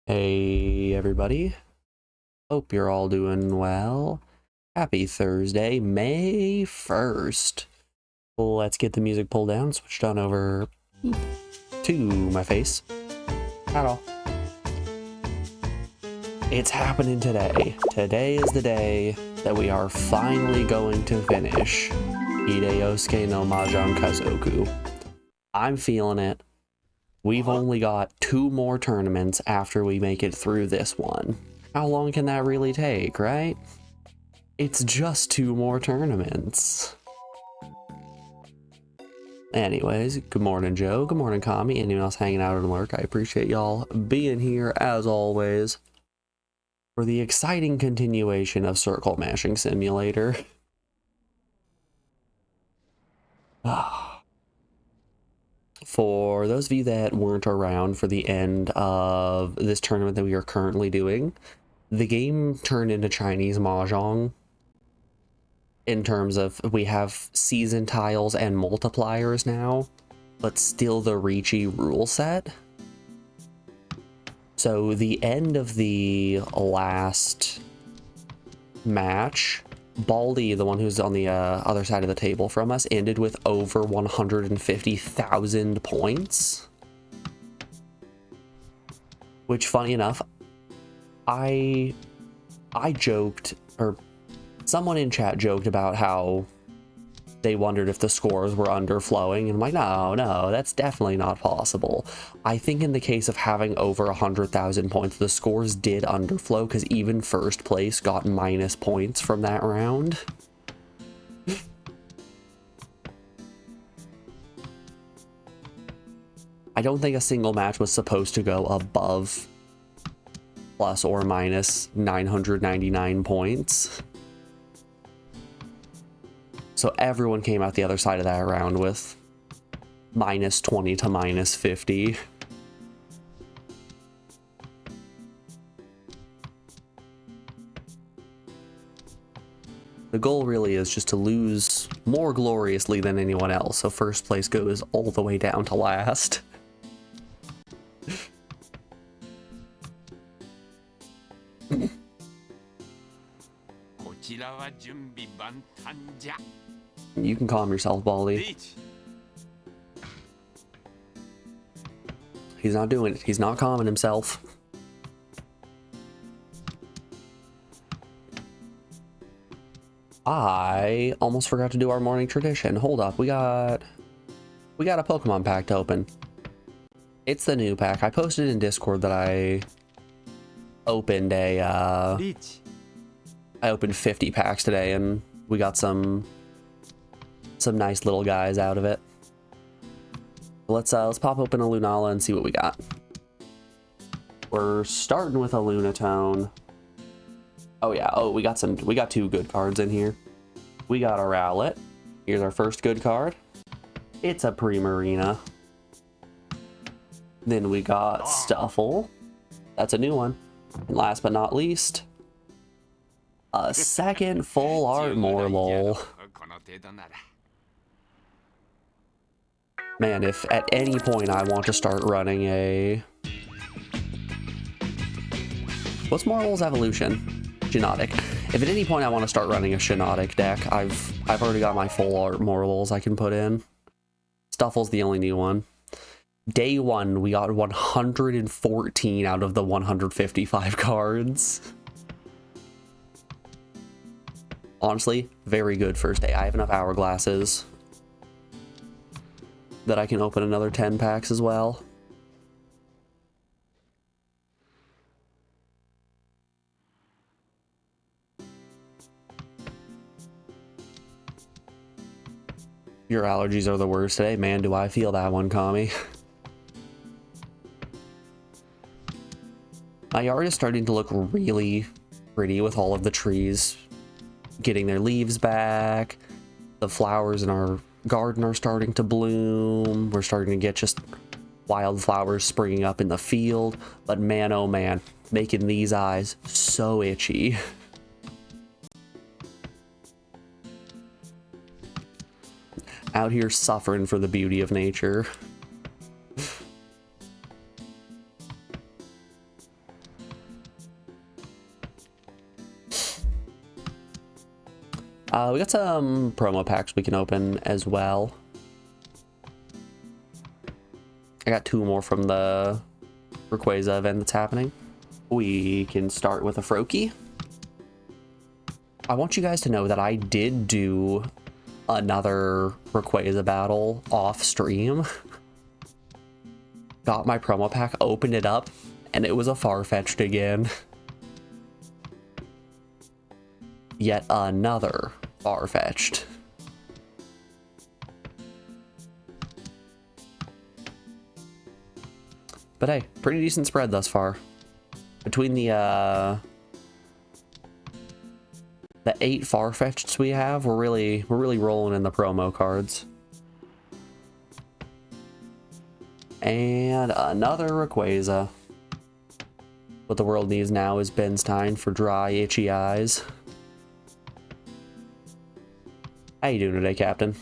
Hey everybody, hope you're all doing well. Happy Thursday, May 1st. Let's get the music pulled down, switched on over to my face. Not all. It's happening today. Today is the day that we are finally going to finish Ide Yousuke no Mahjong Kazoku. I'm feeling it. We've only got 2 more tournaments after we make it through this one. How long can that really take, right? It's just 2 more tournaments. Anyways, good morning, Joe. Good morning, Kami. Anyone else hanging out in Lurk? I appreciate y'all being here, as always, for the exciting continuation of Circle Mashing Simulator. For those of you that weren't around for the end of this tournament that we are currently doing, the game turned into Chinese Mahjong in terms of we have season tiles and multipliers now, but still the Ricci rule set. So the end of the last match, Baldy, the one who's on the other side of the table from us, ended with over 150,000 points. Which, funny enough, I joked, or someone in chat joked about how they wondered if the scores were underflowing, and I'm like, no, that's definitely not possible. I think in the case of having over 100,000 points, the scores did underflow, because even first place got minus points from that round. I don't think a single match was supposed to go above plus or minus 999 points. So everyone came out the other side of that round with minus 20 to minus 50. The goal really is just to lose more gloriously than anyone else, so first place goes all the way down to last. You can calm yourself, Baldy. He's not doing it. He's not calming himself. I almost forgot to do our morning tradition. Hold up. We got a Pokemon pack to open. It's the new pack. I posted in Discord that I opened I opened 50 packs today, and we got some nice little guys out of it. Let's pop open a Lunala and see what we got. We're starting with a Lunatone. Oh yeah, oh we got two good cards in here. We got a Rowlet. Here's our first good card. It's a Primarina. Then we got Stuffle. That's a new one. And last but not least, a second full art Morlul. Man, if at any point I want to start running a... What's Morlul's evolution? Geonotic. If at any point I want to start running a Geonotic deck, I've already got my full art Morluls I can put in. Stuffle's the only new one. Day one, we got 114 out of the 155 cards. Honestly, very good first day. I have enough hourglasses that I can open another 10 packs as well. Your allergies are the worst today. Man, do I feel that one, Kami. My yard is starting to look really pretty with all of the trees getting their leaves back. The flowers in our garden are starting to bloom. We're starting to get just wildflowers springing up in the field. But man, oh man, making these eyes so itchy. Out here suffering for the beauty of nature. We got some promo packs we can open as well. I got two more from the Rayquaza event that's happening. We can start with a Froakie. I want you guys to know that I did do another Rayquaza battle off stream. Got my promo pack, opened it up, and it was a Farfetch'd again. Yet another Farfetch'd. But hey, pretty decent spread thus far. Between the 8 Farfetch'ds we have, we're really rolling in the promo cards. And another Rayquaza. What the world needs now is Benstein for dry, itchy eyes. How you doing today, Captain?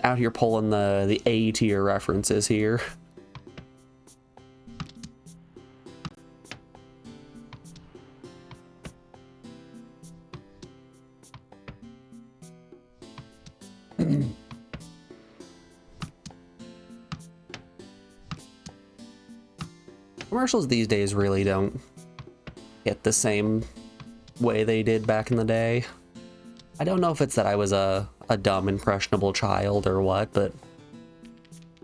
Out here pulling the A tier references here. Commercials these days really don't hit the same way they did back in the day. I don't know if it's that I was a dumb, impressionable child or what, but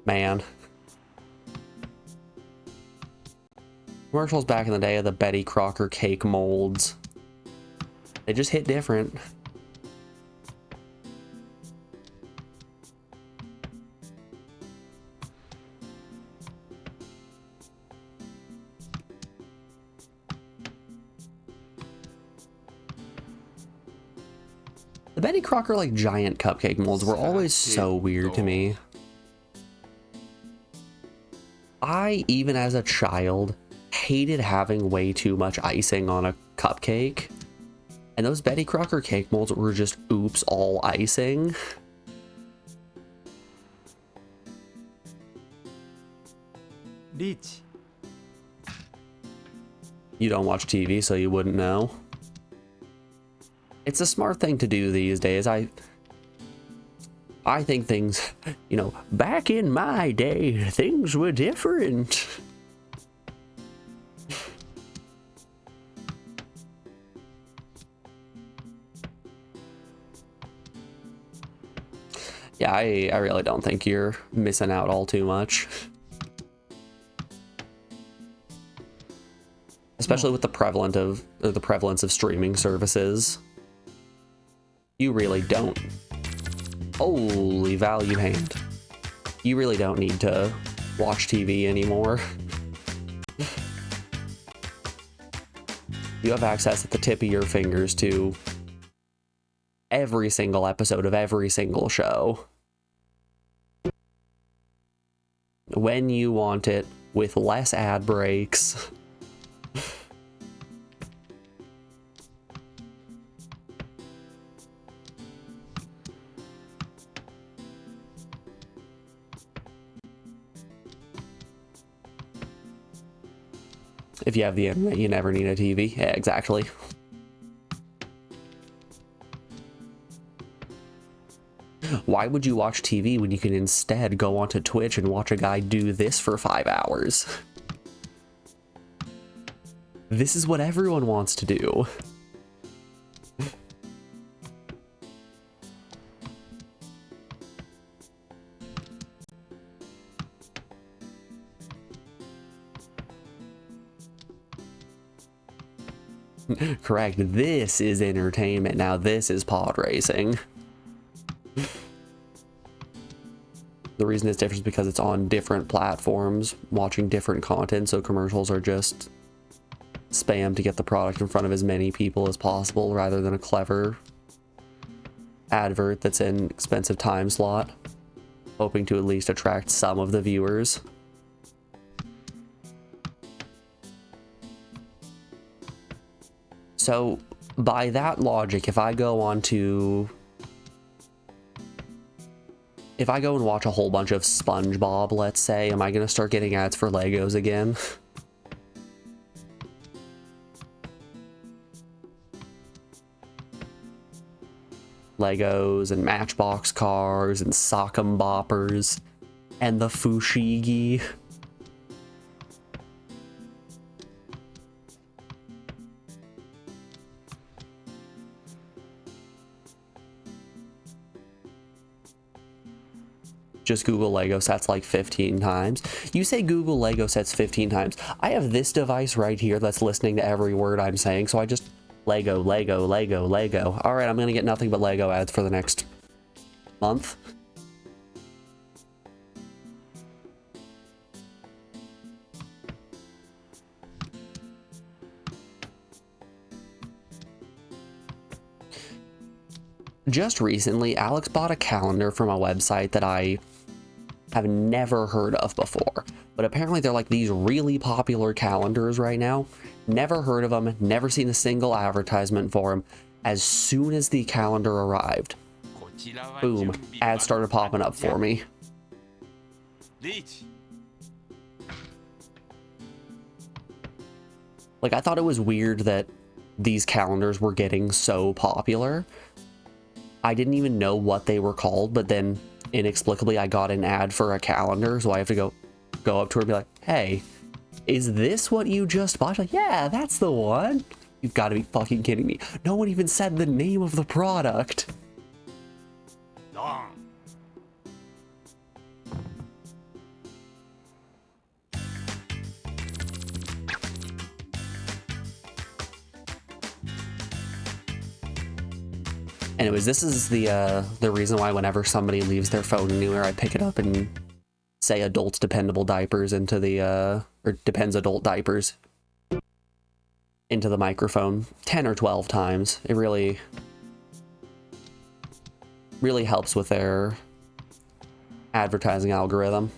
man. Commercials back in the day of the Betty Crocker cake molds, they just hit different. The Betty Crocker, like, giant cupcake molds were always so weird to me. I, even as a child, hated having way too much icing on a cupcake. And those Betty Crocker cake molds were just oops, all icing. You don't watch TV, so you wouldn't know. It's a smart thing to do these days. I think things, you know, back in my day, things were different. Yeah, I really don't think you're missing out all too much. Especially with the prevalence of streaming services. You really don't. Holy value hand. You really don't need to watch TV anymore. You have access at the tip of your fingers to every single episode of every single show. When you want it, with less ad breaks. If you have the internet, you never need a TV. Yeah, exactly. Why would you watch TV when you can instead go onto Twitch and watch a guy do this for 5 hours? This is what everyone wants to do. Correct. This is entertainment. Now this is pod racing. The reason it's different is because it's on different platforms, watching different content, so commercials are just spam to get the product in front of as many people as possible, rather than a clever advert that's an expensive time slot, hoping to at least attract some of the viewers. So, by that logic, if I go and watch a whole bunch of SpongeBob, let's say, am I going to start getting ads for Legos again? Legos and Matchbox cars and Sock'em Boppers and the Fushigi. Just Google Lego sets like 15 times. You say Google Lego sets 15 times. I have this device right here that's listening to every word I'm saying, so I just Lego, Lego, Lego, Lego. All right, I'm gonna get nothing but Lego ads for the next month. Just recently, Alex bought a calendar from a website that I have never heard of before, but apparently they're like these really popular calendars right now. Never heard of them, never seen a single advertisement for them. As soon as the calendar arrived, boom, ads started popping up for me. Like, I thought it was weird that these calendars were getting so popular. I didn't even know what they were called, but then inexplicably I got an ad for a calendar, so I have to go up to her and be like, hey, is this what you just bought? She's like, yeah, that's the one. You've got to be fucking kidding me. No one even said the name of the product. Anyways, this is the reason why whenever somebody leaves their phone anywhere, I pick it up and say Adults Dependable Diapers into the, or Depends Adult Diapers into the microphone 10 or 12 times. It really helps with their advertising algorithm.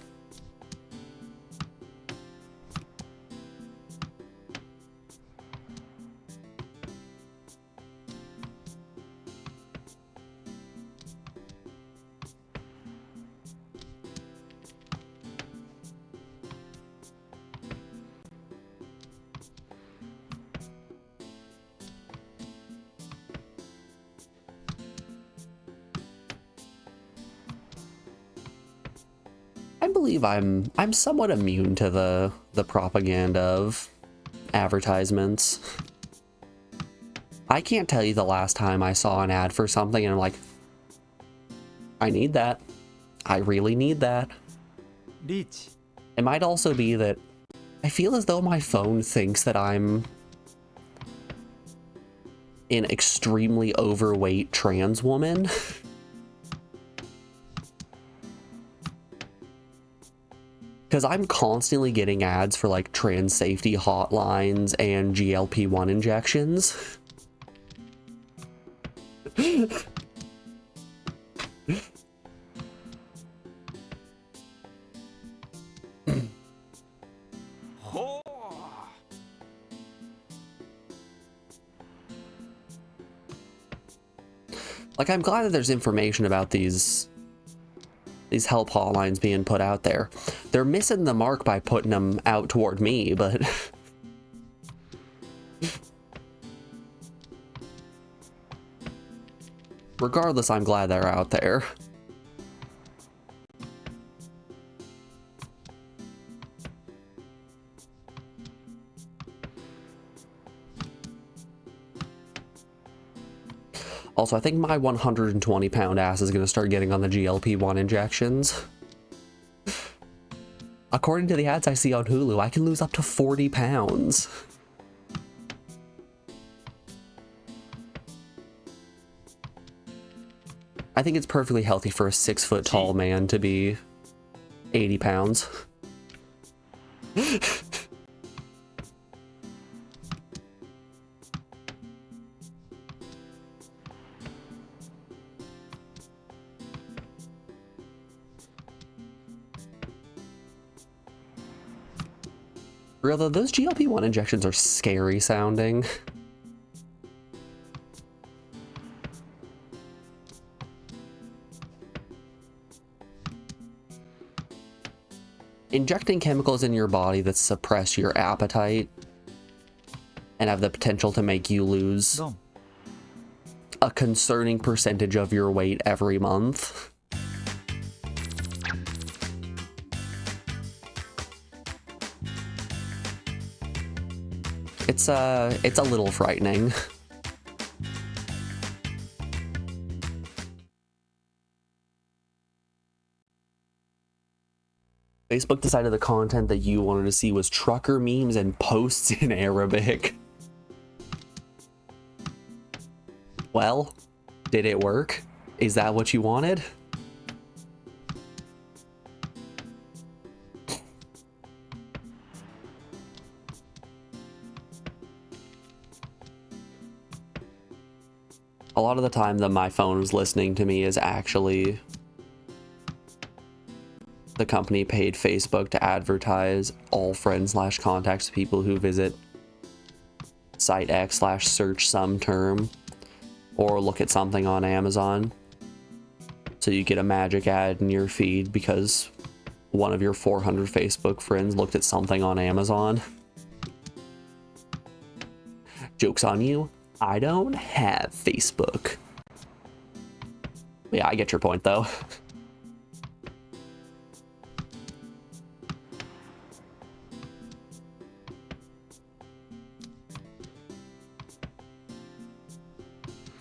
believe I'm somewhat immune to the propaganda of advertisements. I can't tell you the last time I saw an ad for something and I'm like, I need that. I really need that. Reach. It might also be that I feel as though my phone thinks that I'm an extremely overweight trans woman. Because I'm constantly getting ads for like trans safety hotlines and GLP-1 injections. Like, I'm glad that there's information about these help hotlines being put out there. They're missing the mark by putting them out toward me, but regardless, I'm glad they're out there. Also, I think my 120-pound ass is going to start getting on the GLP-1 injections. According to the ads I see on Hulu, I can lose up to 40 pounds. I think it's perfectly healthy for a 6-foot-tall man to be 80 pounds. Although those GLP-1 injections are scary sounding. Injecting chemicals in your body that suppress your appetite and have the potential to make you lose a concerning percentage of your weight every month. It's a little frightening. Facebook decided the content that you wanted to see was trucker memes and posts in Arabic. Well, did it work? Is that what you wanted? A lot of the time that my phone is listening to me is actually the company paid Facebook to advertise all friends/contacts to people who visit site X/search some term or look at something on Amazon. So you get a magic ad in your feed because one of your 400 Facebook friends looked at something on Amazon. Joke's on you. I don't have Facebook. Yeah, I get your point, though.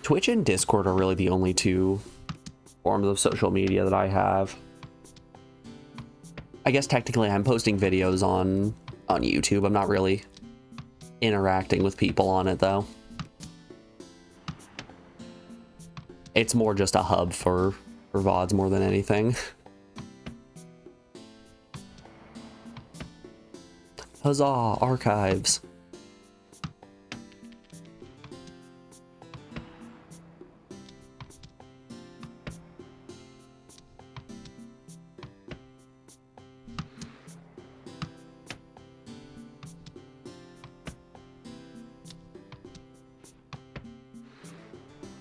Twitch and Discord are really the only two forms of social media that I have. I guess technically I'm posting videos on YouTube. I'm not really interacting with people on it, though. It's more just a hub for VODs more than anything. Huzzah, archives.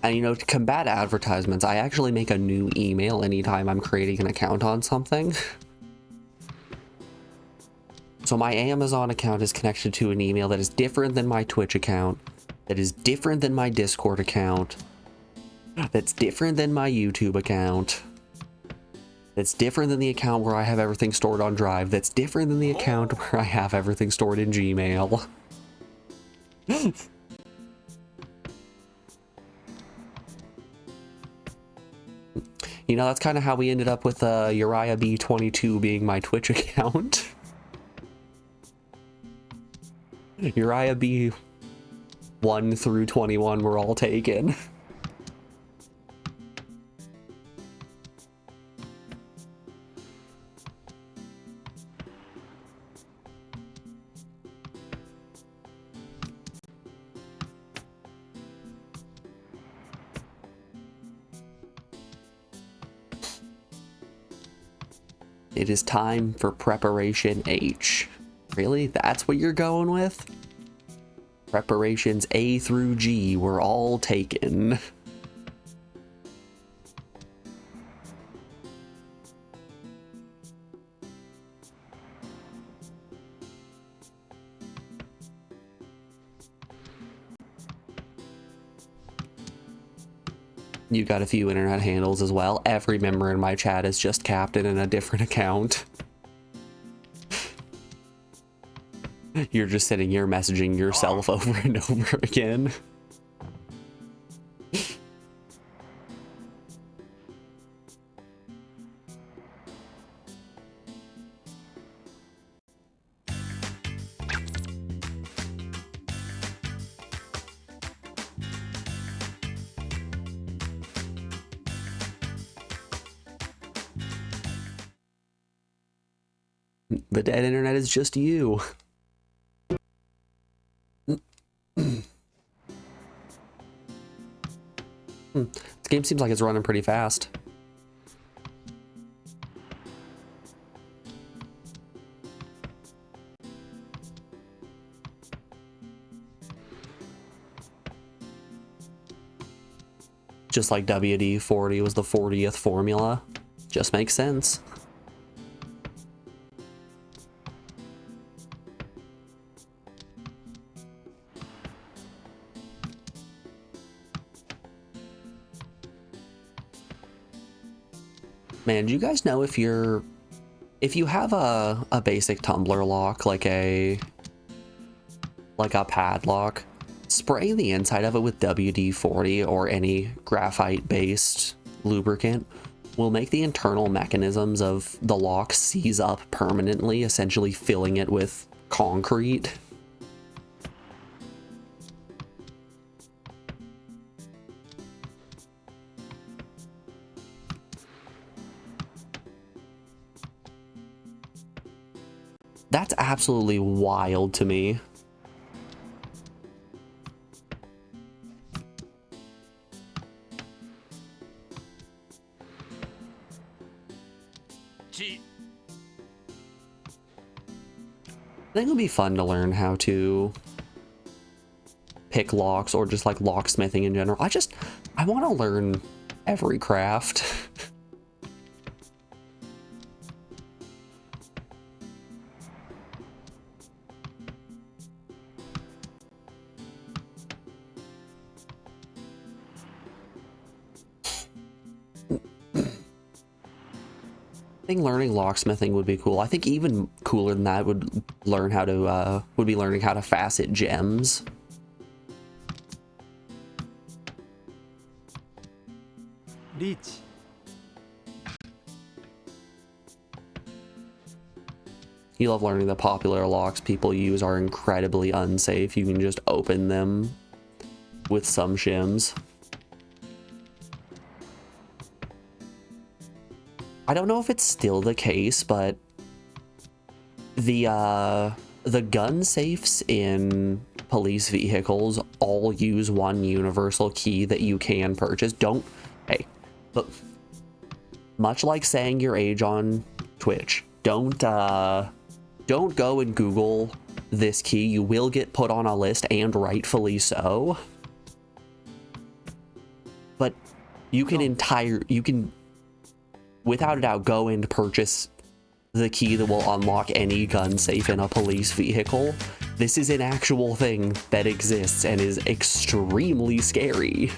And, you know, to combat advertisements, I actually make a new email anytime I'm creating an account on something. So my Amazon account is connected to an email that is different than my Twitch account, that is different than my Discord account, that's different than my YouTube account, That's different than the account where I have everything stored on Drive. That's different than the account where I have everything stored in Gmail. You know, that's kind of how we ended up with Uriah B22 being my Twitch account. Uriah B 1 through 21 were all taken. It is time for Preparation H. Really? That's what you're going with? Preparations A through G were all taken. You got a few internet handles as well. Every member in my chat is just Captain in a different account. You're just sitting here messaging yourself over and over again. The dead internet is just you. This game seems like it's running pretty fast. Just like WD-40 was the 40th formula. Just makes sense. Man, do you guys know if you have a basic tumbler lock, like a padlock, spray the inside of it with WD-40 or any graphite-based lubricant will make the internal mechanisms of the lock seize up permanently, essentially filling it with concrete. That's absolutely wild to me. I think it would be fun to learn how to pick locks or just like locksmithing in general. I want to learn every craft. I think learning locksmithing would be cool. I think even cooler than that would be learning how to facet gems. Reach. You love learning the popular locks people use are incredibly unsafe. You can just open them with some shims. I don't know if it's still the case, but the gun safes in police vehicles all use one universal key that you can purchase. Hey, look, much like saying your age on Twitch, don't go and Google this key. You will get put on a list, and rightfully so. But you can without a doubt go and purchase the key that will unlock any gun safe in a police vehicle. This is an actual thing that exists and is extremely scary.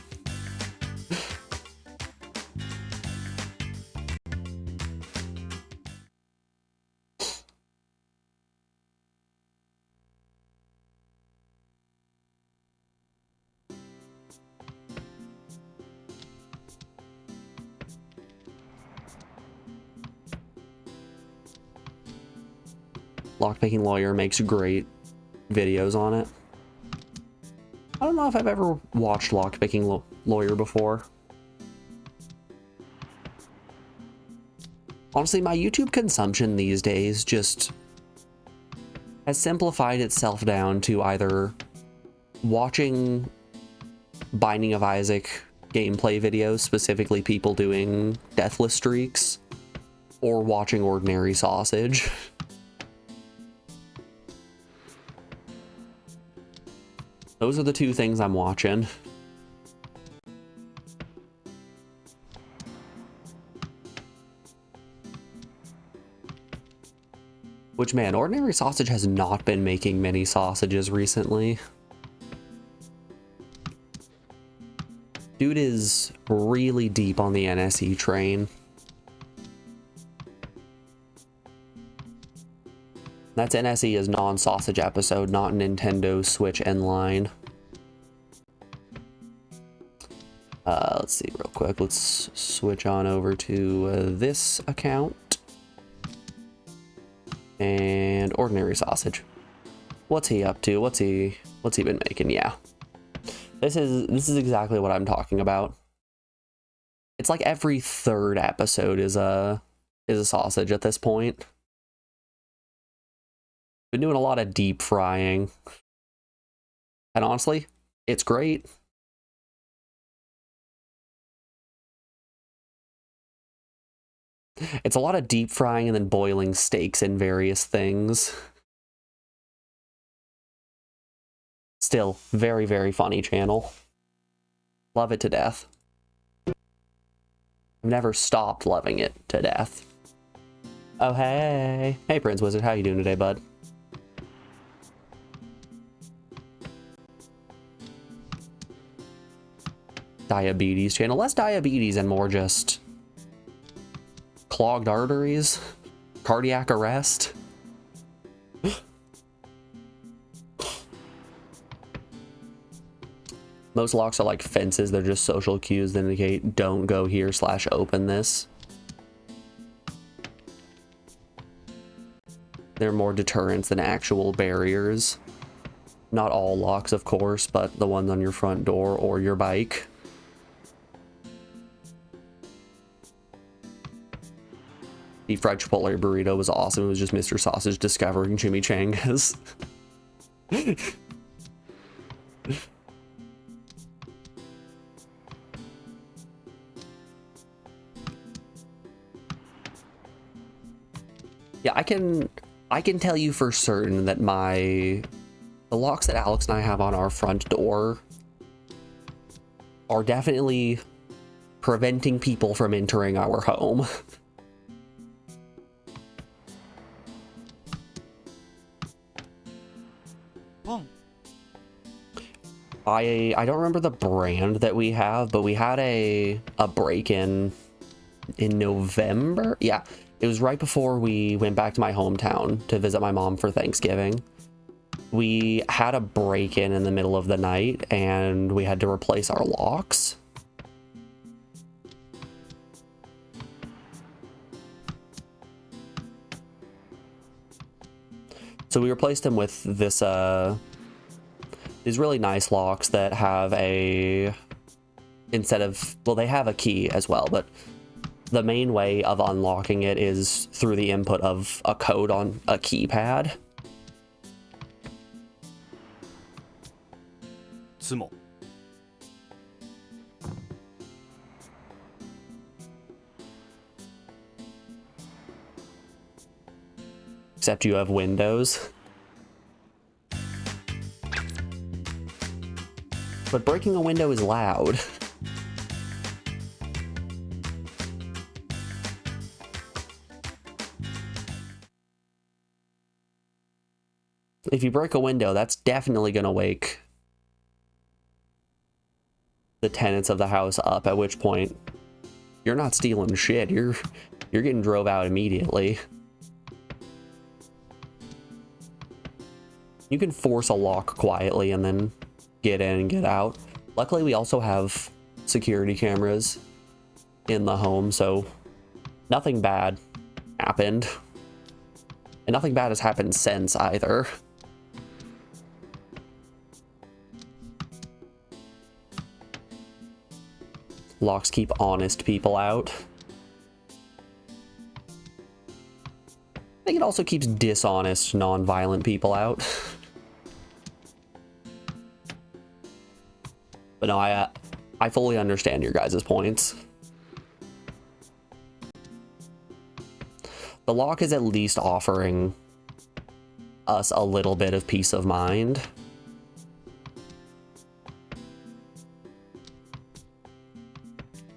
Lockpicking Lawyer makes great videos on it. I don't know if I've ever watched Lockpicking Lawyer before. Honestly, my YouTube consumption these days just has simplified itself down to either watching Binding of Isaac gameplay videos, specifically people doing deathless streaks, or watching Ordinary Sausage. Those are the two things I'm watching. Which, man, Ordinary Sausage has not been making many sausages recently. Dude is really deep on the NSE train. That's NSE as non-sausage episode, not Nintendo Switch N-Line. Let's see real quick. Let's switch on over to this account. And Ordinary Sausage. What's he up to? What's he been making? Yeah. This is exactly what I'm talking about. It's like every third episode is a sausage at this point. Been doing a lot of deep frying. And honestly, it's great. It's a lot of deep frying and then boiling steaks in various things. Still, very, very funny channel. Love it to death. I've never stopped loving it to death. Oh, hey. Hey, Prince Wizard. How you doing today, bud? Diabetes channel. Less diabetes and more just clogged arteries, cardiac arrest. Most locks are like fences. They're just social cues that indicate don't go here / open this. They're more deterrents than actual barriers. Not all locks, of course, but the ones on your front door or your bike. Deep fried Chipotle burrito was awesome. It was just Mr. Sausage discovering chimichangas. Yeah, I can tell you for certain that the locks that Alex and I have on our front door are definitely preventing people from entering our home. I don't remember the brand that we have, but we had a break-in in November. Yeah, it was right before we went back to my hometown to visit my mom for Thanksgiving. We had a break-in in the middle of the night, and we had to replace our locks. So we replaced them with this these really nice locks that have they have a key as well, but the main way of unlocking it is through the input of a code on a keypad. Tsumo. Except you have windows. But breaking a window is loud. If you break a window, that's definitely gonna wake the tenants of the house up, at which point you're not stealing shit. You're getting drove out immediately. You can force a lock quietly and then get in and get out. Luckily, we also have security cameras in the home, so nothing bad happened. And nothing bad has happened since either. Locks keep honest people out. I think it also keeps dishonest, non-violent people out. But no, I fully understand your guys' points. The lock is at least offering us a little bit of peace of mind.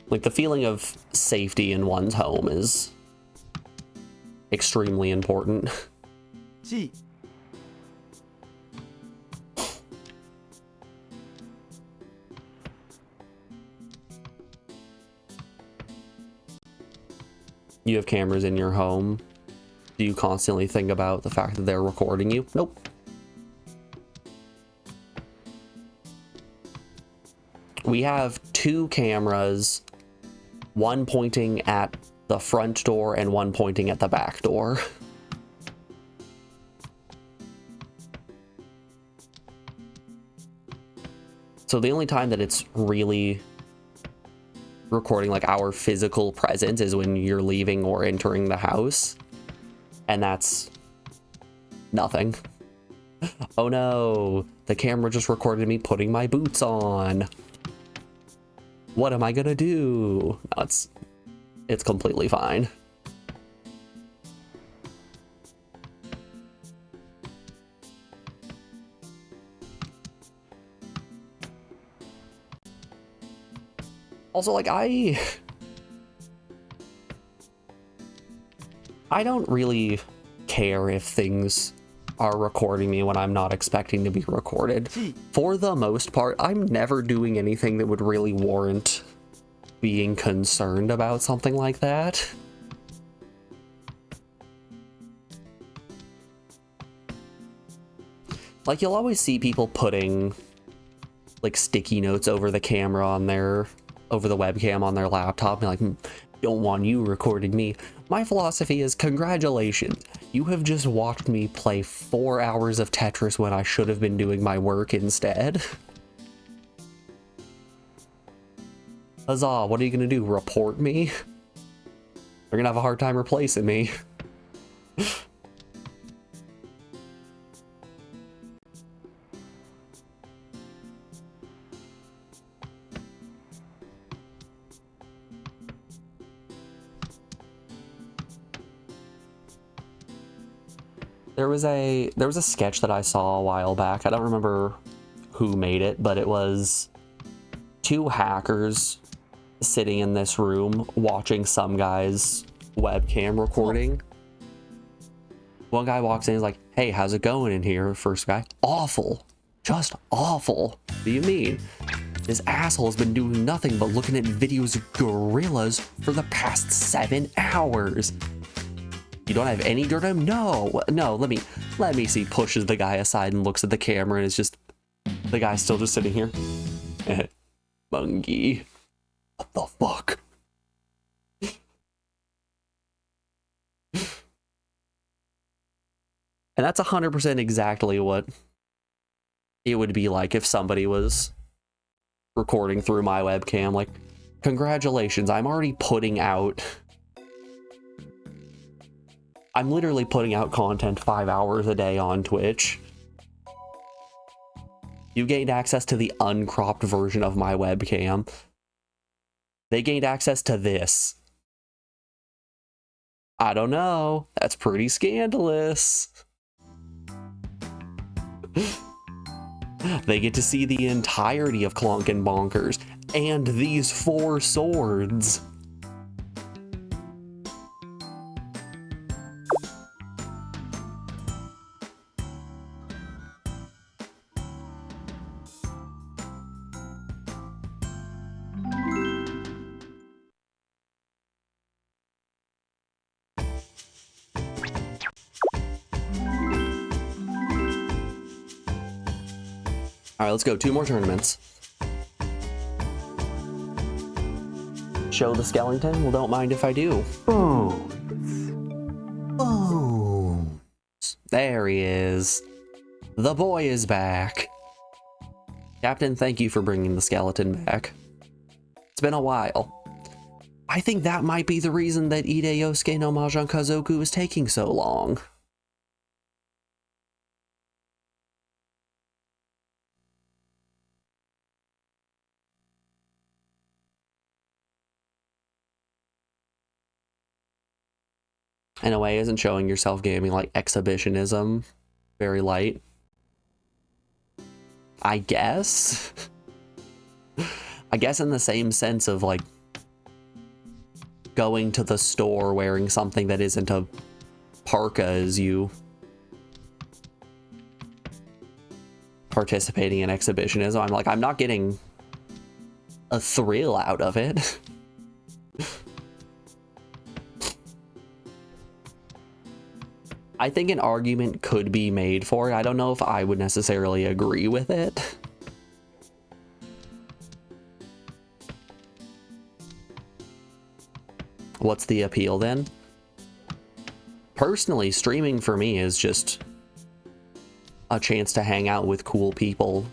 Like, the feeling of safety in one's home is extremely important. G. You have cameras in your home. Do you constantly think about the fact that they're recording you? Nope. We have 2 cameras, one pointing at the front door and one pointing at the back door. So the only time that it's really recording like our physical presence is when you're leaving or entering the house, and that's nothing. Oh no, the camera just recorded me putting my boots on. What am I gonna do? No, it's completely fine. Also, like, I don't really care if things are recording me when I'm not expecting to be recorded. For the most part, I'm never doing anything that would really warrant being concerned about something like that. Like, you'll always see people putting like sticky notes over the camera on their over the webcam on their laptop, and like, don't want you recording me. My philosophy is, congratulations, you have just watched me play 4 hours of Tetris when I should have been doing my work instead. Huzzah, what are you gonna do, report me? They're gonna have a hard time replacing me. There was a sketch that I saw a while back. I don't remember who made it, but it was 2 hackers sitting in this room watching some guy's webcam recording. One guy walks in and is like, "Hey, how's it going in here?" First guy, "Awful. Just awful." What do you mean? "This asshole's been doing nothing but looking at videos of gorillas for the past 7 hours. You don't have any dirt on him?" No, let me see." Pushes the guy aside and looks at the camera, and it's just, the guy's still just sitting here. Monkey. What the fuck? And that's 100% exactly what it would be like if somebody was recording through my webcam. Like, congratulations, I'm literally putting out content 5 hours a day on Twitch. You gained access to the uncropped version of my webcam. They gained access to this. I don't know. That's pretty scandalous. They get to see the entirety of Clonk and Bonkers and these 4 swords. All right, let's go. 2 more tournaments. Show the skeleton? Well, don't mind if I do. Boom. Boom. There he is. The boy is back. Captain, thank you for bringing the skeleton back. It's been a while. I think that might be the reason that Ide Yousuke no Mahjong Kazoku is taking so long. In a way, isn't showing yourself gaming like exhibitionism very light? I guess? I guess in the same sense of like going to the store wearing something that isn't a parka as you participating in exhibitionism. I'm like, I'm not getting a thrill out of it. I think an argument could be made for it. I don't know if I would necessarily agree with it. What's the appeal then? Personally, streaming for me is just a chance to hang out with cool people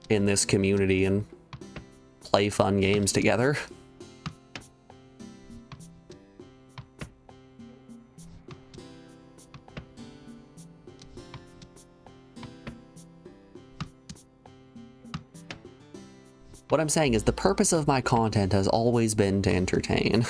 in this community and play fun games together. What I'm saying is the purpose of my content has always been to entertain.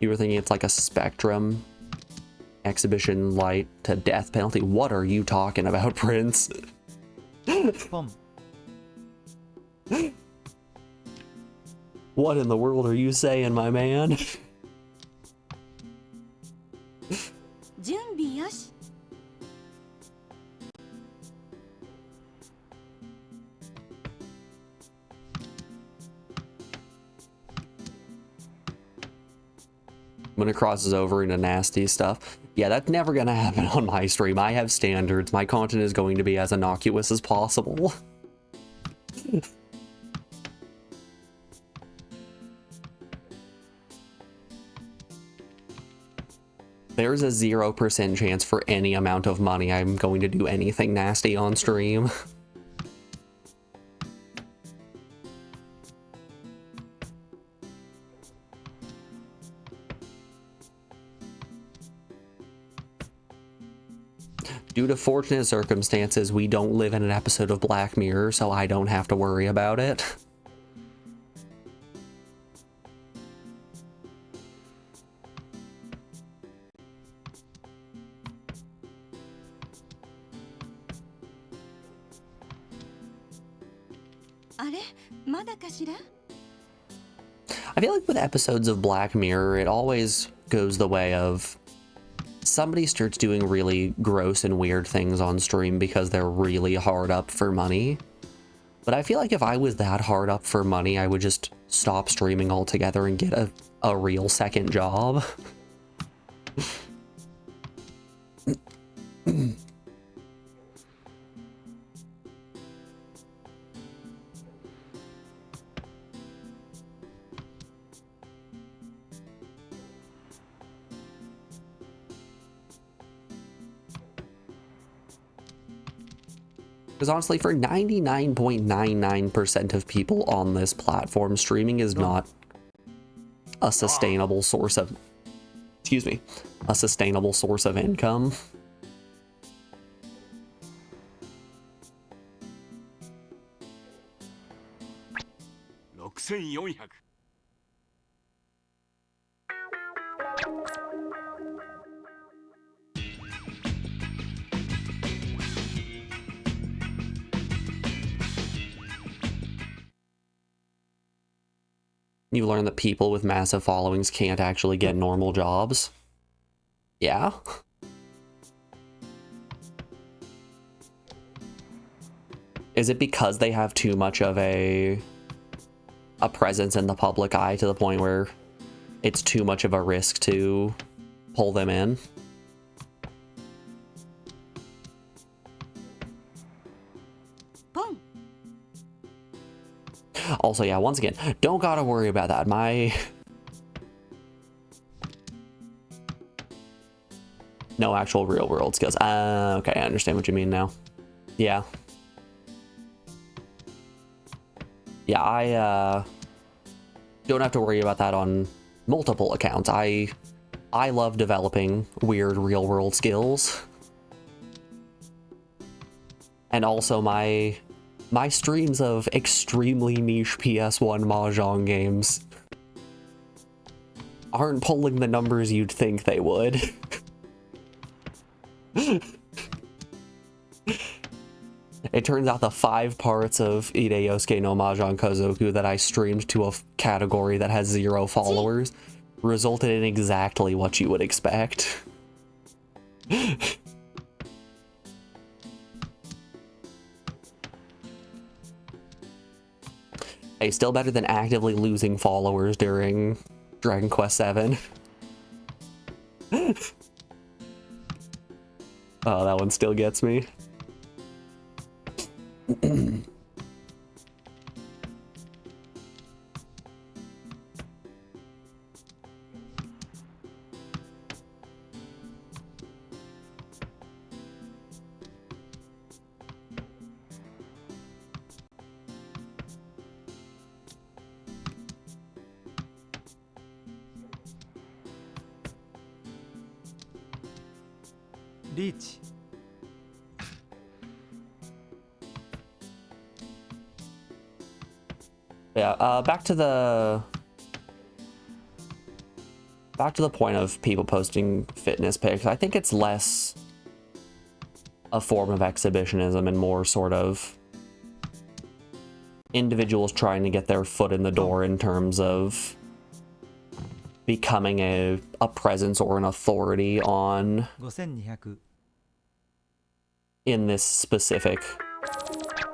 You were thinking it's like a Spectrum exhibition light to death penalty? What are you talking about, Prince? What in the world are you saying, my man? When it crosses over into nasty stuff. Yeah, that's never gonna happen on my stream. I have standards. My content is going to be as innocuous as possible. There's a 0% chance for any amount of money I'm going to do anything nasty on stream. Due to fortunate circumstances, we don't live in an episode of Black Mirror, so I don't have to worry about it. I feel like with episodes of Black Mirror, it always goes the way of somebody starts doing really gross and weird things on stream because they're really hard up for money. But I feel like if I was that hard up for money, I would just stop streaming altogether and get a real second job. Because honestly, for 99.99% of people on this platform, streaming is not a sustainable source of, a sustainable source of income. You learn that people with massive followings can't actually get normal jobs. Yeah. Is it because they have too much of a presence in the public eye to the point where it's too much of a risk to pull them in. Boom. Also, yeah, once again, don't gotta worry about that. No actual real world skills. Okay, I understand what you mean now. Yeah. Yeah, I don't have to worry about that on multiple accounts. I love developing weird real world skills. And also my streams of extremely niche ps1 Mahjong games aren't pulling the numbers you'd think they would. It turns out the 5 parts of Ide Yousuke no Mahjong Kazoku that I streamed to a category that has 0 followers resulted in exactly what you would expect. Hey, still better than actively losing followers during Dragon Quest VII. Oh, that one still gets me. Reach. Yeah, back to the point of people posting fitness pics. I think it's less a form of exhibitionism and more sort of individuals trying to get their foot in the door in terms of becoming a presence or an authority on 5200 in this specific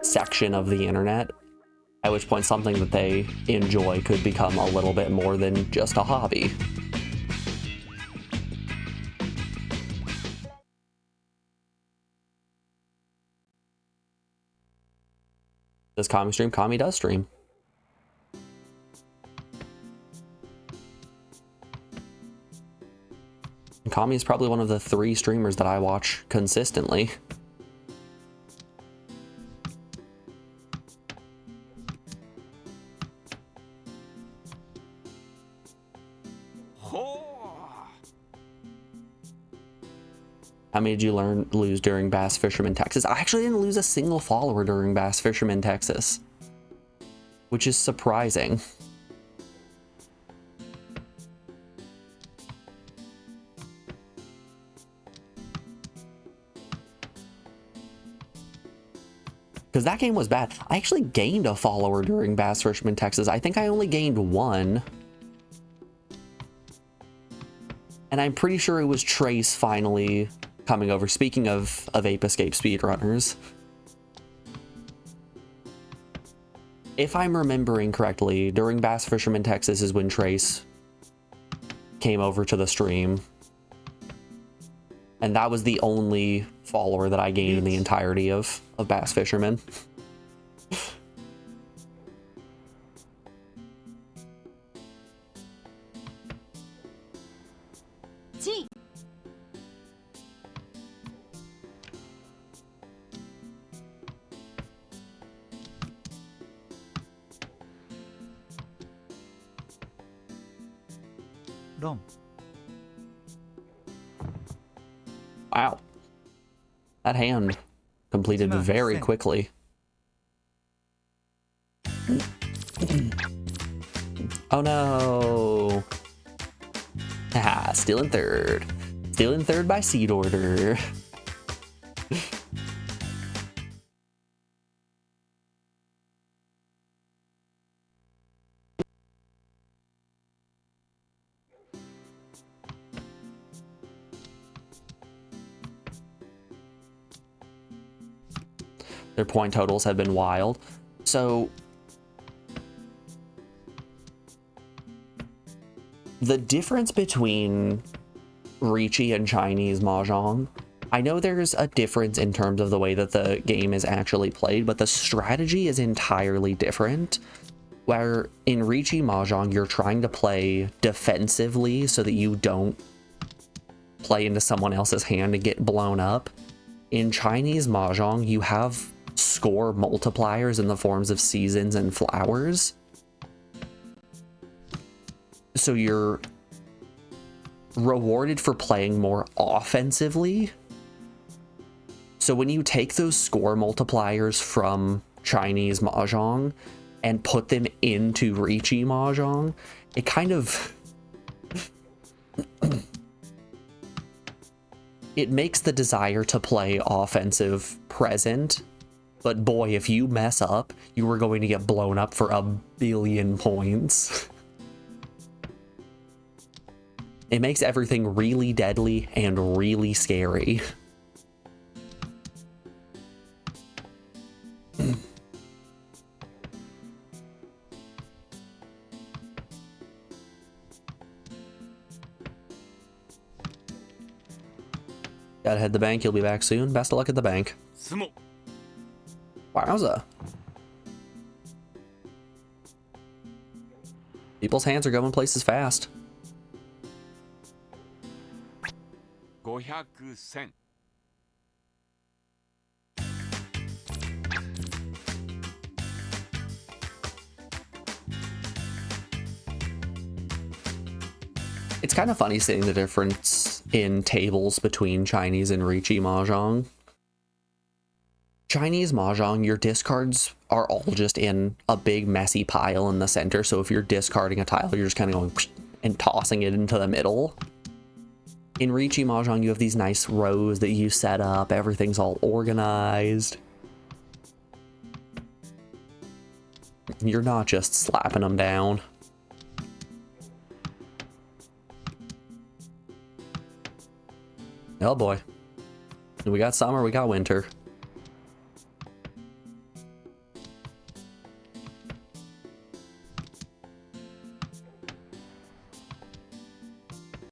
section of the internet, at which point something that they enjoy could become a little bit more than just a hobby. Does Kami stream? Kami does stream. And Kami is probably one of the 3 streamers that I watch consistently. How many did you lose during Bass Fisherman Texas? I actually didn't lose a single follower during Bass Fisherman Texas, which is surprising. Because that game was bad. I actually gained a follower during Bass Fisherman Texas. I think I only gained 1. And I'm pretty sure it was Trace finally coming over. Speaking of Ape Escape speedrunners, if I'm remembering correctly, during Bass Fisherman Texas is when Trace came over to the stream. And that was the only follower that I gained in the entirety of Bass Fisherman. G. Rom. Wow. That hand completed very quickly. Oh no. Haha, still in third. Still in third by seed order. Their point totals have been wild. So the difference between Riichi and Chinese Mahjong. I know there's a difference in terms of the way that the game is actually played, but the strategy is entirely different. Where in Riichi Mahjong, you're trying to play defensively so that you don't play into someone else's hand and get blown up. In Chinese Mahjong, you have score multipliers in the forms of seasons and flowers. So you're rewarded for playing more offensively. So when you take those score multipliers from Chinese Mahjong and put them into Riichi Mahjong, it kind of it makes the desire to play offensive present. But boy, if you mess up, you are going to get blown up for 1 billion points. It makes everything really deadly and really scary. Gotta head to the bank, you'll be back soon. Best of luck at the bank. Wowza. People's hands are going places fast. 500銭 It's kind of funny seeing the difference in tables between Chinese and Riichi Mahjong. Chinese Mahjong, your discards are all just in a big messy pile in the center, so if you're discarding a tile, you're just kind of going and tossing it into the middle. In Riichi Mahjong, you have these nice rows that you set up, everything's all organized. You're not just slapping them down. Oh boy. We got summer, we got winter.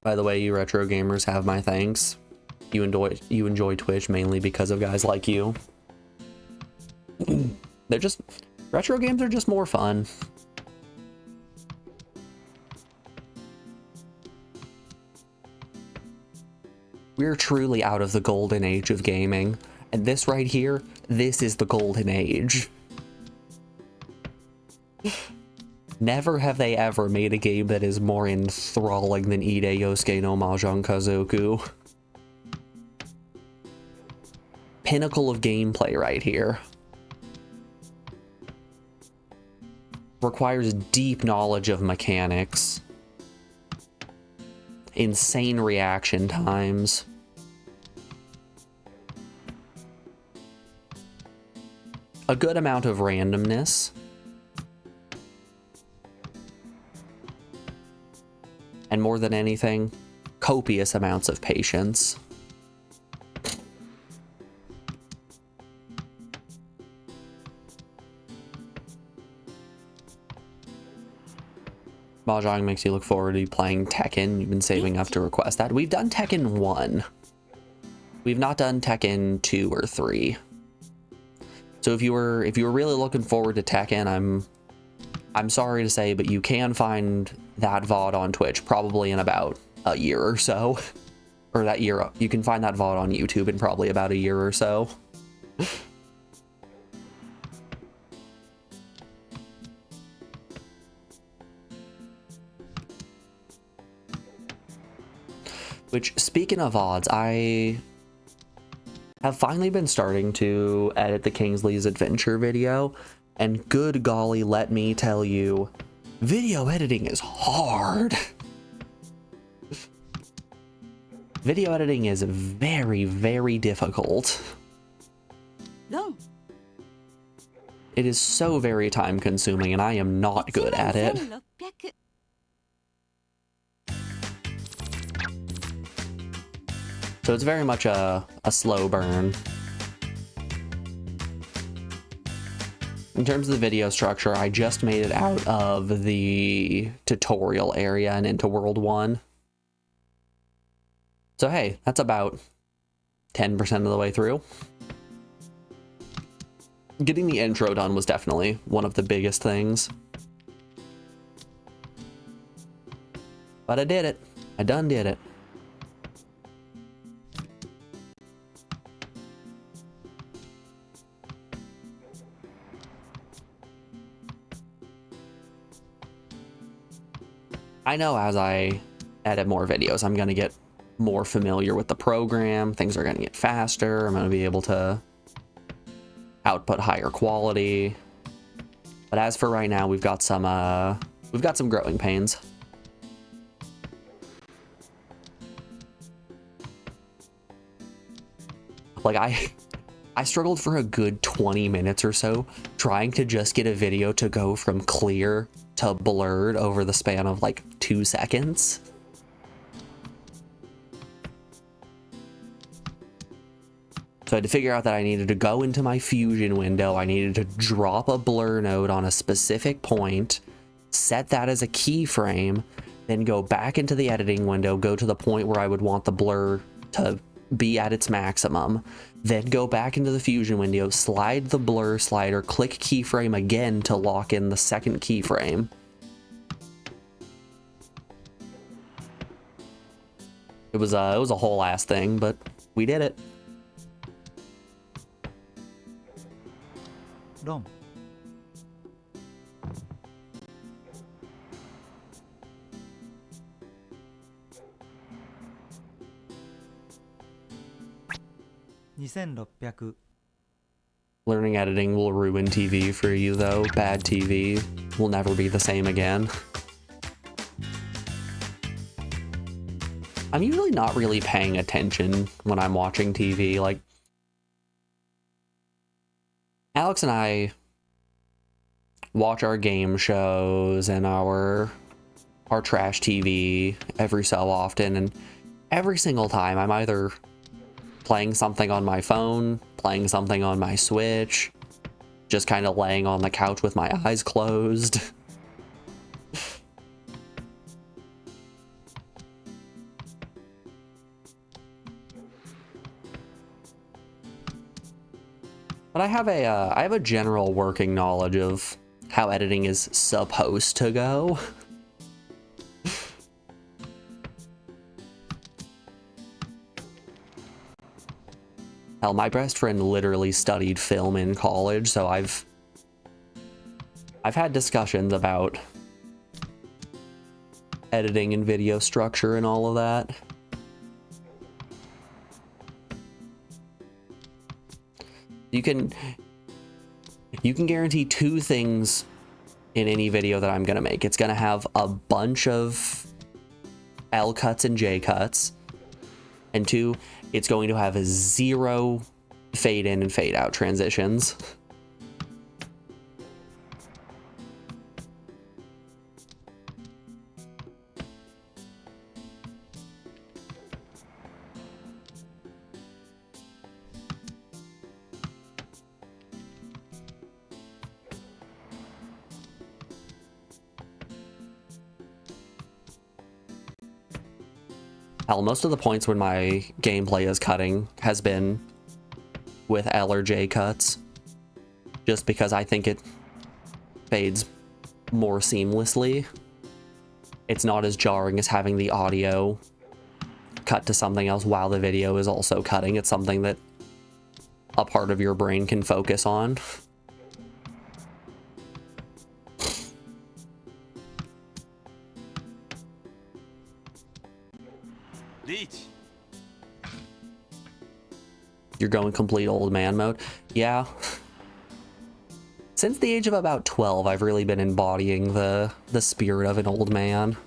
By the way, you retro gamers have my thanks. You enjoy Twitch mainly because of guys like you. Retro games are just more fun. We're truly out of the golden age of gaming, and this right here, this is the golden age. Never have they ever made a game that is more enthralling than Ide Yousuke no Mahjong Kazoku. Pinnacle of gameplay right here. Requires deep knowledge of mechanics. Insane reaction times. A good amount of randomness. And more than anything, copious amounts of patience. Mahjong makes you look forward to playing Tekken. You've been saving up to request that. We've done Tekken 1. We've not done Tekken 2 or 3. So if you were really looking forward to Tekken, I'm sorry to say, but you can find that VOD on Twitch probably in about a year or so. Or that year, you can find that VOD on YouTube in probably about a year or so. Which, speaking of VODs, I have finally been starting to edit the Kingsley's Adventure video, and good golly, let me tell you, video editing is hard. Video editing is very, very difficult. Long. It is so very time consuming, and I am not good at it. 11600. So it's very much a slow burn. In terms of the video structure, I just made it out of the tutorial area and into World 1. So hey, that's about 10% of the way through. Getting the intro done was definitely one of the biggest things. But I did it. I done did it. I know as I edit more videos, I'm going to get more familiar with the program. Things are going to get faster. I'm going to be able to output higher quality. But as for right now, we've got some growing pains. Like I struggled for a good 20 minutes or so trying to just get a video to go from clear to blurred over the span of like 2 seconds. So I had to figure out that I needed to go into my Fusion window. I needed to drop a blur node on a specific point, set that as a keyframe, then go back into the editing window, go to the point where I would want the blur to be at its maximum, then go back into the Fusion window, slide the blur slider, click keyframe again to lock in the second keyframe. It was a whole ass thing, but we did it. ロン 2600 Learning editing will ruin TV for you though. Bad TV will never be the same again. I'm usually not really paying attention when I'm watching TV. Like, Alex and I watch our game shows and our trash TV every so often, and every single time I'm either playing something on my phone, playing something on my Switch, just kind of laying on the couch with my eyes closed. But I have a general working knowledge of how editing is supposed to go. Hell, my best friend literally studied film in college, so I've had discussions about editing and video structure and all of that. You can guarantee 2 things in any video that I'm gonna make. It's gonna have a bunch of L cuts and J cuts, and 2, it's going to have 0 fade in and fade out transitions. Hell, most of the points when my gameplay is cutting has been with L or J cuts, just because I think it fades more seamlessly. It's not as jarring as having the audio cut to something else while the video is also cutting. It's something that a part of your brain can focus on. Reach. You're going complete old man mode. Yeah. Since the age of about 12, I've really been embodying the spirit of an old man.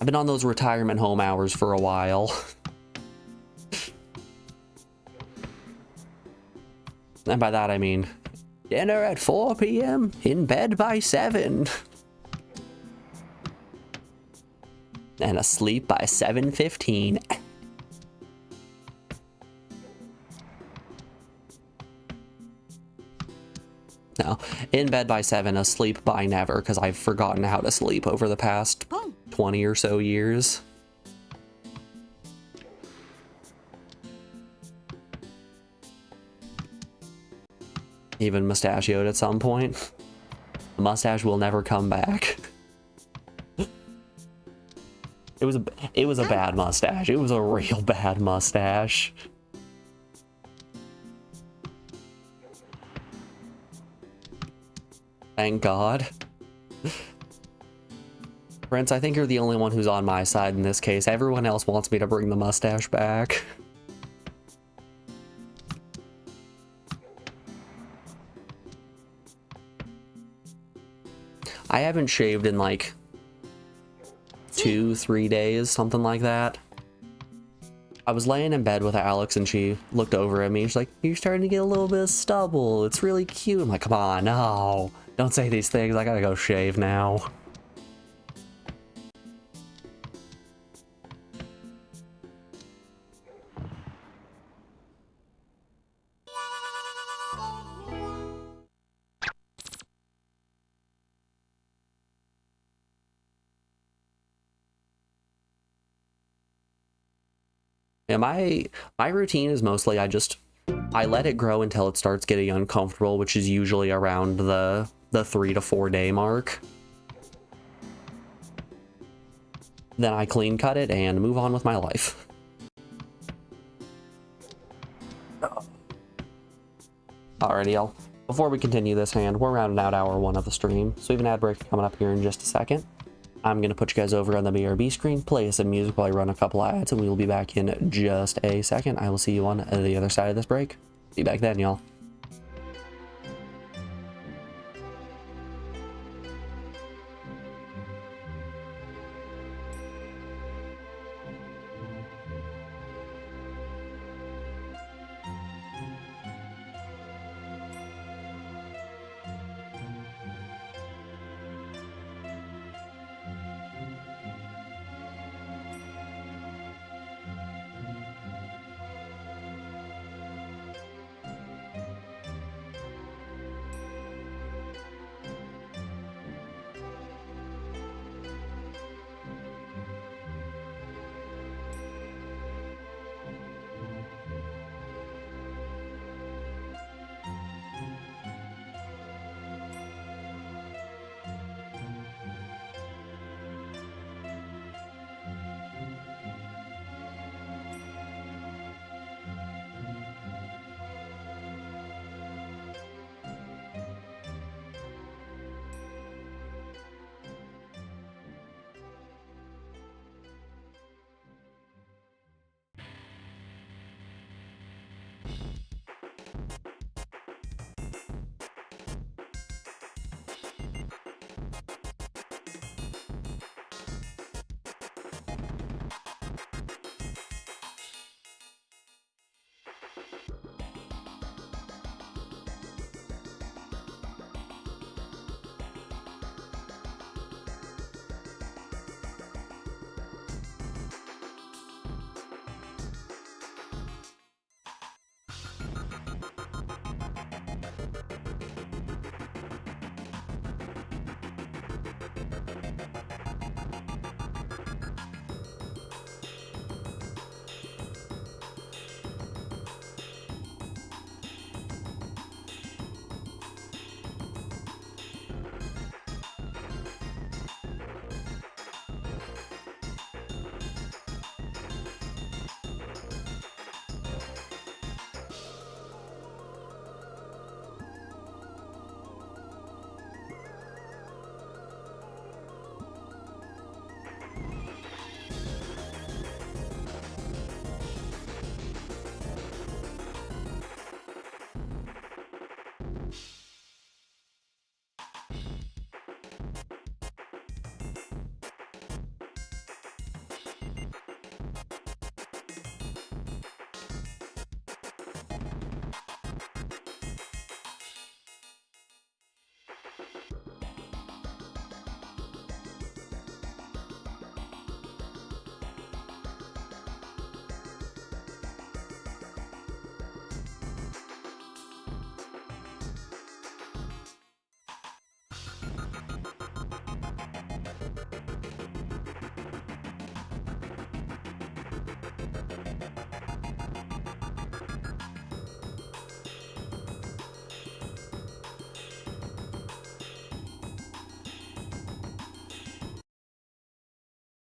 I've been on those retirement home hours for a while. And by that I mean dinner at 4 p.m., in bed by 7. And asleep by 7:15. No, in bed by 7, asleep by never, because I've forgotten how to sleep over the past 20 or so years. Even mustachioed at some point. The mustache will never come back. It was a bad mustache. It was a real bad mustache. Thank God. Prince, I think you're the only one who's on my side in this case. Everyone else wants me to bring the mustache back. I haven't shaved in like 2-3 days, something like that. I was laying in bed with Alex and she looked over at me. She's like, you're starting to get a little bit of stubble. It's really cute. I'm like, come on, no. Don't say these things. I gotta go shave now. Yeah, my routine is mostly I let it grow until it starts getting uncomfortable, which is usually around the 3 to 4 day mark. Then I clean cut it and move on with my life. Alrighty, y'all. Before we continue this hand, we're rounding out hour 1 of the stream, so we have an ad break coming up here in just a second. I'm going to put you guys over on the BRB screen, play some music while I run a couple ads, and we will be back in just a second. I will see you on the other side of this break. See you back then, y'all.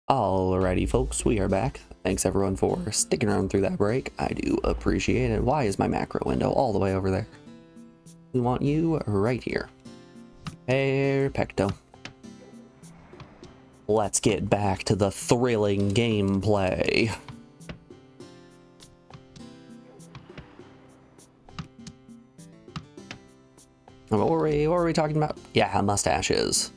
Alrighty, folks, we are back. Thanks everyone for sticking around through that break. I do appreciate it. Why is my macro window all the way over there? We want you right here. Perfecto. Let's get back to the thrilling gameplay. What were we talking about? Yeah, mustaches.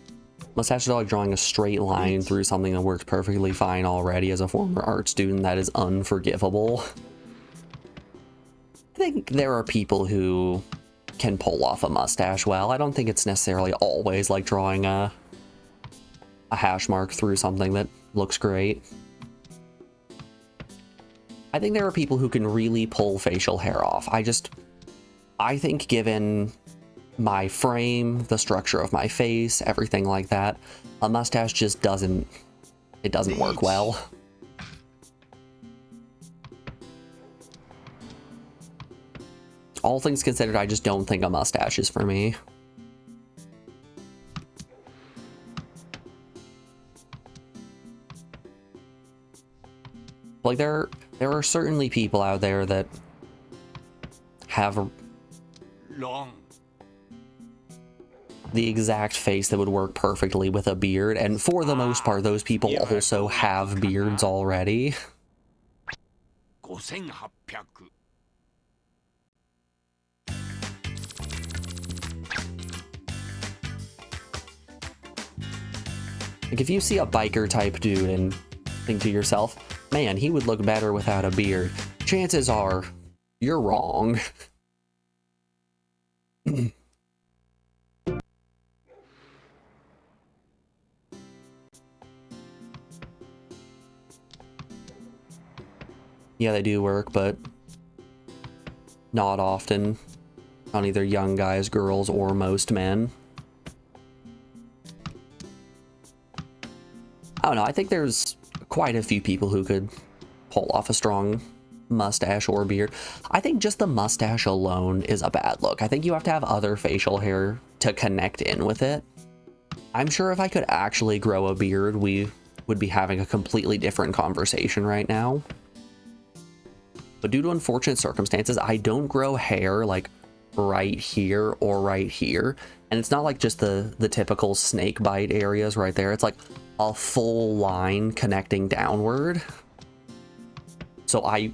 Mustaches are like drawing a straight line through something that works perfectly fine already. As a former art student, that is unforgivable. I think there are people who can pull off a mustache well. I don't think it's necessarily always like drawing a hash mark through something that looks great. I think there are people who can really pull facial hair off. I think given my frame, the structure of my face, everything like that, a mustache just doesn't work well. All things considered, I just don't think a mustache is for me. Like there are certainly people out there that have long, the exact face that would work perfectly with a beard, and for the most part, those people also have beards already. 5800. Like if you see a biker type dude and think to yourself, man, he would look better without a beard, chances are you're wrong. Yeah, they do work, but not often on either young guys, girls, or most men. I don't know, I think there's quite a few people who could pull off a strong mustache or beard. I think just the mustache alone is a bad look. I think you have to have other facial hair to connect in with it. I'm sure if I could actually grow a beard, we would be having a completely different conversation right now. But due to unfortunate circumstances, I don't grow hair like right here or right here. And it's not like just the typical snake bite areas right there. It's like a full line connecting downward. So I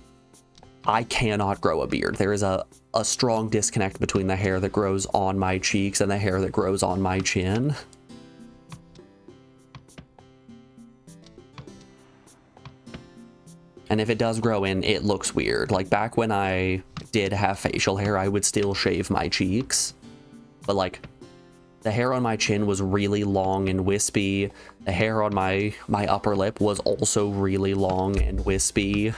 cannot grow a beard. There is a strong disconnect between the hair that grows on my cheeks and the hair that grows on my chin. And if it does grow in, it looks weird. Like back when I did have facial hair, I would still shave my cheeks. But like the hair on my chin was really long and wispy. The hair on my upper lip was also really long and wispy. To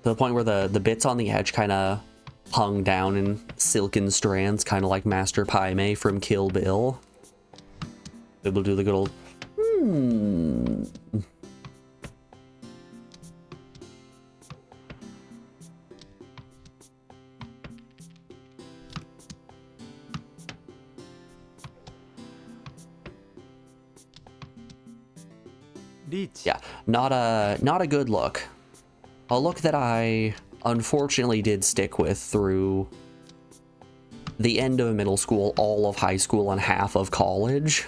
the point where the bits on the edge kind of hung down in silken strands, kind of like Master Paimei from Kill Bill. Able to do the good old Reach. Yeah, not a good look. A look that I unfortunately did stick with through the end of middle school, all of high school, and half of college.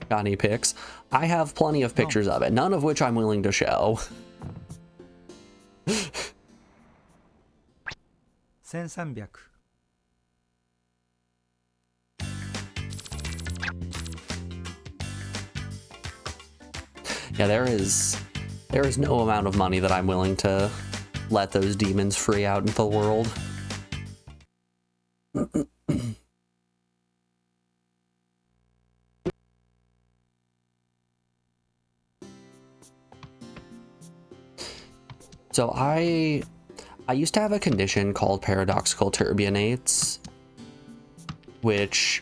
Got any pics? I have plenty of pictures of it, none of which I'm willing to show. 1300 Yeah, there is no amount of money that I'm willing to let those demons free out into the world. So I used to have a condition called paradoxical turbinates, which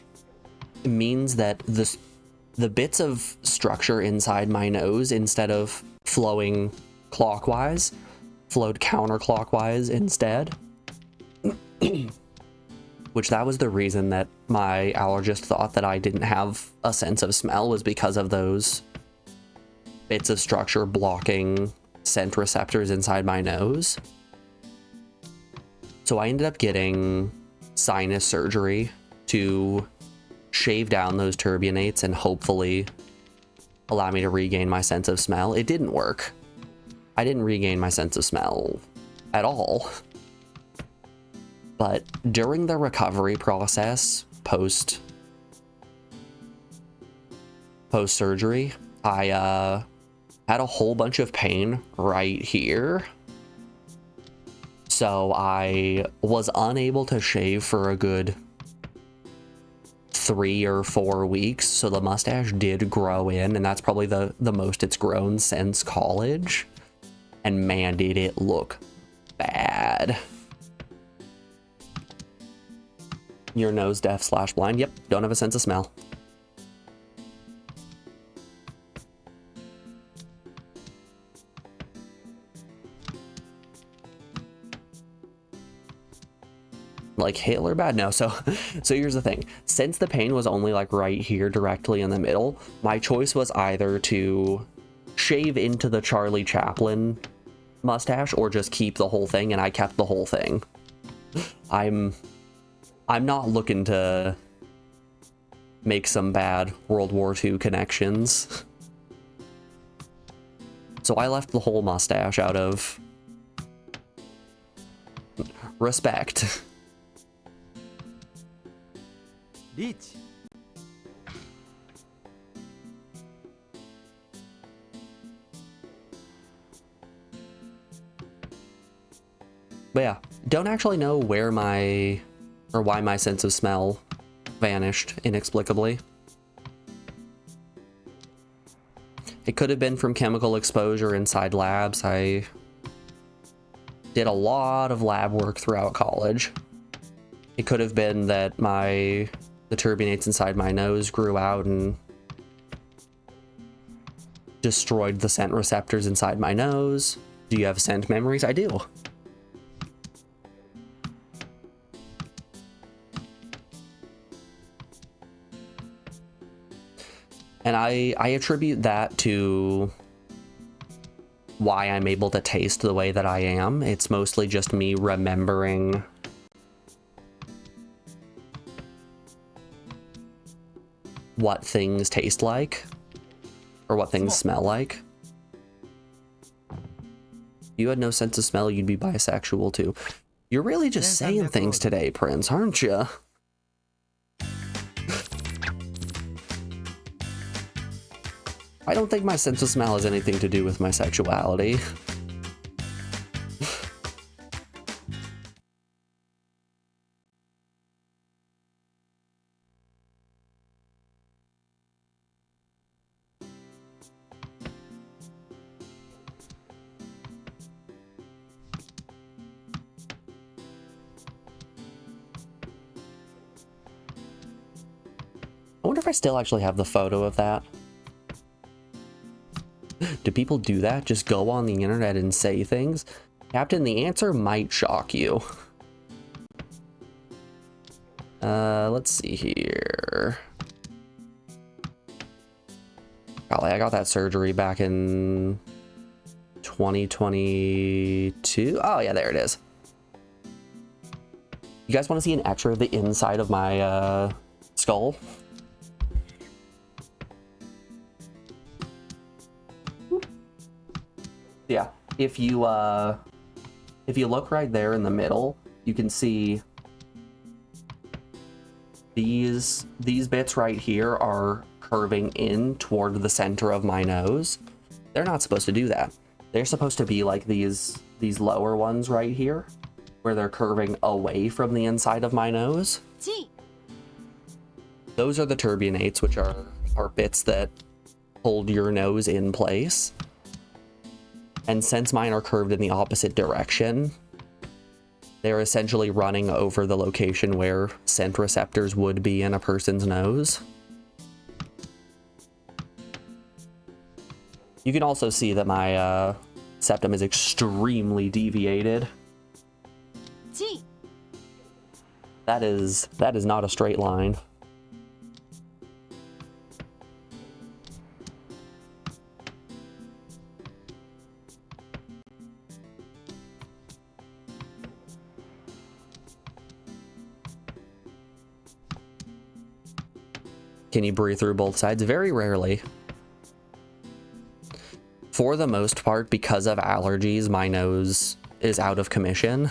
means that the bits of structure inside my nose, instead of flowing clockwise, flowed counterclockwise instead. Which that was the reason that my allergist thought that I didn't have a sense of smell, was because of those bits of structure blocking scent receptors inside my nose. So I ended up getting sinus surgery to shave down those turbinates and hopefully allow me to regain my sense of smell. It didn't work. I didn't regain my sense of smell at all. But during the recovery process, post surgery, I had a whole bunch of pain right here. So I was unable to shave for a good 3 or 4 weeks. So the mustache did grow in, and that's probably the most it's grown since college. And man, did it look bad. You're nose deaf / blind. Yep, don't have a sense of smell. Like Hitler bad? No. So here's the thing. Since the pain was only like right here directly in the middle, my choice was either to shave into the Charlie Chaplin mustache or just keep the whole thing, and I kept the whole thing. I'm not looking to make some bad World War II connections. So I left the whole mustache out of respect. リーチ But yeah, don't actually know where my, or why my sense of smell vanished inexplicably. It could have been from chemical exposure inside labs. I did a lot of lab work throughout college. It could have been that the turbinates inside my nose grew out and destroyed the scent receptors inside my nose. Do you have scent memories? I do. And I attribute that to why I'm able to taste the way that I am. It's mostly just me remembering what things taste like, or what things smell like. If you had no sense of smell, you'd be bisexual too. You're really just saying things today, Prince, aren't you? I don't think my sense of smell has anything to do with my sexuality. I wonder if I still actually have the photo of that. Do people do that? Just go on the internet and say things? Captain, the answer might shock you. Let's see here. Golly, I got that surgery back in 2022. Oh yeah, there it is. You guys want to see an x-ray of the inside of my skull? Yeah, if you look right there in the middle, you can see these bits right here are curving in toward the center of my nose. They're not supposed to do that. They're supposed to be like these lower ones right here, where they're curving away from the inside of my nose. G. Those are the turbinates, which are bits that hold your nose in place. And since mine are curved in the opposite direction, they're essentially running over the location where scent receptors would be in a person's nose. You can also see that my septum is extremely deviated. G. That is not a straight line. Can you breathe through both sides? Very rarely. For the most part, because of allergies, my nose is out of commission.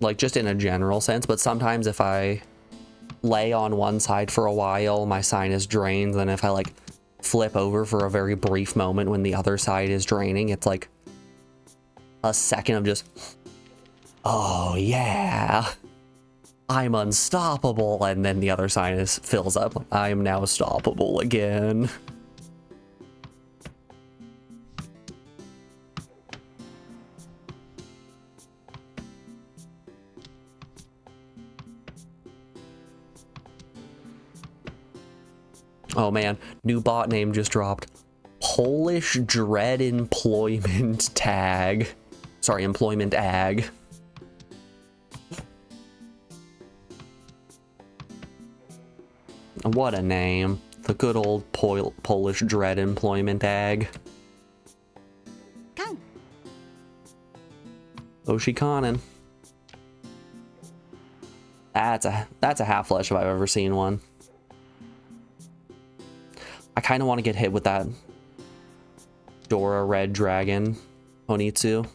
Like, just in a general sense, but sometimes if I lay on one side for a while, my sinus drains, and if I, like, flip over for a very brief moment when the other side is draining, it's like a second of just, oh yeah, I'm unstoppable, and then the other sinus fills up. I am now stoppable again. Oh man, new bot name just dropped. Polish Dread Employment Tag. Sorry, Employment Ag. What a name. The good old Polish Dread Employment Ag. Kan. Oshikanen. That's a half flesh if I've ever seen one. I kind of want to get hit with that Dora Red Dragon Honitsu.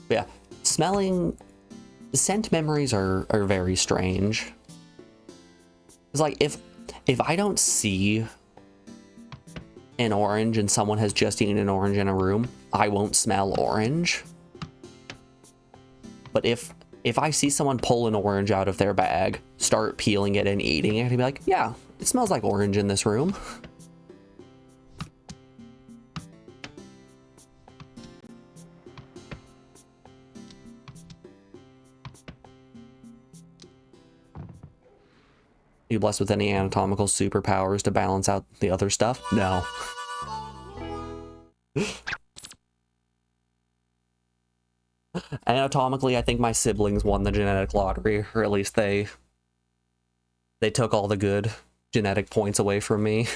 Yeah, scent memories are very strange. It's like if I don't see an orange and someone has just eaten an orange in a room, I won't smell orange. But if I see someone pull an orange out of their bag, start peeling it and eating it, I'd be like, yeah, it smells like orange in this room. You blessed with any anatomical superpowers to balance out the other stuff? No. Anatomically, I think my siblings won the genetic lottery, or at least they took all the good genetic points away from me.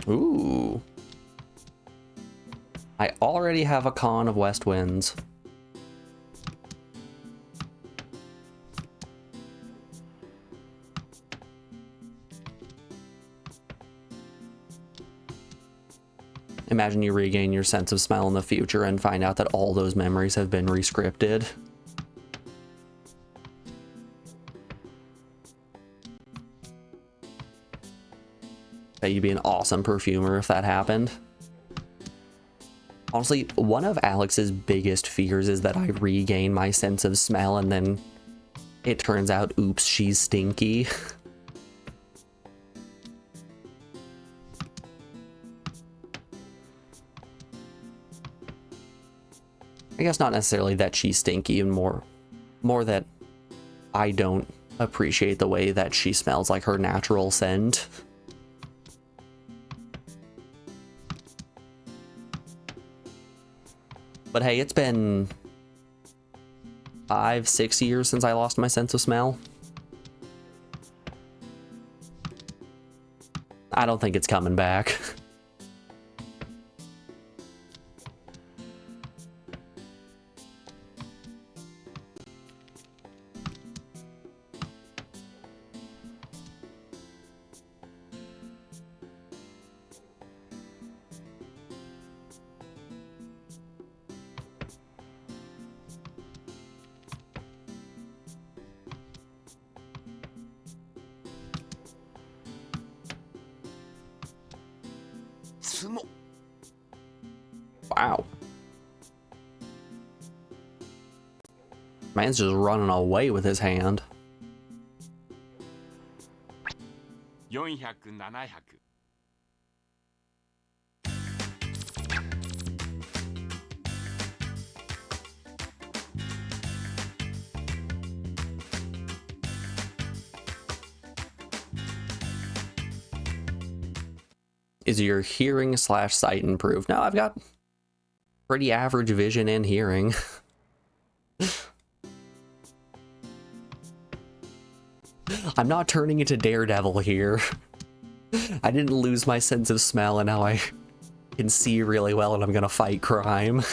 Ooh. I already have a con of West Winds. Imagine you regain your sense of smell in the future and find out that all those memories have been rescripted. Bet you'd be an awesome perfumer if that happened. Honestly, one of Alex's biggest fears is that I regain my sense of smell and then it turns out, oops, she's stinky. I guess not necessarily that she's stinky, and more that I don't appreciate the way that she smells like her natural scent. But hey, it's been 5-6 years since I lost my sense of smell. I don't think it's coming back. つも Wow. Man's just running away with his hand. 400、700。Is your hearing / sight improved? No, I've got pretty average vision and hearing. I'm not turning into Daredevil here. I didn't lose my sense of smell and now I can see really well and I'm gonna fight crime.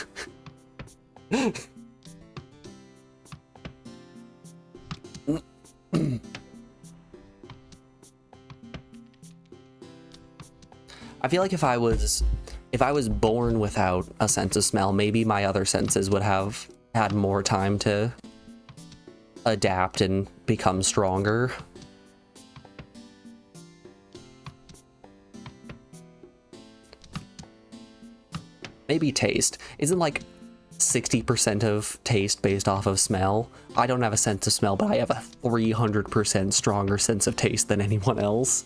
I feel like if I was born without a sense of smell, maybe my other senses would have had more time to adapt and become stronger. Maybe taste. Isn't like 60% of taste based off of smell? I don't have a sense of smell, but I have a 300% stronger sense of taste than anyone else.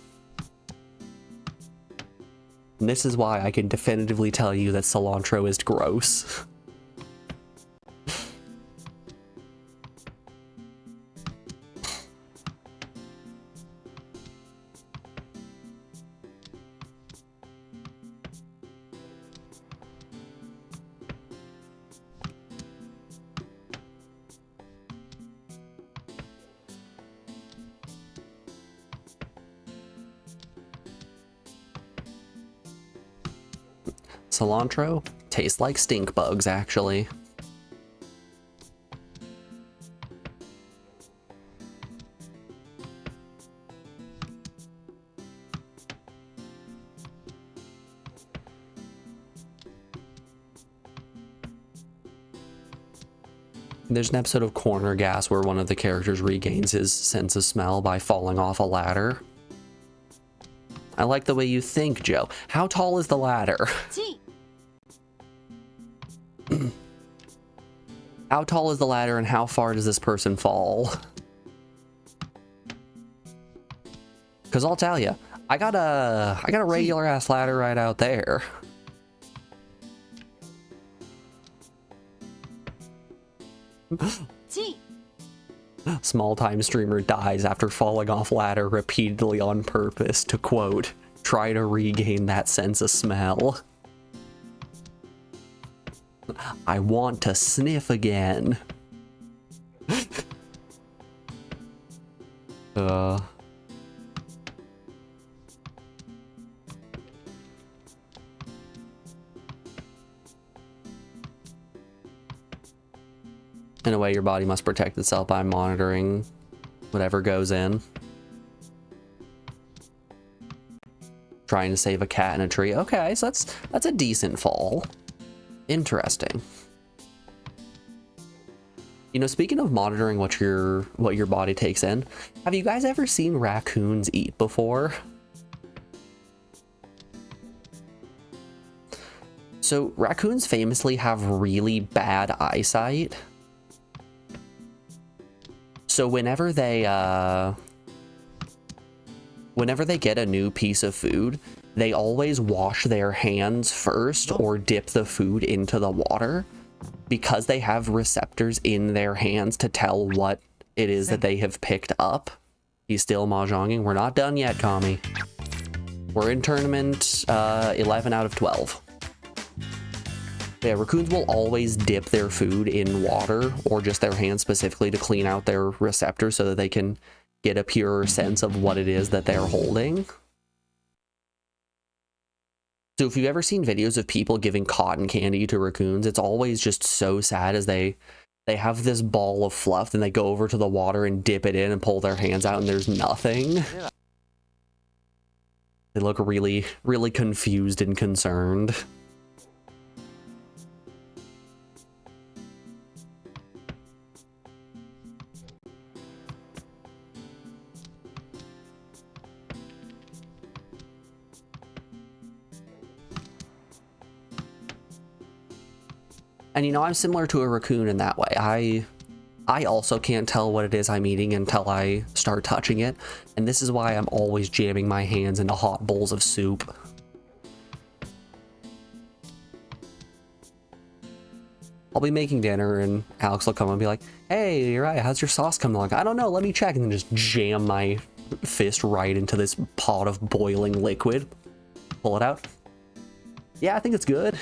And this is why I can definitively tell you that cilantro is gross. Cilantro tastes like stink bugs, actually. There's an episode of Corner Gas where one of the characters regains his sense of smell by falling off a ladder. I like the way you think, Joe. How tall is the ladder? How tall is the ladder and how far does this person fall? Because I'll tell you, I got a regular ass ladder right out there. Small time streamer dies after falling off ladder repeatedly on purpose to, quote, try to regain that sense of smell. I want to sniff again. In a way, your body must protect itself by monitoring whatever goes in. Trying to save a cat in a tree. Okay, so that's a decent fall. Interesting. You know, speaking of monitoring what your body takes in, have you guys ever seen raccoons eat before? So raccoons famously have really bad eyesight. So whenever they get a new piece of food, they always wash their hands first or dip the food into the water because they have receptors in their hands to tell what it is that they have picked up. He's still mahjonging. We're not done yet, Kami. We're in tournament 11 out of 12. Yeah, raccoons will always dip their food in water or just their hands specifically to clean out their receptors so that they can get a purer sense of what it is that they're holding. So if you've ever seen videos of people giving cotton candy to raccoons, it's always just so sad as they have this ball of fluff, then they go over to the water and dip it in and pull their hands out and there's nothing. They look really, really confused and concerned. And you know, I'm similar to a raccoon in that way. I also can't tell what it is I'm eating until I start touching it, and this is why I'm always jamming my hands into hot bowls of soup. I'll be making dinner and Alex will come and be like, hey, you're right, how's your sauce coming along? I don't know, let me check, and then just jam my fist right into this pot of boiling liquid. Pull it out. Yeah, I think it's good.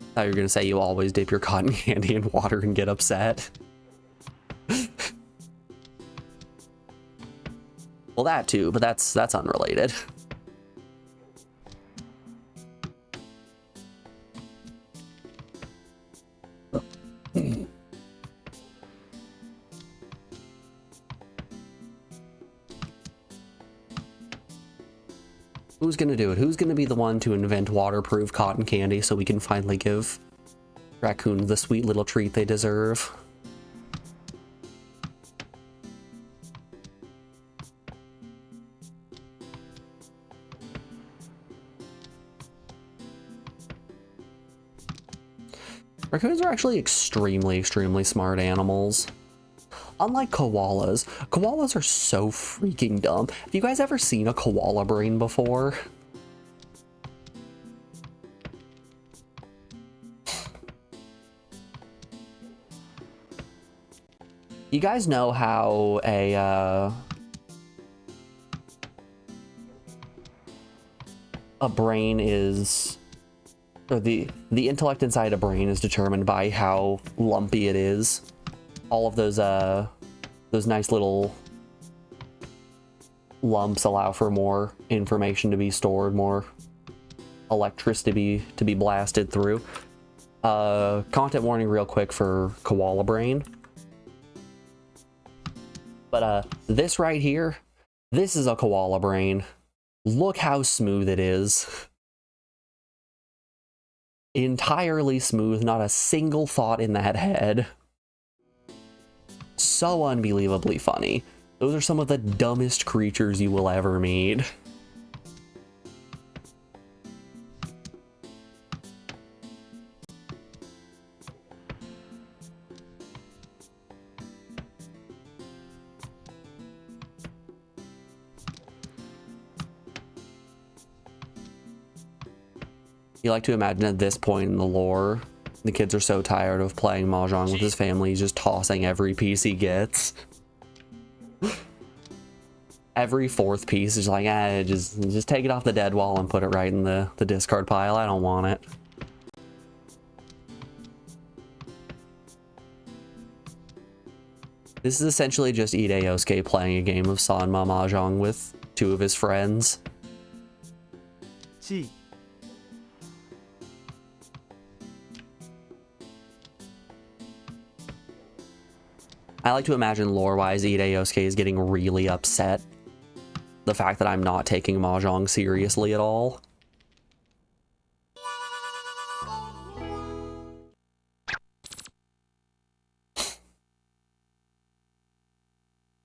I thought you were gonna say you always dip your cotton candy in water and get upset. Well, that too, but that's unrelated. Who's gonna do it? Who's gonna be the one to invent waterproof cotton candy so we can finally give raccoons the sweet little treat they deserve? Raccoons are actually extremely smart animals. Unlike koalas, koalas are so freaking dumb. Have you guys ever seen a koala brain before? You guys know how a brain is, or the intellect inside a brain is determined by how lumpy it is. All of those nice little lumps allow for more information to be stored, more electricity to be blasted through. Content warning real quick for koala brain. But this right here, this is a koala brain. Look how smooth it is. Entirely smooth, not a single thought in that head. So unbelievably funny. Those are some of the dumbest creatures you will ever meet. You like to imagine at this point in the lore, the kids are so tired of playing Mahjong with his family, he's just tossing every piece he gets. Every fourth piece is like, just take it off the dead wall and put it right in the discard pile. I don't want it. This is essentially just Ide Yousuke playing a game of Sanma Mahjong with two of his friends. Chi. I like to imagine lore-wise Ide Yousuke is getting really upset. The fact that I'm not taking Mahjong seriously at all.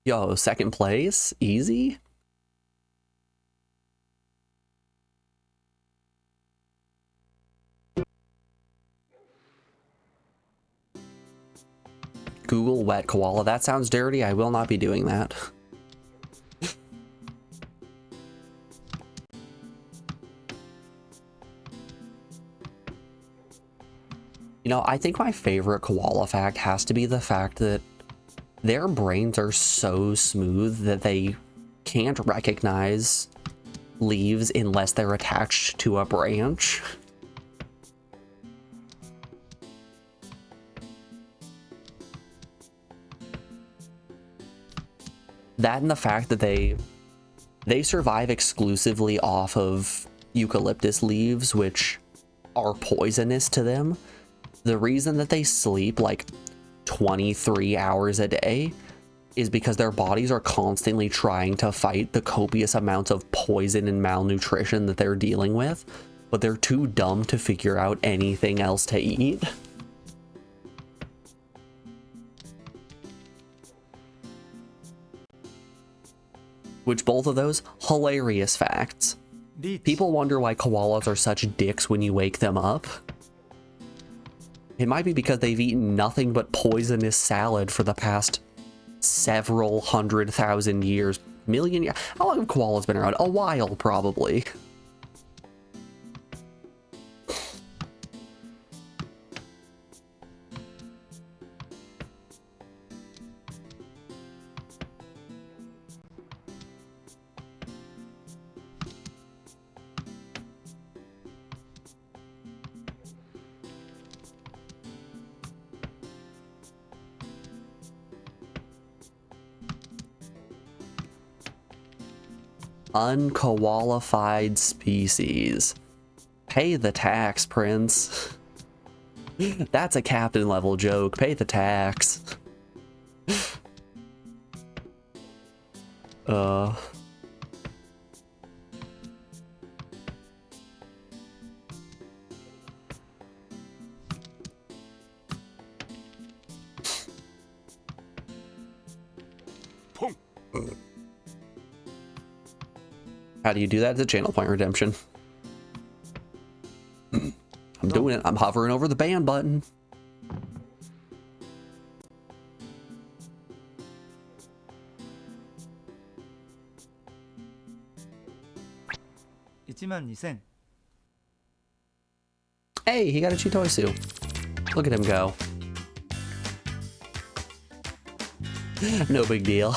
Yo, second place? Easy? Google wet koala. That sounds dirty. I will not be doing that. You know, I think my favorite koala fact has to be the fact that their brains are so smooth that they can't recognize leaves unless they're attached to a branch. That and the fact that they survive exclusively off of eucalyptus leaves, which are poisonous to them. The reason that they sleep like 23 hours a day is because their bodies are constantly trying to fight the copious amounts of poison and malnutrition that they're dealing with. but they're too dumb to figure out anything else to eat. Which both of those, hilarious facts. リーチ People wonder why koalas are such dicks when you wake them up. It might be because they've eaten nothing but poisonous salad for the past several 100,000 years. Million years. How long have koalas been around? A while, probably. Unqualified species. Pay the tax, Prince. That's a captain level joke. Pay the tax. Pong. How do you do that? It's a channel point redemption. I'm doing it. I'm hovering over the ban button.12000 Hey, he got a Chitoisu. Look at him go. No big deal.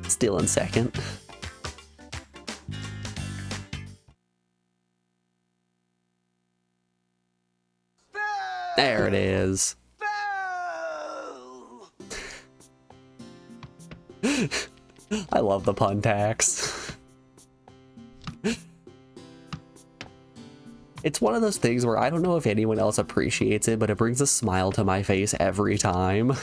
Still in second. There it is. I love the pun tax. It's one of those things where I don't know if anyone else appreciates it, but it brings a smile to my face every time.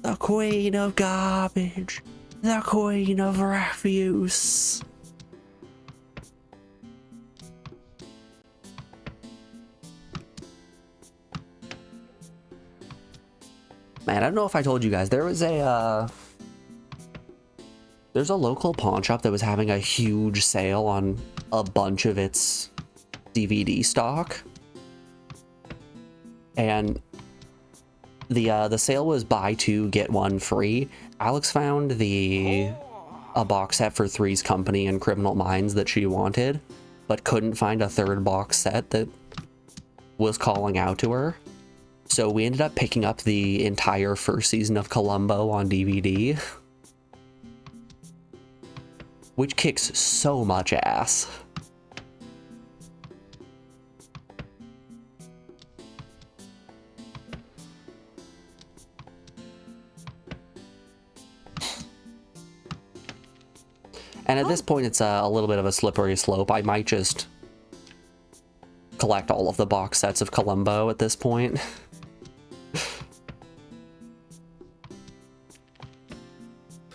The queen of garbage. The queen of refuse. Man, I don't know if I told you guys, there was there's a local pawn shop that was having a huge sale on a bunch of its DVD stock. And the sale was buy two, get one free. Alex found a box set for Three's Company and Criminal Minds that she wanted, but couldn't find a third box set that was calling out to her. So we ended up picking up the entire first season of Columbo on DVD, which kicks so much ass. And at this point, it's a little bit of a slippery slope. I might just collect all of the box sets of Columbo at this point.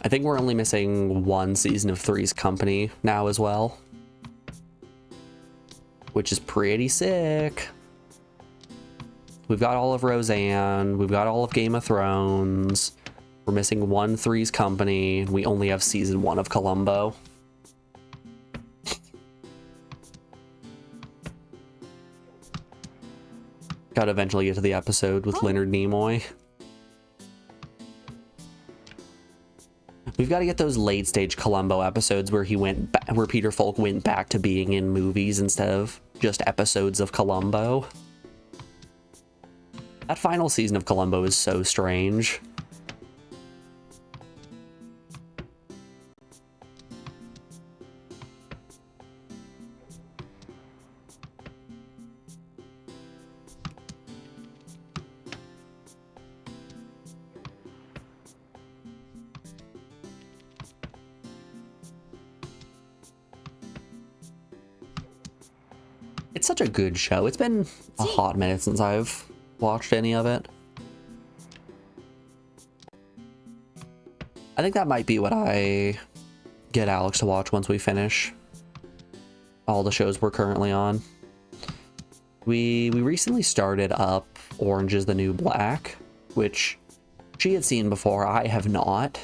I think we're only missing one season of Three's Company now as well, which is pretty sick. We've got all of Roseanne, we've got all of Game of Thrones, we're missing one Three's Company, and we only have season 1 of Columbo. Gotta eventually get to the episode with Leonard Nimoy. We've got to get those late stage Columbo episodes where where Peter Falk went back to being in movies instead of just episodes of Columbo. That final season of Columbo is so strange. It's such a good show. It's been a hot minute since I've watched any of it. I think that might be what I get Alex to watch once we finish all the shows we're currently on. We recently started up Orange is the New Black, which she had seen before. I have not.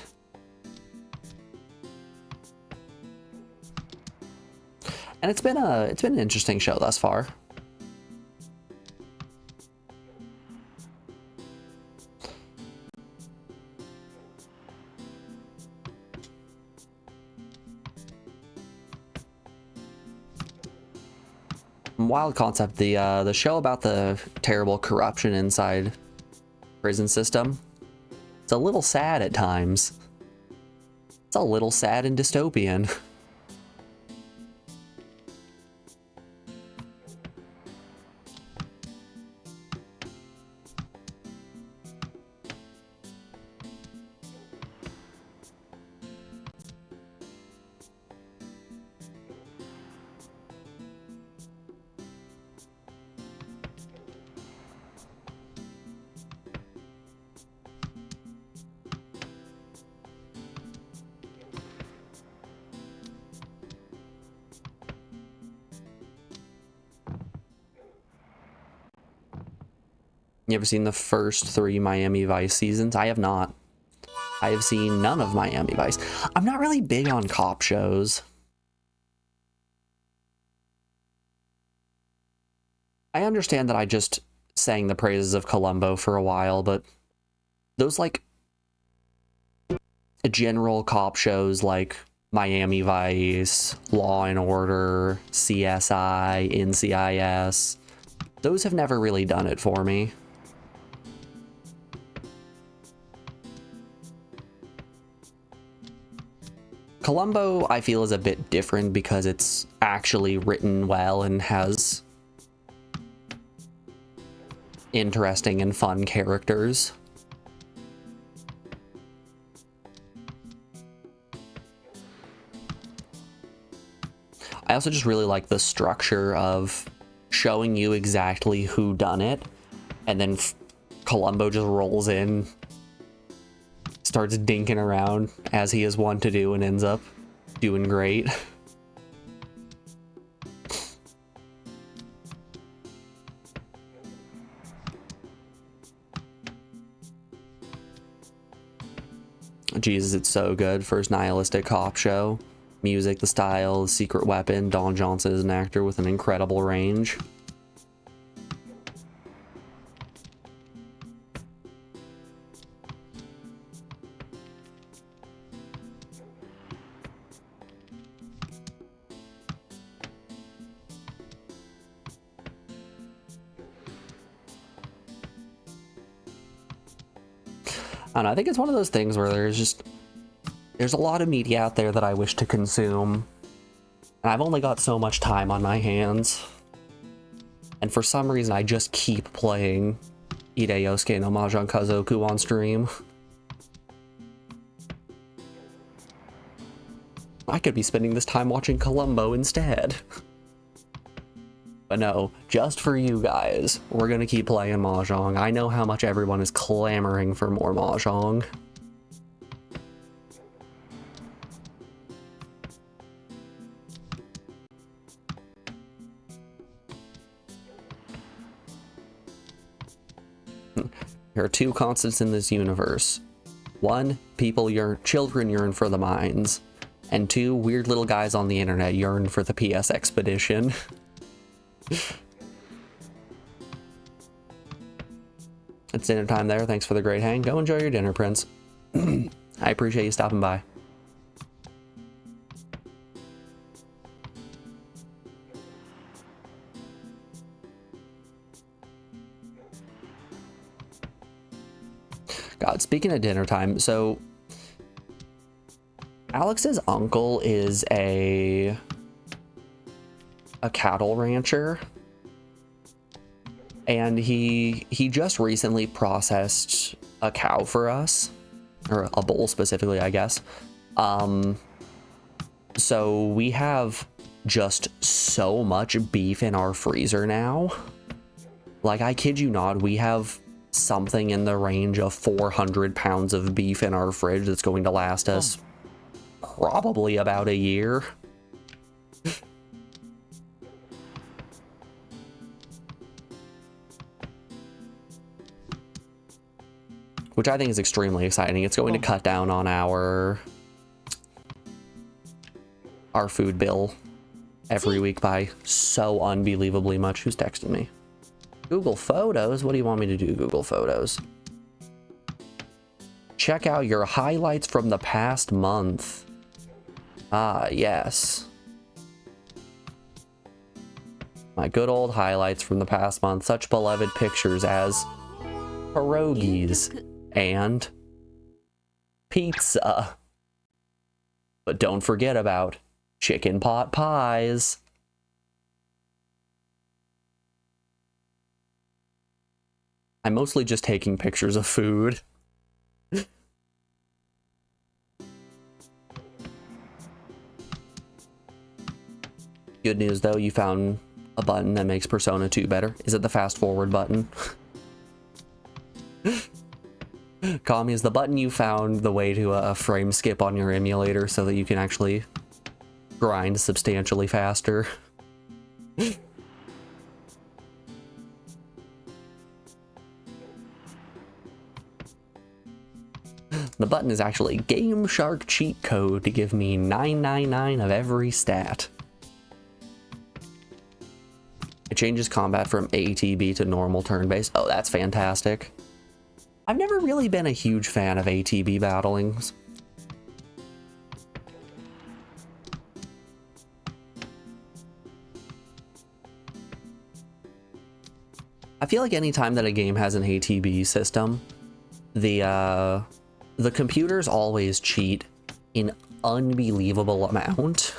And it's been an interesting show thus far. Wild concept, the show about the terrible corruption inside prison system. It's a little sad at times. It's a little sad and dystopian. You ever seen the first 3 Miami Vice seasons? I have not. I have seen none of Miami Vice. I'm not really big on cop shows. I understand that I just sang the praises of Columbo for a while, but those like general cop shows like Miami Vice, Law and Order, CSI, NCIS, those have never really done it for me. Columbo, I feel, is a bit different because it's actually written well and has interesting and fun characters. I also just really like the structure of showing you exactly who done it, and then Columbo just rolls in, starts dinking around as he is wont to do, and ends up doing great. Jesus, it's so good. First nihilistic cop show. Music, the style, the secret weapon. Don Johnson is an actor with an incredible range. I don't know, I think it's one of those things where there's a lot of media out there that I wish to consume, and I've only got so much time on my hands. And for some reason, I just keep playing Ide Yousuke no Mahjong Kazoku on stream. I could be spending this time watching Columbo instead. But no, just for you guys, we're gonna keep playing Mahjong. I know how much everyone is clamoring for more Mahjong. There are 2 constants in this universe. 1, children yearn for the mines. And 2, weird little guys on the internet yearn for the PS expedition. It's dinner time there. Thanks for the great hang. Go enjoy your dinner, Prince. I appreciate you stopping by. God, speaking of dinner time, so Alex's uncle is a cattle rancher, and he just recently processed a cow for us, or a bull specifically, I guess. So we have just so much beef in our freezer now. Like, I kid you not, we have something in the range of 400 pounds of beef in our fridge that's going to last us probably about a year. Which I think is extremely exciting. It's going to cut down on our food bill every week by so unbelievably much. Who's texting me? Google Photos? What do you want me to do, Google Photos? Check out your highlights from the past month. Ah, yes. My good old highlights from the past month. Such beloved pictures as pierogies and pizza. But don't forget about chicken pot pies. I'm mostly just taking pictures of food. Good news though, you found a button that makes Persona 2 better. Is it the fast forward button? Kami, is the button you found the way to frame skip on your emulator so that you can actually grind substantially faster? The button is actually Game Shark cheat code to give me 999 of every stat. It changes combat from ATB to normal turn-based. Oh, that's fantastic. I've never really been a huge fan of ATB battlings. I feel like anytime that a game has an ATB system, the computers always cheat in unbelievable amount.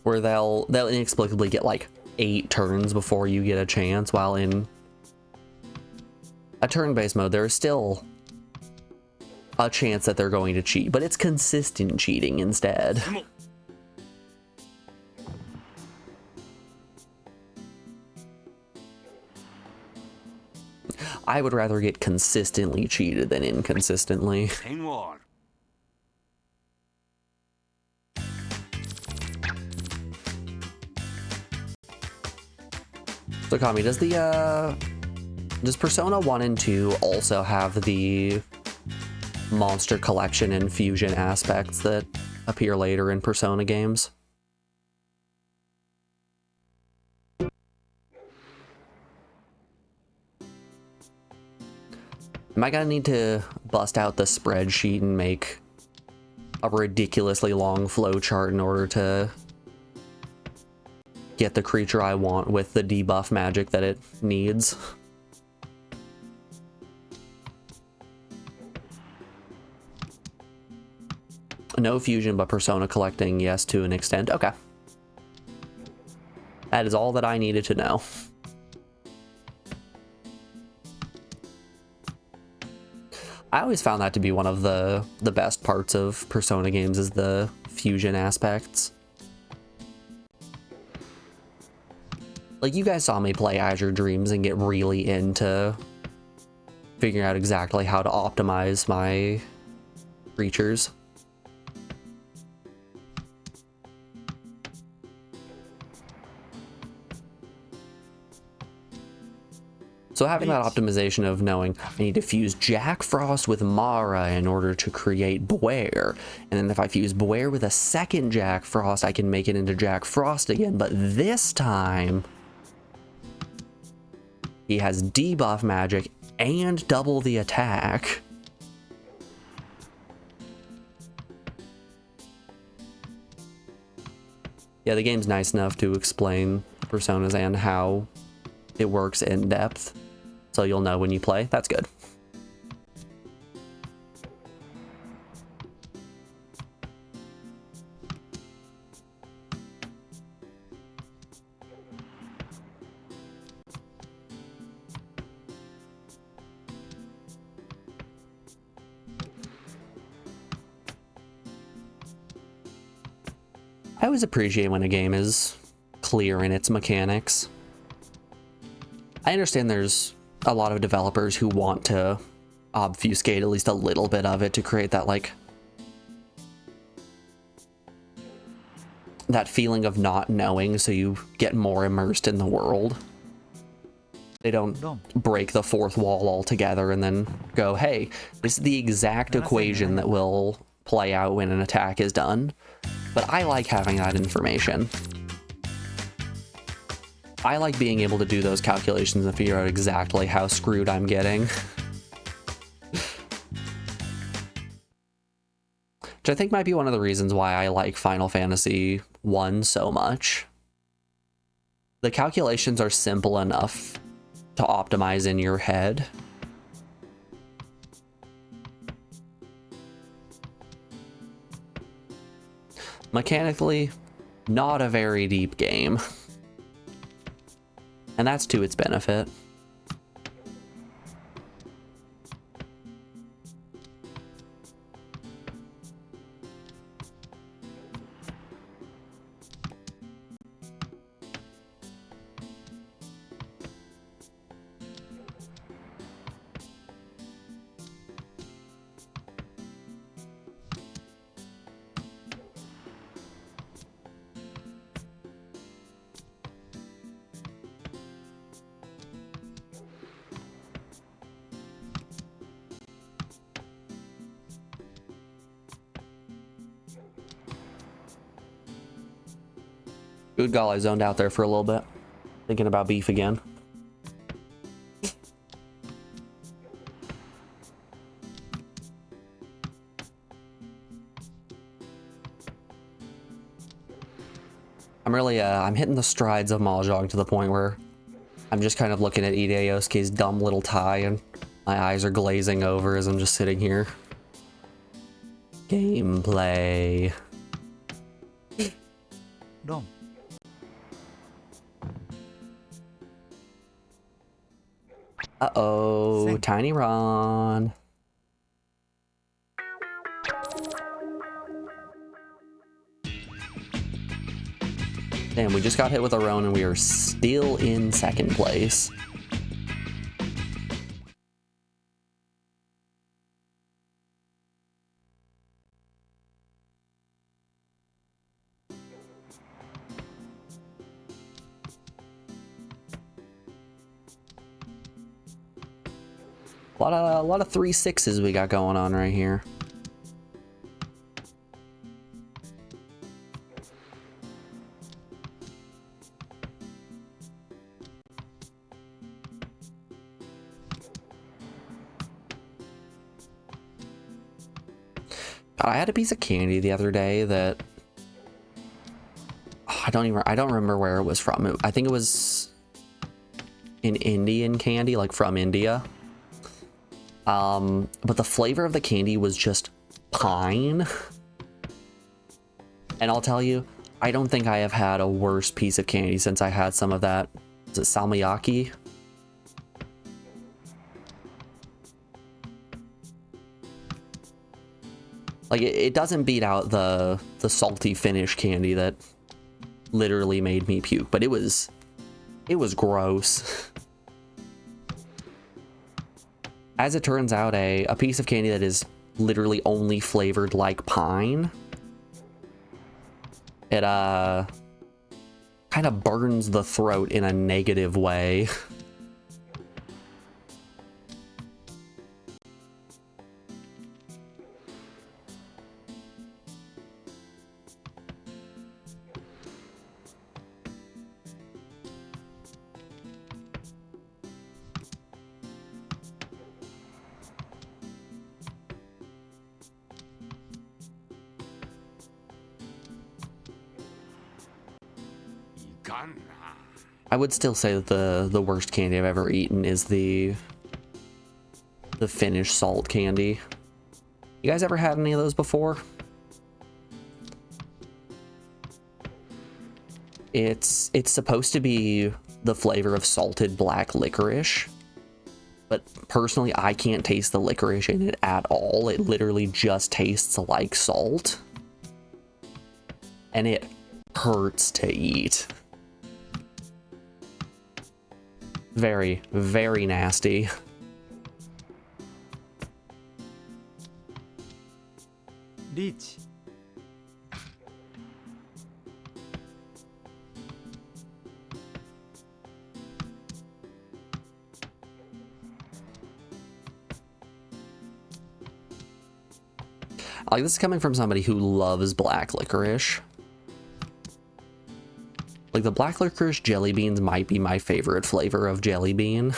Where they'll inexplicably get like 8 turns before you get a chance, while in a turn-based mode there is still a chance that they're going to cheat, but it's consistent cheating instead. I would rather get consistently cheated than inconsistently. So Kami, does Persona 1 and 2 also have the monster collection and fusion aspects that appear later in Persona games? Am I gonna need to bust out the spreadsheet and make a ridiculously long flowchart in order to get the creature I want with the debuff magic that it needs? No fusion, but Persona collecting, yes, to an extent. Okay. That is all that I needed to know. I always found that to be one of the best parts of Persona games, is the fusion aspects. Like, you guys saw me play Azure Dreams and get really into figuring out exactly how to optimize my creatures. So having that optimization of knowing I need to fuse Jack Frost with Mara in order to create Bware, and then if I fuse Bware with a second Jack Frost, I can make it into Jack Frost again, but this time he has debuff magic and double the attack. Yeah, the game's nice enough to explain personas and how it works in depth, so you'll know when you play. That's good. I always appreciate when a game is clear in its mechanics. I understand there's a lot of developers who want to obfuscate at least a little bit of it to create that, like, that feeling of not knowing, so you get more immersed in the world. They don't break the fourth wall altogether and then go, hey, this is the exact equation that will play out when an attack is done. But I like having that information. I like being able to do those calculations and figure out exactly how screwed I'm getting. Which I think might be one of the reasons why I like Final Fantasy 1 so much. The calculations are simple enough to optimize in your head. Mechanically, not a very deep game. And that's to its benefit. Good golly, I zoned out there for a little bit. Thinking about beef again. I'm hitting the strides of Mahjong to the point where I'm just kind of looking at Ide Yousuke's dumb little tie and my eyes are glazing over as I'm just sitting here. Gameplay. Dom. Uh-oh, Sing. Tiny Ron. Damn, we just got hit with a Roan and we are still in second place. A lot of 3-6s we got going on right here. God, I had a piece of candy the other day that I don't remember where it was from. I think it was an Indian candy, like from India. But the flavor of the candy was just pine. And I'll tell you, I don't think I have had a worse piece of candy since I had some of that. Is it salmiakki? Like, it doesn't beat out the salty Finnish candy that literally made me puke, but it was gross. As it turns out, a piece of candy that is literally only flavored like pine, it kind of burns the throat in a negative way. I would still say that the worst candy I've ever eaten is the Finnish salt candy. You guys ever had any of those before? It's supposed to be the flavor of salted black licorice, but personally I can't taste the licorice in it at all. It literally just tastes like salt, and it hurts to eat. Very, very nasty. Reach. Like, this is coming from somebody who loves black licorice. Like, the black licorice jelly beans might be my favorite flavor of jelly bean.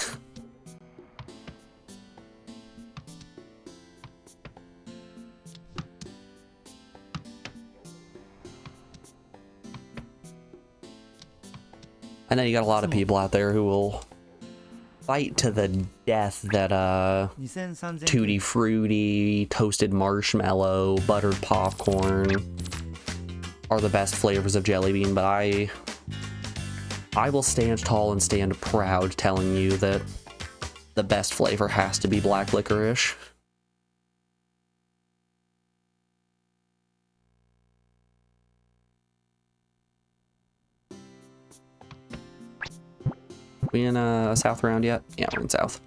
I know you got a lot of people out there who will fight to the death that Tutti Frutti, toasted marshmallow, buttered popcorn are the best flavors of jelly bean, but I will stand tall and stand proud telling you that the best flavor has to be black licorice. We in a south round yet? Yeah, we're in south.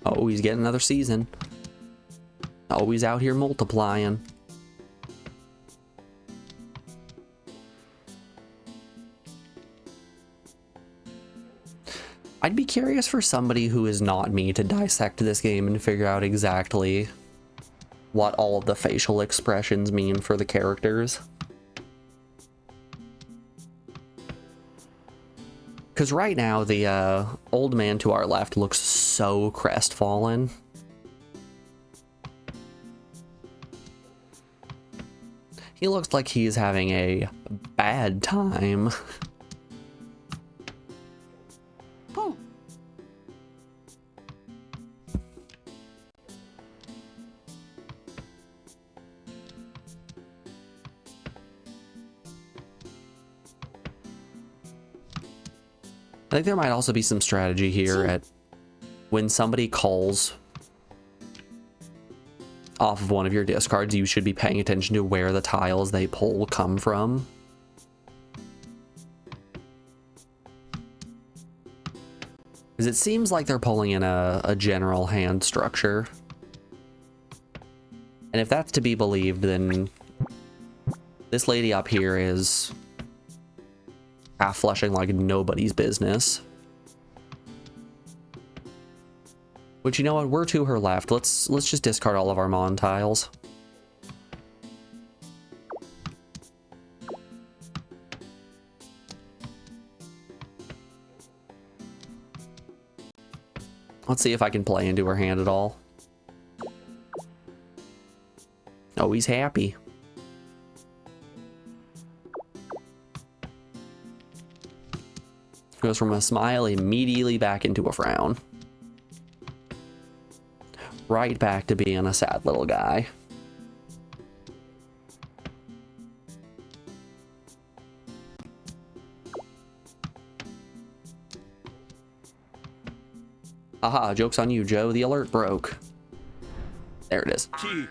Oh, he's getting another season. Always out here multiplying. I'd be curious for somebody who is not me to dissect this game and figure out exactly what all of the facial expressions mean for the characters. Because right now, the old man to our left looks so crestfallen. He looks like he's having a bad time. Boom. I think there might also be some strategy here at when somebody calls off of one of your discards, you should be paying attention to where the tiles they pull come from. Because it seems like they're pulling in a general hand structure. And if that's to be believed, then this lady up here is half flushing like nobody's business. Which, you know what, we're to her left. Let's just discard all of our Mon tiles. Let's see if I can play into her hand at all. Oh, he's happy. Goes from a smile immediately back into a frown. Right back to being a sad little guy. Haha, joke's on you, Joe. The alert broke. There it is. Key.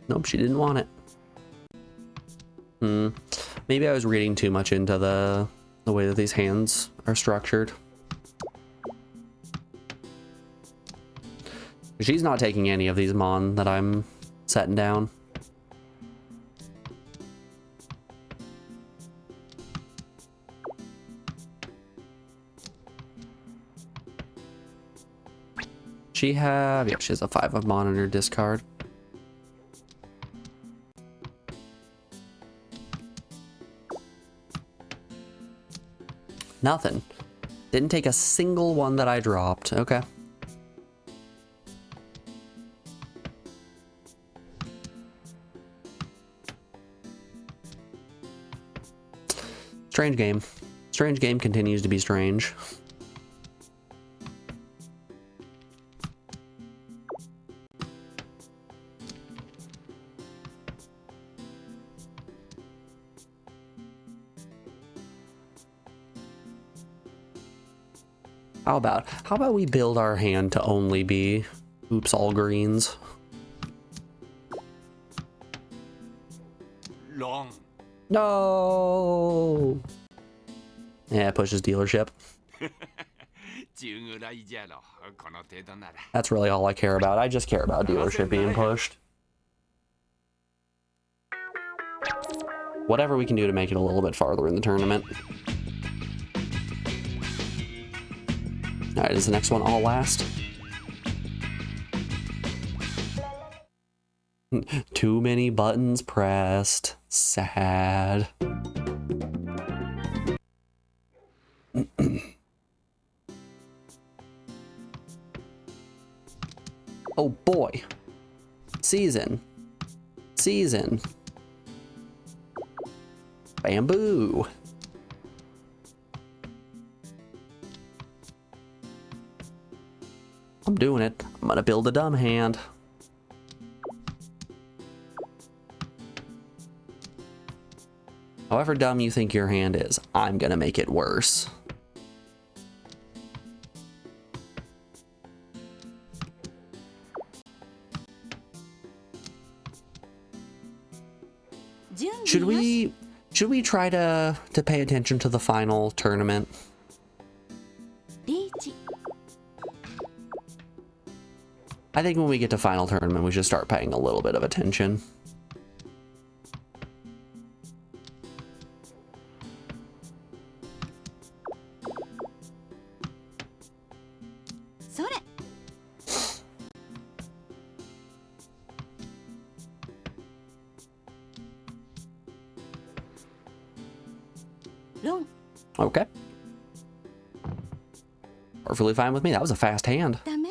Nope, she didn't want it. Maybe I was reading too much into the way that these hands are structured. She's not taking any of these Mon that I'm setting down. She has a 5 of Mon in her discard. Nothing. Didn't take a single one that I dropped. Okay. Strange game. Strange game continues to be strange. How about we build our hand to only be oops all greens? Long. No. Yeah, pushes dealership. 中ぐらいじゃろこの程度なら That's really all I care about. I just care about dealership being pushed. Whatever we can do to make it a little bit farther in the tournament. Alright, is the next one all last? Too many buttons pressed. Sad. Oh boy. Season. Season. Bamboo. I'm doing it. I'm gonna build a dumb hand. However dumb you think your hand is, I'm gonna make it worse. Should we try to pay attention to the final tournament? リーチ I think when we get to final tournament, we should start paying a little bit of attention. Okay. Perfectly fine with me. That was a fast hand. ダメ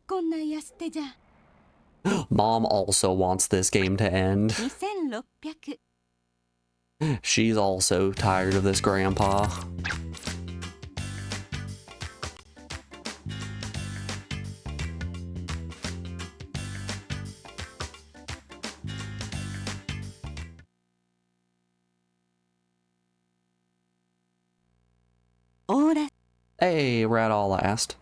こんな安手じゃ Mom also wants this game to end. 2600 She's also tired of this grandpa. Hey, we're at all last.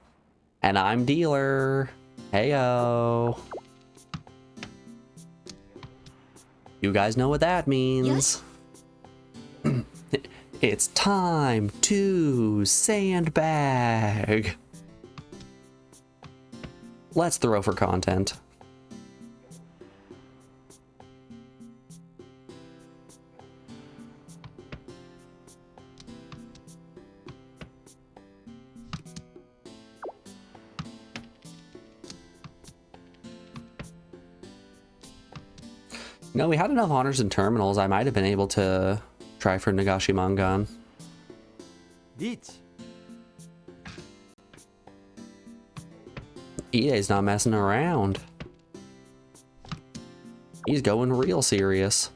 And I'm dealer. Heyo. You guys know what that means. It's time to sandbag. Let's throw for content. No, we had enough honors and terminals. I might have been able to try for Nagashi Mangan. リーチ Ide's not messing around. He's going real serious.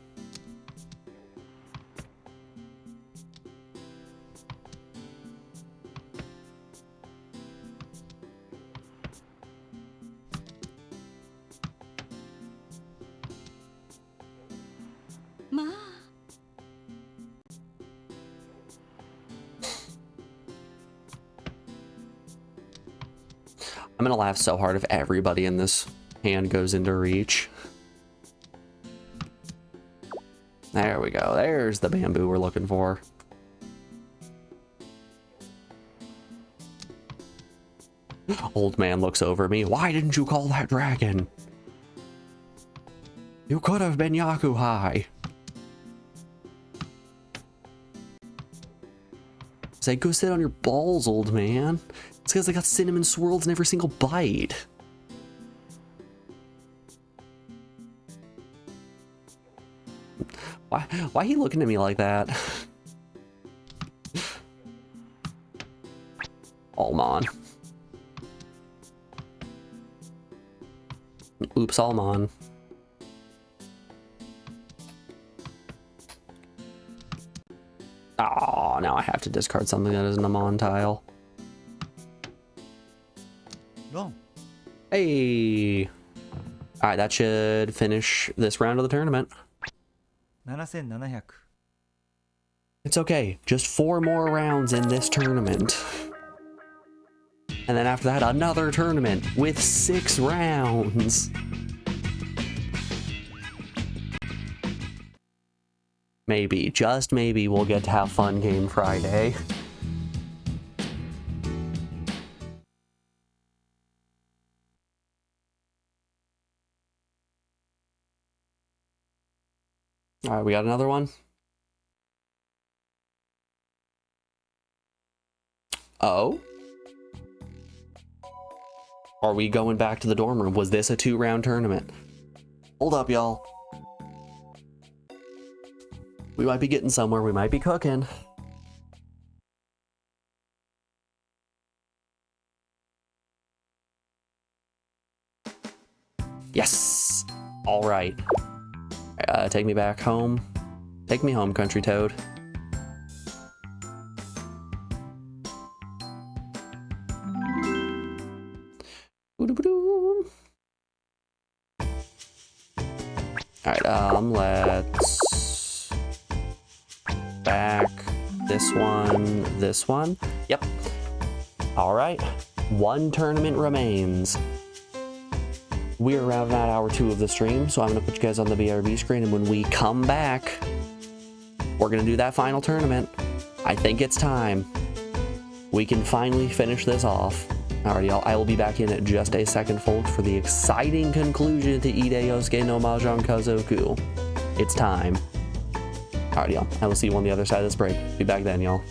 I'm gonna laugh so hard if everybody in this hand goes into reach. There we go. There's the bamboo we're looking for. Old man looks over at me. Why didn't you call that dragon? You could have been Yakuhai. Say, go sit on your balls, old man. It's because I got cinnamon swirls in every single bite. Why he looking at me like that? Almon. Oops, Almon. Aww. now I have to discard something that isn't a Mon tile. ロン Hey! Alright, that should finish this round of the tournament. 7700 It's okay. Just 4 more rounds in this tournament. And then after that, another tournament with 6 rounds. Maybe, just maybe, we'll get to have Fun Game Friday. Alright, we got another one. Oh? Are we going back to the dorm room? Was this a 2-round tournament? Hold up, y'all. We might be getting somewhere. We might be cooking. Yes! All right. Take me back home. Take me home, Country Toad. Alright, let's back this one. Yep. Alright. 1 tournament remains. We're around at hour 2 of the stream, so I'm gonna put you guys on the BRB screen, and when we come back, we're gonna do that final tournament. I think it's time. We can finally finish this off. Alright, y'all, I will be back in just a second, folks, for the exciting conclusion to Ide Yousuke no Mahjong Kazoku. It's time. Alright, y'all, I will see you on the other side of this break. Be back then, y'all.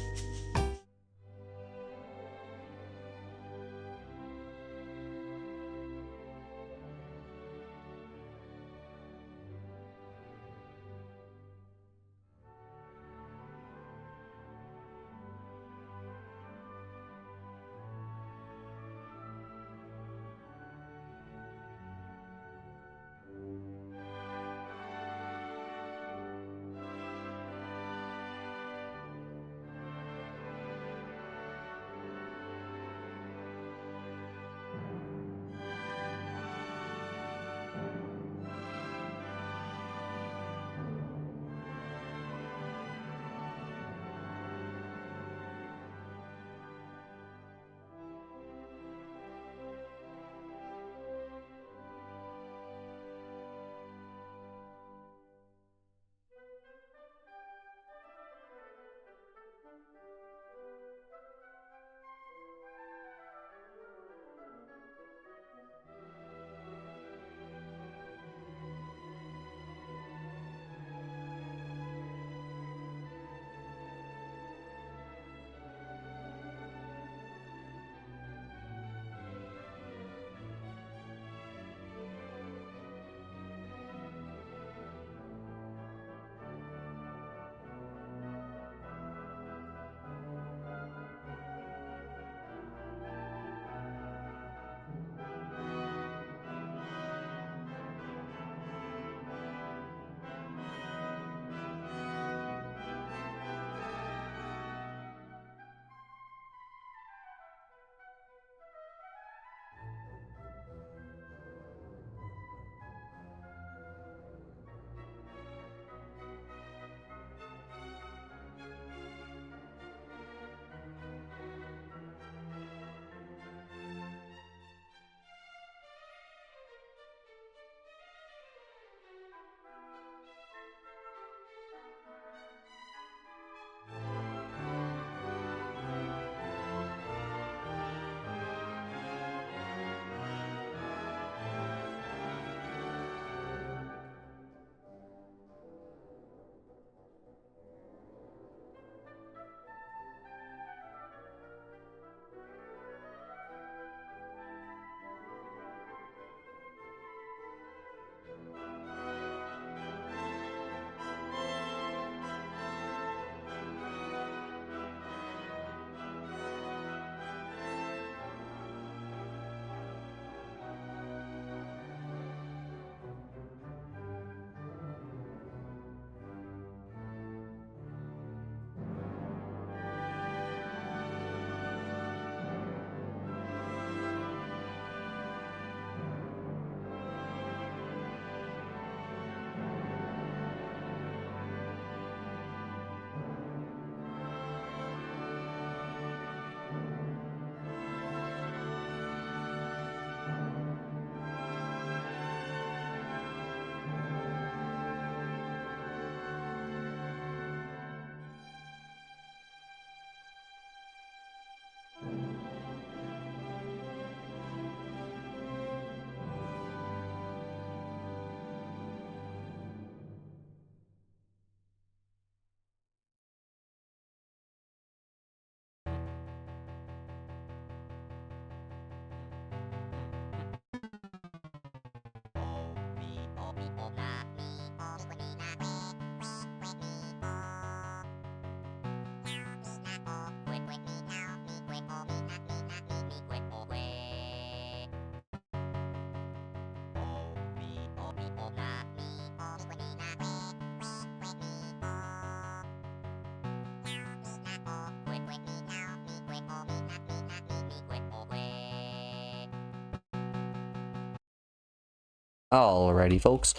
Alrighty, folks.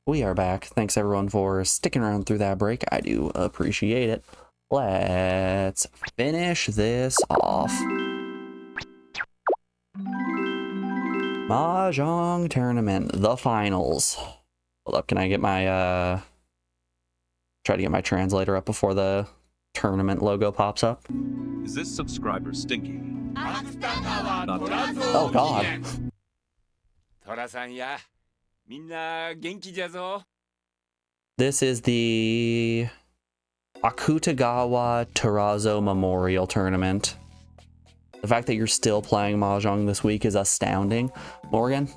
We are back. Thanks everyone for sticking around through that break. I do appreciate it. Let's finish this off. Mahjong tournament, the finals. Hold up, can I get my try to get my translator up before the tournament logo pops up? Is this subscriber stinky? Oh god. トラさんやみんな元気じゃぞ。 This is the Akutagawa Terrazzo Memorial Tournament. The fact that you're still playing Mahjong this week is astounding. Morgan,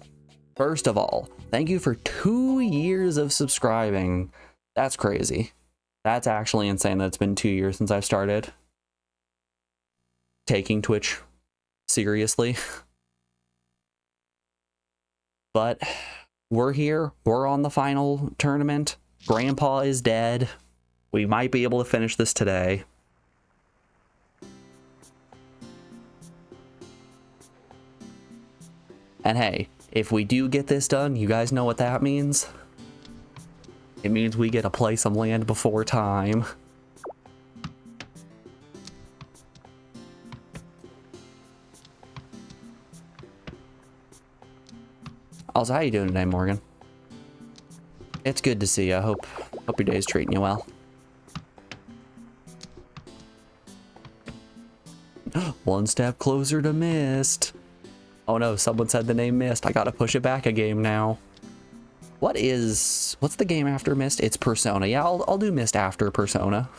first of all, thank you for 2 years of subscribing. That's crazy. That's actually insane that it's been 2 years since I've started taking Twitch seriously. But we're here. We're on the final tournament. Grandpa is dead. We might be able to finish this today. And hey, if we do get this done, you guys know what that means? It means we get to play some Land Before Time. Also, how you doing today, Morgan? It's good to see you. I hope your day's treating you well. One step closer to Mist. Oh no, someone said the name Mist. I gotta push it back a game now. What's the game after Mist? It's Persona. Yeah, I'll do Mist after Persona.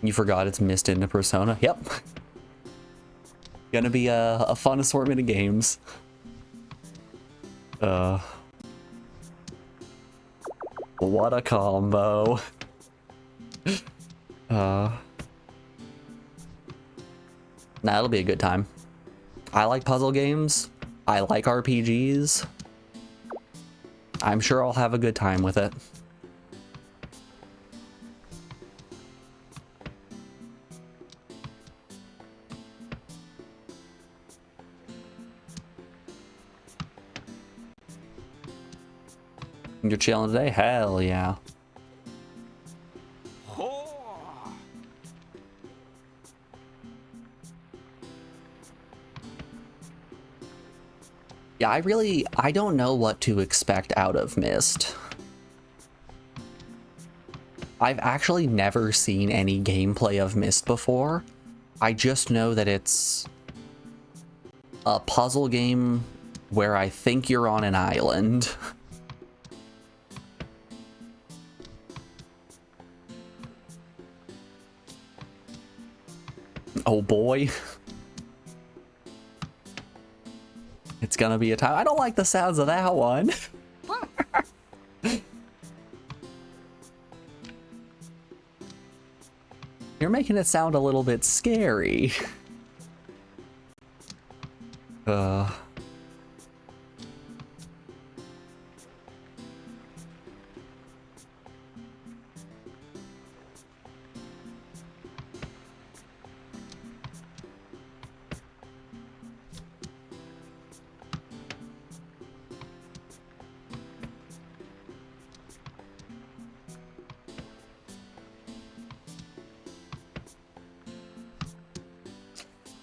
You forgot it's Mist into Persona? Yep. Gonna be a fun assortment of games. What a combo. Nah, it'll be a good time. I like puzzle games. I like RPGs. I'm sure I'll have a good time with it. You're chilling today? Hell yeah. ほう。 Yeah, I don't know what to expect out of Myst. I've actually never seen any gameplay of Myst before. I just know that it's a puzzle game where I think you're on an island. Oh boy. It's gonna be a time. I don't like the sounds of that one. You're making it sound a little bit scary.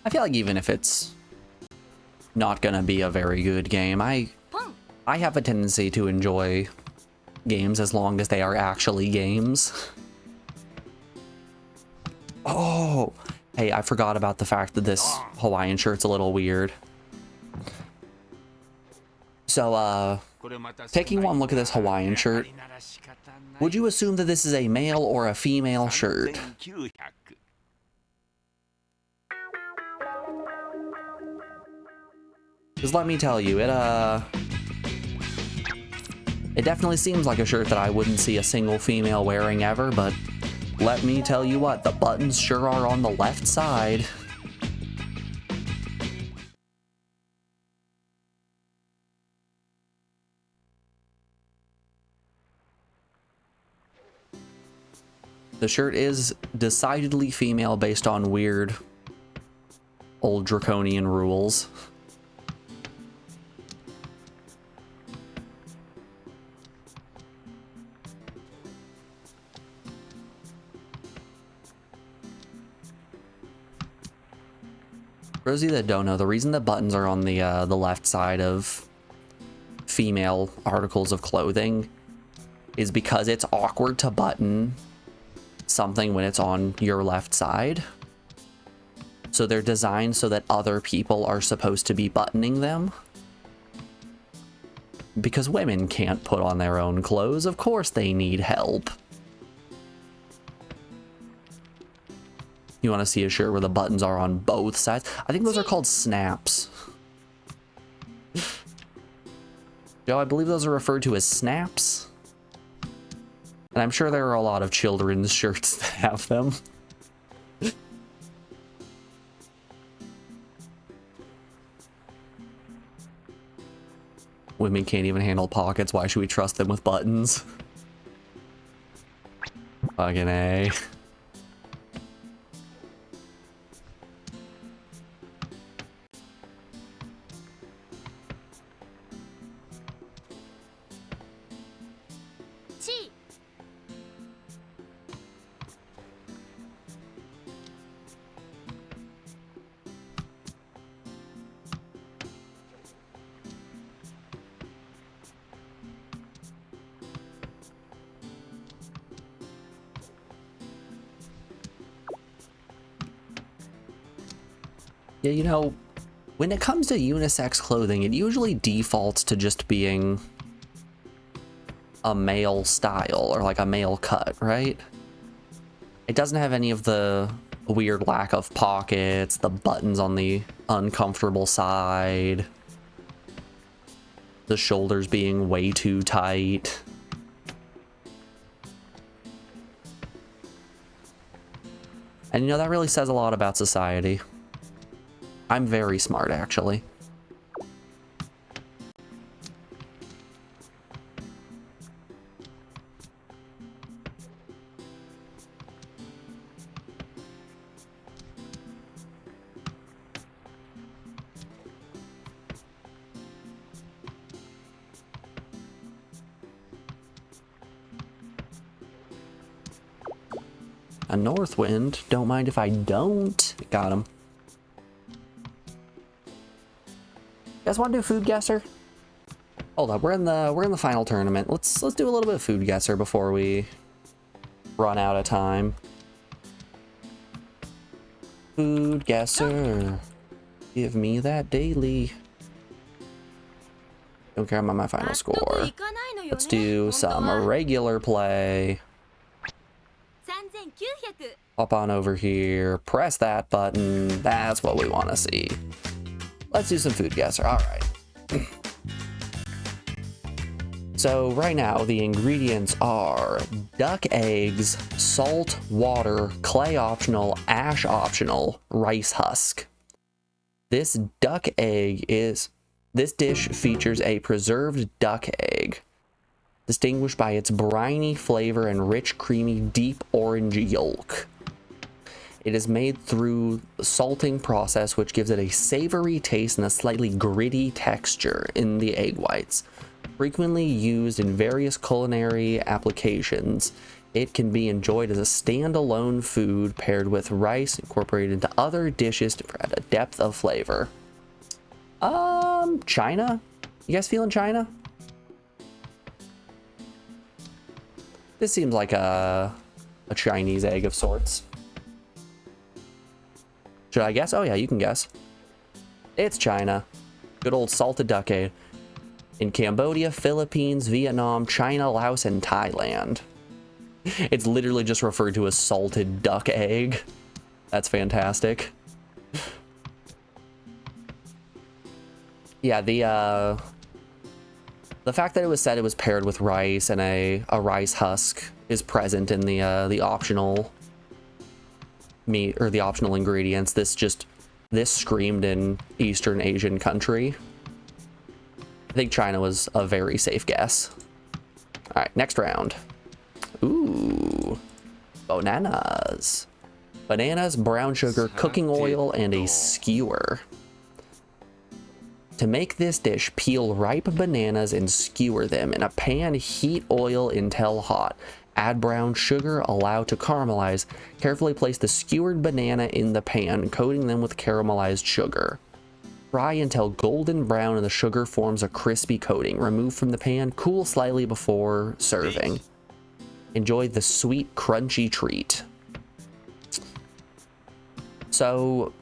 I feel like even if it's not gonna be a very good game, I have a tendency to enjoy games as long as they are actually games. Oh, hey, I forgot about the fact that this Hawaiian shirt's a little weird. So, taking one look at this Hawaiian shirt, would you assume that this is a male or a female shirt? Because let me tell you, it definitely seems like a shirt that I wouldn't see a single female wearing ever, but let me tell you what, the buttons sure are on the left side. The shirt is decidedly female based on weird old draconian rules. For those of you that don't know, the reason the buttons are on the left side of female articles of clothing is because it's awkward to button something when it's on your left side. So they're designed so that other people are supposed to be buttoning them. Because women can't put on their own clothes, of course they need help. You want to see a shirt where the buttons are on both sides? I think those are called snaps. Joe, I believe those are referred to as snaps. And I'm sure there are a lot of children's shirts that have them. Women can't even handle pockets. Why should we trust them with buttons? Fucking A. Yeah, you know, when it comes to unisex clothing, it usually defaults to just being a male style or like a male cut, right? It doesn't have any of the weird lack of pockets, the buttons on the uncomfortable side, the shoulders being way too tight. And you know, that really says a lot about society. I'm very smart, actually. A north wind. Don't mind if I don't. Got him. You guys want to do food guesser? Hold up, we're in the final tournament. Let's do a little bit of food guesser before we run out of time. Food guesser, give me that daily. Don't care about my final score. Let's do some regular play. Hop on over here, press that button. That's what we want to see. Let's do some food guesser. All right. So right now the ingredients are duck eggs, salt, water, clay optional, ash optional, rice husk. This dish features a preserved duck egg, distinguished by its briny flavor and rich, creamy, deep orange yolk. It is made through the salting process, which gives it a savory taste and a slightly gritty texture in the egg whites. Frequently used in various culinary applications, it can be enjoyed as a standalone food paired with rice incorporated into other dishes to add a depth of flavor. China? You guys feeling China? This seems like a Chinese egg of sorts. Should I guess? Oh yeah, you can guess. It's China. Good old salted duck egg. In Cambodia, Philippines, Vietnam, China, Laos, and Thailand. It's literally just referred to as salted duck egg. That's fantastic. Yeah, the fact that it was said it was paired with rice and a rice husk is present in the optional meat or the optional ingredients. This screamed in Eastern Asian country. I think China was a very safe guess. All right, next round. Ooh. Bananas. Bananas, brown sugar, cooking oil, and a skewer. To make this dish, peel ripe bananas and skewer them. In a pan, heat oil until hot. Add brown sugar, allow to caramelize. Carefully place the skewered banana in the pan, coating them with caramelized sugar. Fry until golden brown and the sugar forms a crispy coating. Remove from the pan, cool slightly before serving. Enjoy the sweet, crunchy treat. So,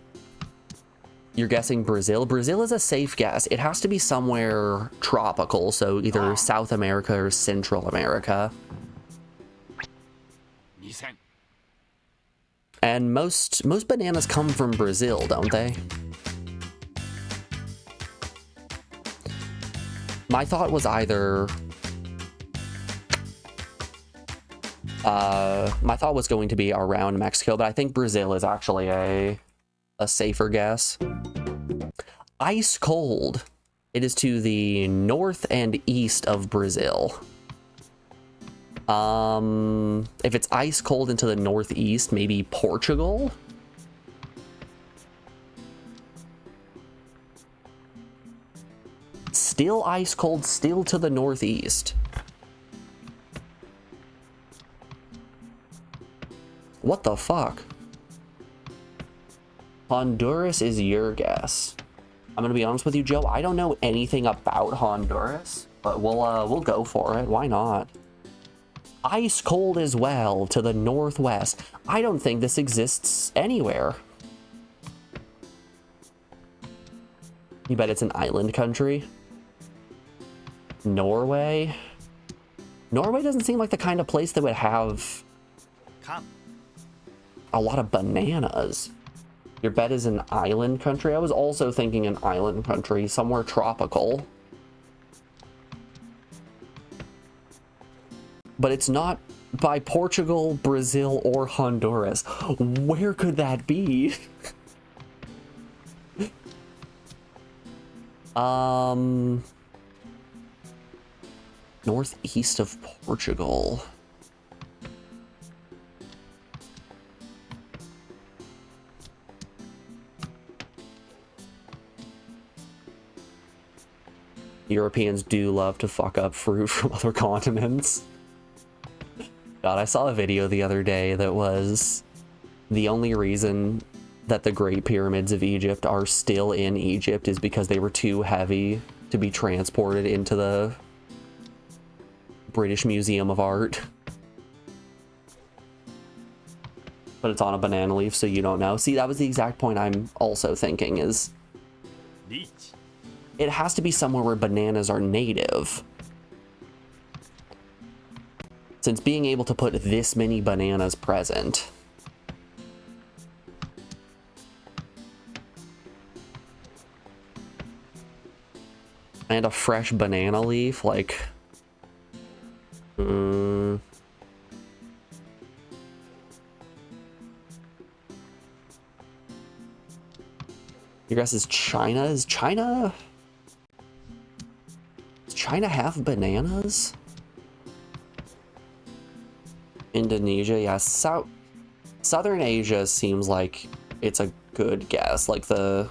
you're guessing Brazil. Brazil is a safe guess. It has to be somewhere tropical, so either South America or Central America. And most bananas come from Brazil, don't they? My thought was either... my thought was going to be around Mexico, but I think Brazil is actually a safer guess. Ice cold. It is to the north and east of Brazil. If it's ice cold into the northeast, maybe Portugal? Still ice cold, still to the northeast. What the fuck? Honduras is your guess. I'm gonna be honest with you, Joe. I don't know anything about Honduras, but we'll go for it. Why not? Ice cold as well to the northwest. I don't think this exists anywhere. You bet it's an island country? Norway? Norway doesn't seem like the kind of place that would have a lot of bananas. Your bet is an island country? I was also thinking an island country, somewhere tropical. But it's not by Portugal, Brazil, or Honduras. Where could that be? Northeast of Portugal. Europeans do love to fuck up fruit from other continents. God, I saw a video the other day that was the only reason that the Great Pyramids of Egypt are still in Egypt is because they were too heavy to be transported into the British Museum of Art. But it's on a banana leaf, so you don't know. See, that was the exact point I'm also thinking is... It has to be somewhere where bananas are native. Since being able to put this many bananas present. And a fresh banana leaf, like... Your guess is China? Does China have bananas? Indonesia, yeah. Southern Asia seems like it's a good guess. Like the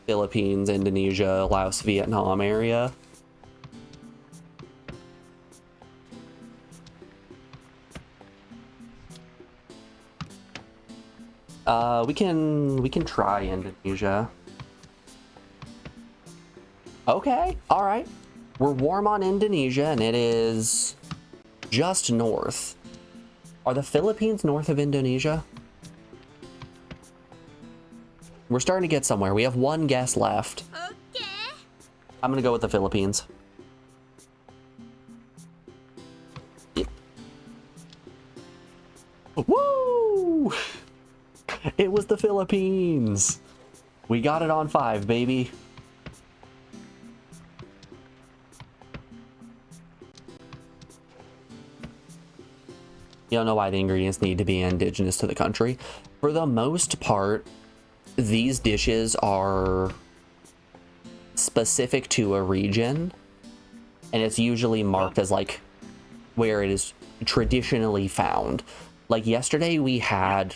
Philippines, Indonesia, Laos, Vietnam area. We can try Indonesia. Okay, all right. We're warm on Indonesia, and it is just north. Are the Philippines north of Indonesia? We're starting to get somewhere. We have one guess left. Okay. I'm gonna go with the Philippines. Yeah. Woo! It was the Philippines. We got it on 5, baby. You don't know why the ingredients need to be indigenous to the country. For the most part, these dishes are specific to a region, and it's usually marked as like where it is traditionally found. Like yesterday we had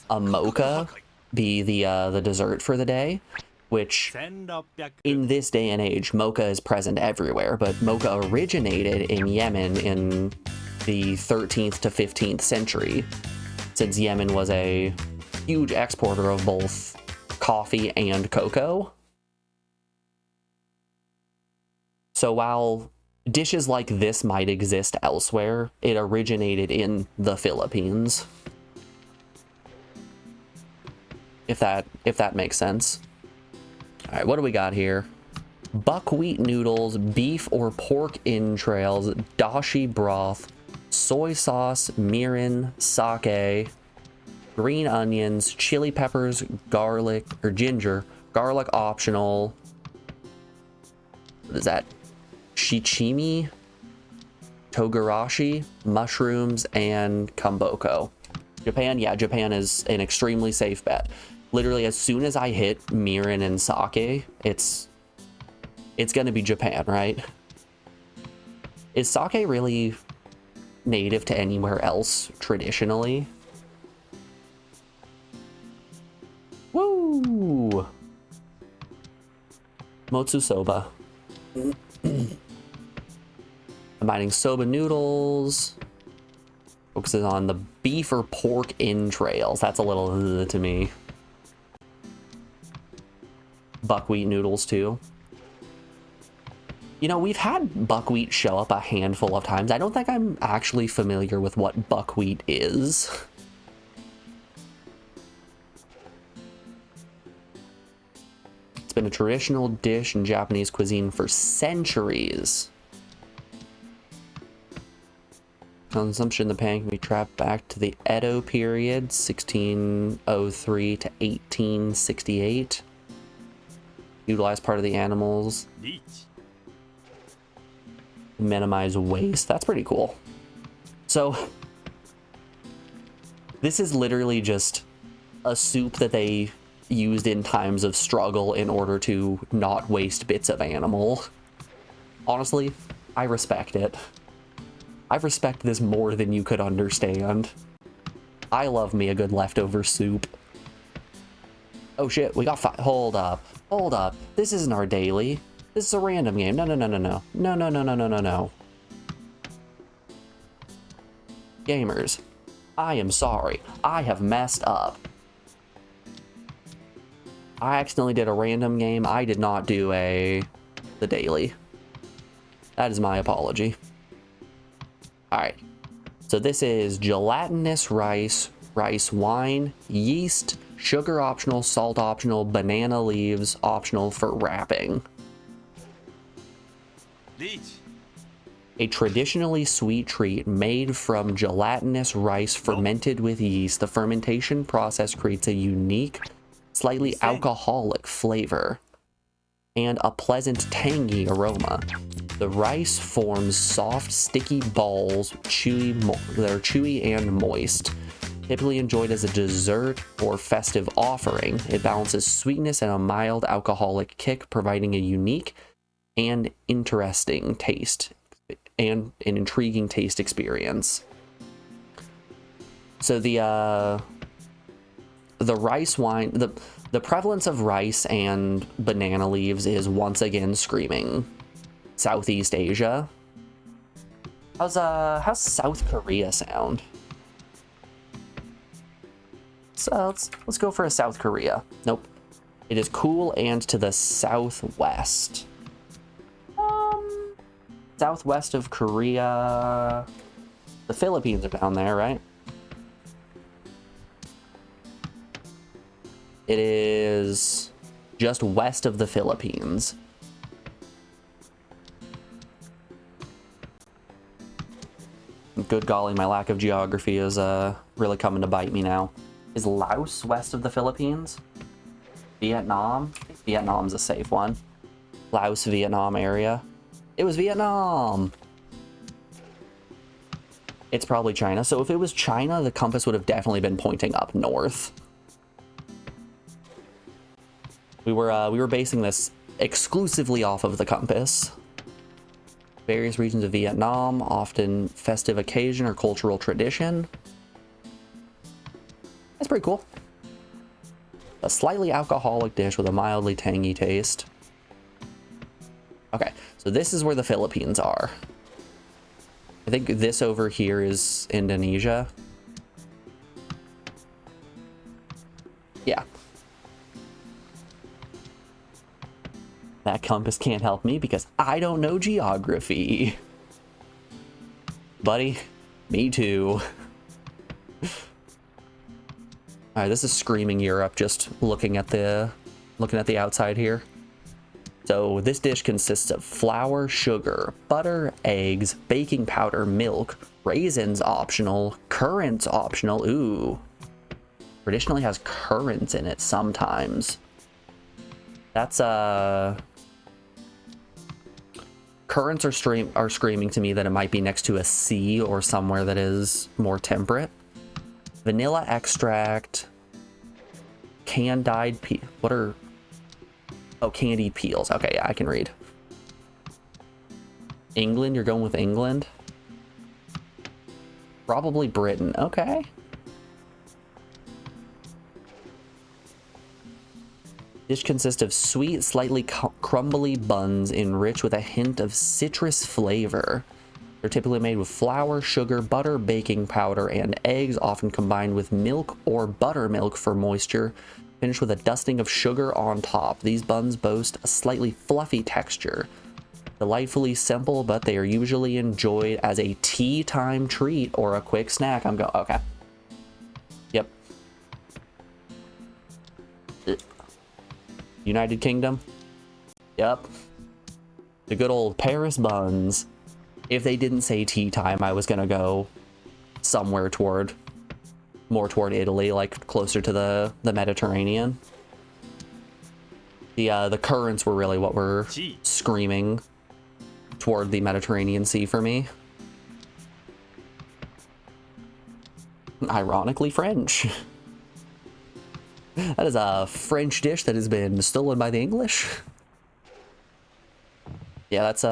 a mocha be the dessert for the day, which in this day and age, mocha is present everywhere, but mocha originated in Yemen in the 13th to 15th century, since Yemen was a huge exporter of both coffee and cocoa. So while dishes like this might exist elsewhere, it originated in the Philippines. If that makes sense. All right, what do we got here? Buckwheat noodles, beef or pork entrails, dashi broth, soy sauce, mirin, sake, green onions, chili peppers, garlic or ginger, garlic optional. What is that? Shichimi, togarashi, mushrooms, and komboko. Japan, yeah, Japan is an extremely safe bet. Literally, as soon as I hit mirin and sake, it's gonna be Japan, right? Is sake really native to anywhere else traditionally? Woo! Motsu soba. Combining soba noodles. Focuses on the beef or pork entrails. That's a little to me. Buckwheat noodles too. You know, we've had buckwheat show up a handful of times. I don't think I'm actually familiar with what buckwheat is. It's been a traditional dish in Japanese cuisine for centuries. Consumption in the pan can be tracked back to the Edo period, 1603 to 1868. Utilize part of the animals. Minimize waste. That's pretty cool. So, this is literally just a soup that they used in times of struggle in order to not waste bits of animal. Honestly, I respect it. I respect this more than you could understand. I love me a good leftover soup. Oh shit, we got five. Hold up. Hold up. This isn't our daily. This is a random game. No. No. Gamers, I am sorry. I have messed up. I accidentally did a random game. I did not do the daily. That is my apology. Alright, so this is gelatinous rice, rice wine, yeast, sugar optional, salt optional, banana leaves optional for wrapping. A traditionally sweet treat made from gelatinous rice fermented with yeast. The fermentation process creates a unique, slightly alcoholic flavor and a pleasant tangy aroma. The rice forms soft, sticky balls, that are chewy and moist. Typically enjoyed as a dessert or festive offering, it balances sweetness and a mild alcoholic kick, providing a unique and interesting taste and an intriguing taste experience. So the rice wine, the prevalence of rice and banana leaves is once again screaming Southeast Asia. How's South Korea sound? So let's go for a South Korea. Nope. It is cool and to the southwest. Southwest of Korea. The Philippines are down there, right? It is just west of the Philippines. Good golly, my lack of geography is really coming to bite me now. Is Laos west of the Philippines? Vietnam? I think Vietnam's a safe one. Laos, Vietnam area. It was Vietnam! It's probably China. So if it was China, the compass would have definitely been pointing up north. We were basing this exclusively off of the compass. Various regions of Vietnam, often festive occasion or cultural tradition. That's pretty cool. A slightly alcoholic dish with a mildly tangy taste. Okay, so this is where the Philippines are. I think this over here is Indonesia. Yeah. That compass can't help me because I don't know geography. Buddy, me too. Alright, this is screaming Europe, just looking at the outside here. So this dish consists of flour, sugar, butter, eggs, baking powder, milk, raisins optional, currants optional. Ooh. Traditionally has currants in it sometimes. That's currants are screaming to me that it might be next to a sea or somewhere that is more temperate. Vanilla extract, candied what are, oh, candied peels. Okay, yeah, I can read. England, you're going with England? Probably Britain. Okay. Dish consists of sweet, slightly crumbly buns enriched with a hint of citrus flavor. They're typically made with flour, sugar, butter, baking powder, and eggs, often combined with milk or buttermilk for moisture, finished with a dusting of sugar on top. These buns boast a slightly fluffy texture. Delightfully simple, but they are usually enjoyed as a tea time treat or a quick snack. Okay. Yep. United Kingdom. Yep. The good old Paris buns. If they didn't say tea time, I was gonna go somewhere more toward Italy, like closer to the Mediterranean. The currents were really what were screaming toward the Mediterranean Sea for me. Ironically French. That is a French dish that has been stolen by the English. Yeah, that's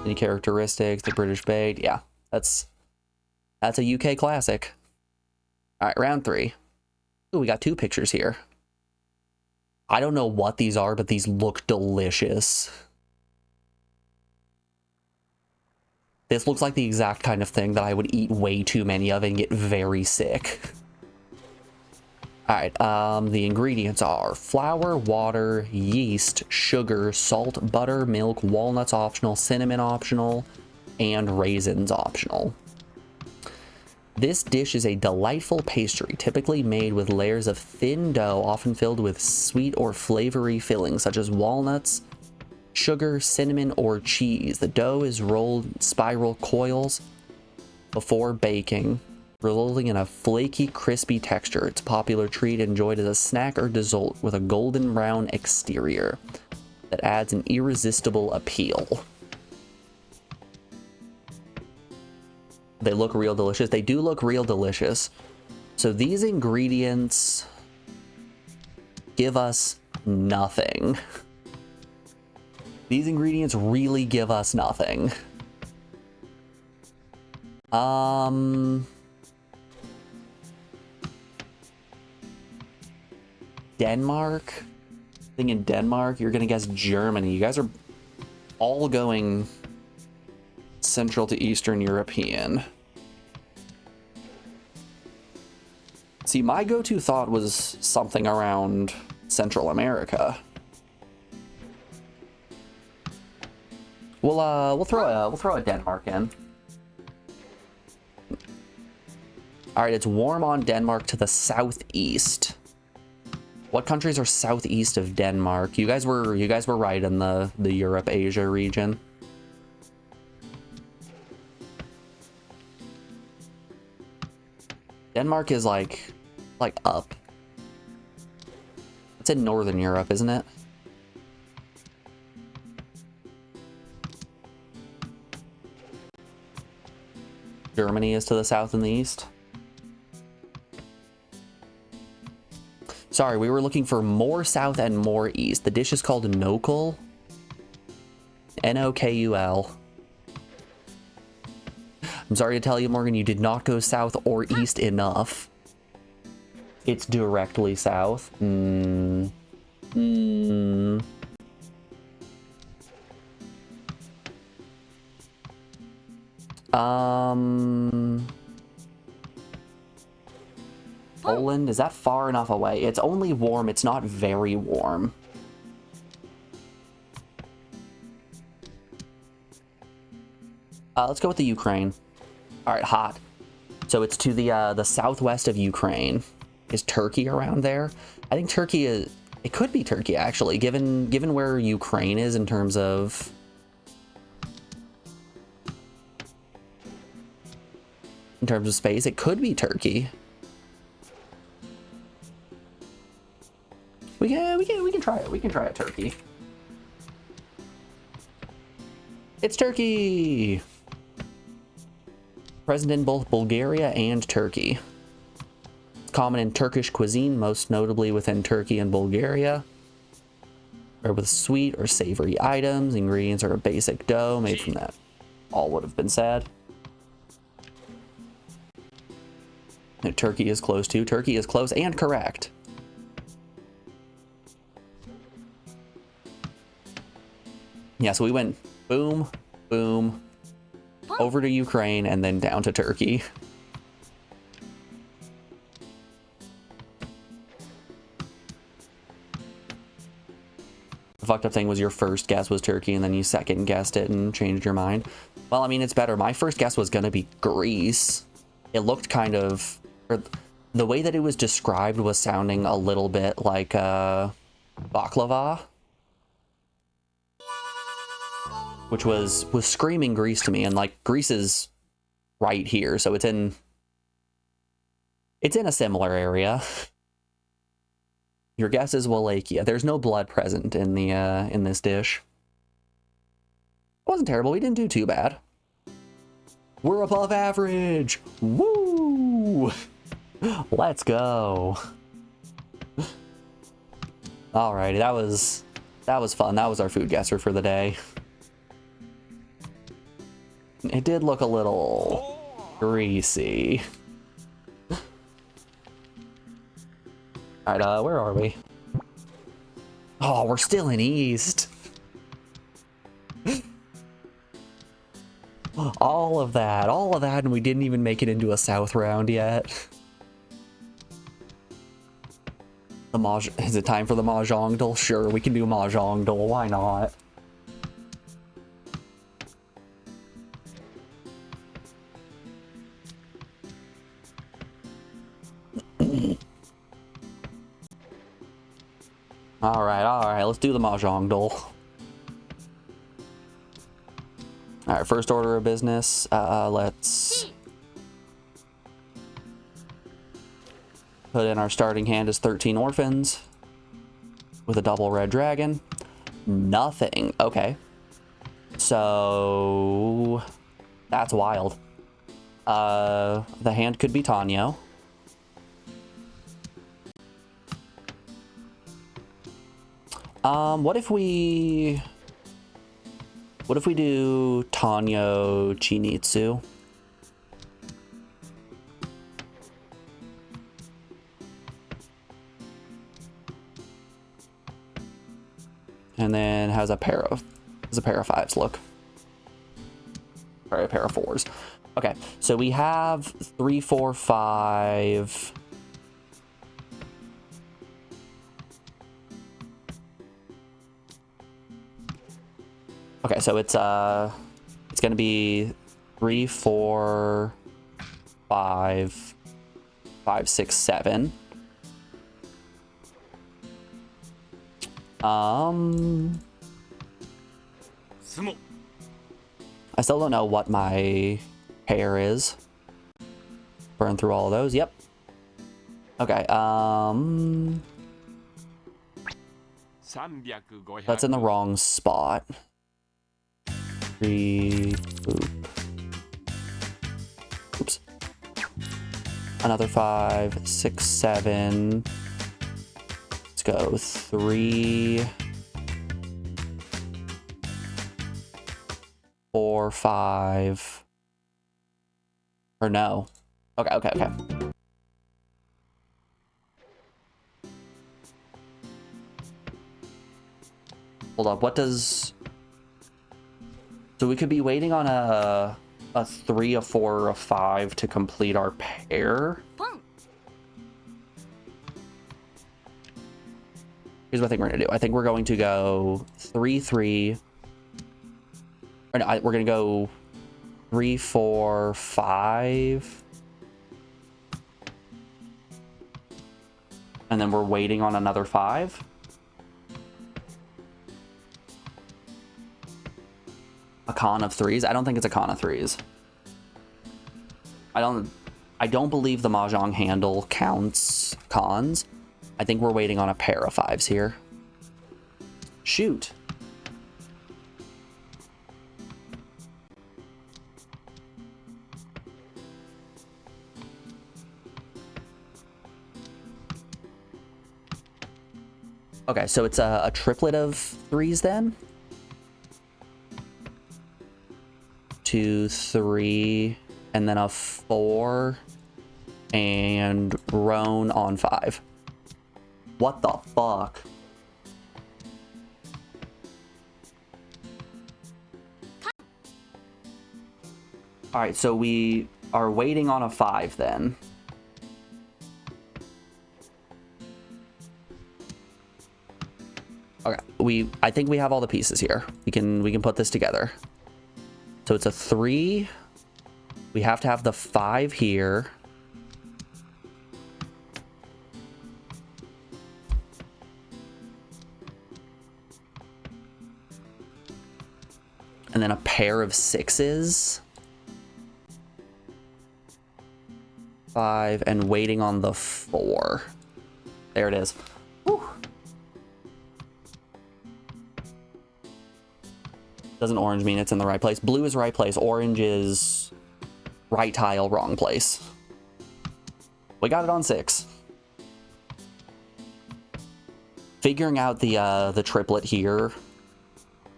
any characteristics, the British baked. Yeah, that's a UK classic. All right, round 3. Ooh, we got 2 pictures here. I don't know what these are, but these look delicious. This looks like the exact kind of thing that I would eat way too many of and get very sick. Alright, the ingredients are flour, water, yeast, sugar, salt, butter, milk, walnuts optional, cinnamon optional, and raisins optional. This dish is a delightful pastry, typically made with layers of thin dough, often filled with sweet or flavory fillings, such as walnuts, sugar, cinnamon, or cheese. The dough is rolled in spiral coils before baking, resulting in a flaky, crispy texture. It's a popular treat enjoyed as a snack or dessert with a golden brown exterior that adds an irresistible appeal. They look real delicious. They do look real delicious. So these ingredients give us nothing. These ingredients really give us nothing. Denmark? I think in Denmark, you're gonna guess Germany. You guys are all going Central to Eastern European. See, my go-to thought was something around Central America. We'll throw a Denmark in. All right, it's warm on Denmark to the southeast. What countries are southeast of Denmark? You guys were right in the Europe Asia region. Denmark is like up. It's in Northern Europe, isn't it? Germany is to the south and the east. Sorry, we were looking for more south and more east. The dish is called Nokul. Nokul. I'm sorry to tell you, Morgan, you did not go south or east enough. It's directly south. Poland, is that far enough away? It's only warm, it's not very warm. Let's go with the Ukraine. All right, hot. So it's to the southwest of Ukraine. Is Turkey around there? I think Turkey is. It could be Turkey actually, given where Ukraine is in terms of. In terms of space, it could be Turkey. We can try it. We can try it, Turkey. It's Turkey. Present in both Bulgaria and Turkey. It's common in Turkish cuisine, most notably within Turkey and Bulgaria. Or with sweet or savory items. Ingredients are a basic dough made from that. All would have been said. And Turkey is close too. Turkey is close and correct. Yeah, so we went boom, boom, over to Ukraine and then down to Turkey. The fucked up thing was your first guess was Turkey and then you second guessed it and changed your mind. Well, I mean, it's better. My first guess was going to be Greece. It looked kind of, or the way that it was described was sounding a little bit like baklava. Which was screaming Greece to me, and like Greece is right here, so it's in a similar area. Your guess is Wallachia. There's no blood present in the in this dish. It wasn't terrible. We didn't do too bad. We're above average. Woo! Let's go. Alrighty, that was fun. That was our food guesser for the day. It did look a little greasy. Alright, where are we? Oh, we're still in East. All of that, and we didn't even make it into a South round yet. Is it time for the Mahjong Duel? Sure, we can do Mahjong Duel, why not? Alright, let's do the Mahjong Duel. Alright, first order of business, let's put in our starting hand as 13 orphans with a double red dragon. Nothing, okay. So, that's wild. The hand could be Tanyo. What if we do Tanyo Chinitsu? And then how's a pair of fives look? Sorry, a pair of fours. Okay, so we have 3, 4, 5. Okay, so it's gonna be 3, 4, 5, 5, 6, 7. I still don't know what my pair is. Burn through all of those. Yep. Okay. That's in the wrong spot. 3. Oops. Another 5, 6, 7. Let's go 3, 4, 5. Or no? Okay, okay, okay. Hold up, what does... So we could be waiting on a 3, a 4, or a 5 to complete our pair. Pon. Here's what I think we're gonna do. I think we're going to go 3, 3. Or no, we're gonna go 3, 4, 5. And then we're waiting on another 5. A con of 3s? I don't think it's a con of 3s. I don't believe the Mahjong handle counts cons. I think we're waiting on a pair of 5s here. Shoot. Okay, so it's a triplet of 3s then. 2, 3, and then a 4, and Roan on 5. What the fuck? Alright, so we are waiting on a 5 then. Okay, I think we have all the pieces here. We can put this together. So it's a 3. We have to have the 5 here. And then a pair of 6s. 5, and waiting on the 4. There it is. Whew. Doesn't orange mean it's in the right place? Blue is right place. Orange is right tile, wrong place. We got it on 6. Figuring out the triplet here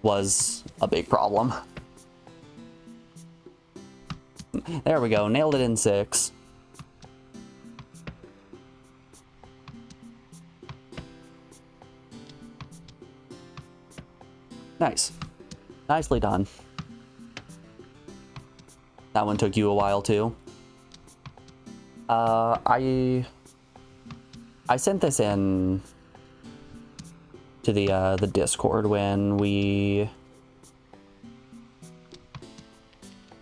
was a big problem. There we go. Nailed it in 6. Nice. Nicely done. That one took you a while too. I sent this in to the Discord when we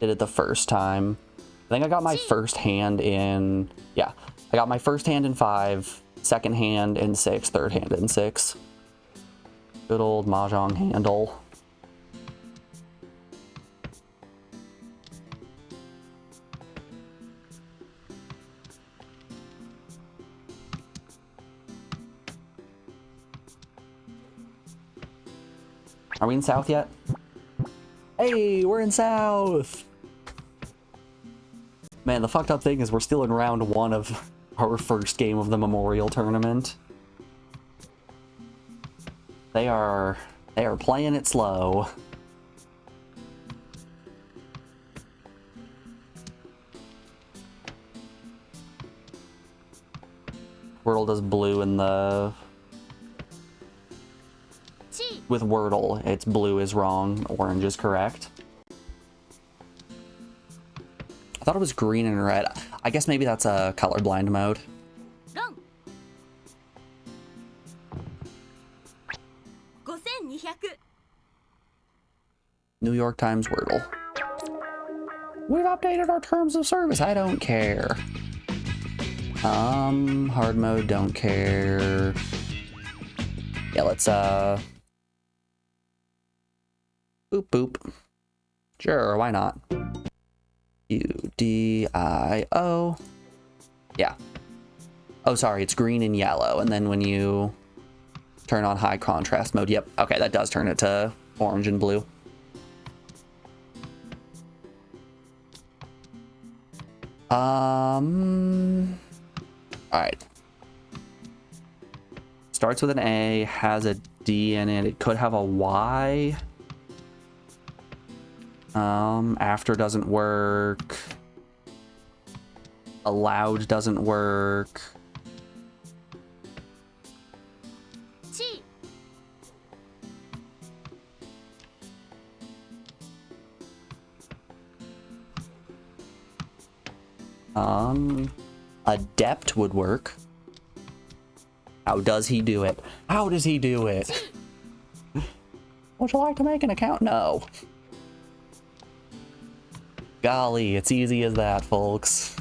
did it the first time. I think I got my first hand in, yeah, I got my first hand in 5, second hand in 6, third hand in 6. Good old Mahjong handle. Are we in South yet? Hey, we're in South! Man, the fucked up thing is we're still in round 1 of our first game of the Memorial Tournament. They are playing it slow. Wordle does blue in the... With Wordle, it's blue is wrong, orange is correct. I thought it was green and red. I guess maybe that's a colorblind mode. Wrong. 5200. New York Times Wordle. We've updated our terms of service. I don't care. Hard mode, don't care. Yeah, let's, boop, boop. Sure, why not? UDIO. Yeah. Oh, sorry, it's green and yellow. And then when you turn on high contrast mode, yep. Okay, that does turn it to orange and blue. All right. Starts with an A, has a D in it. It could have a Y. After doesn't work. Allowed doesn't work. 地 Adept would work. How does he do it? How does he do it? Would you like to make an account? No. Golly, it's easy as that, folks.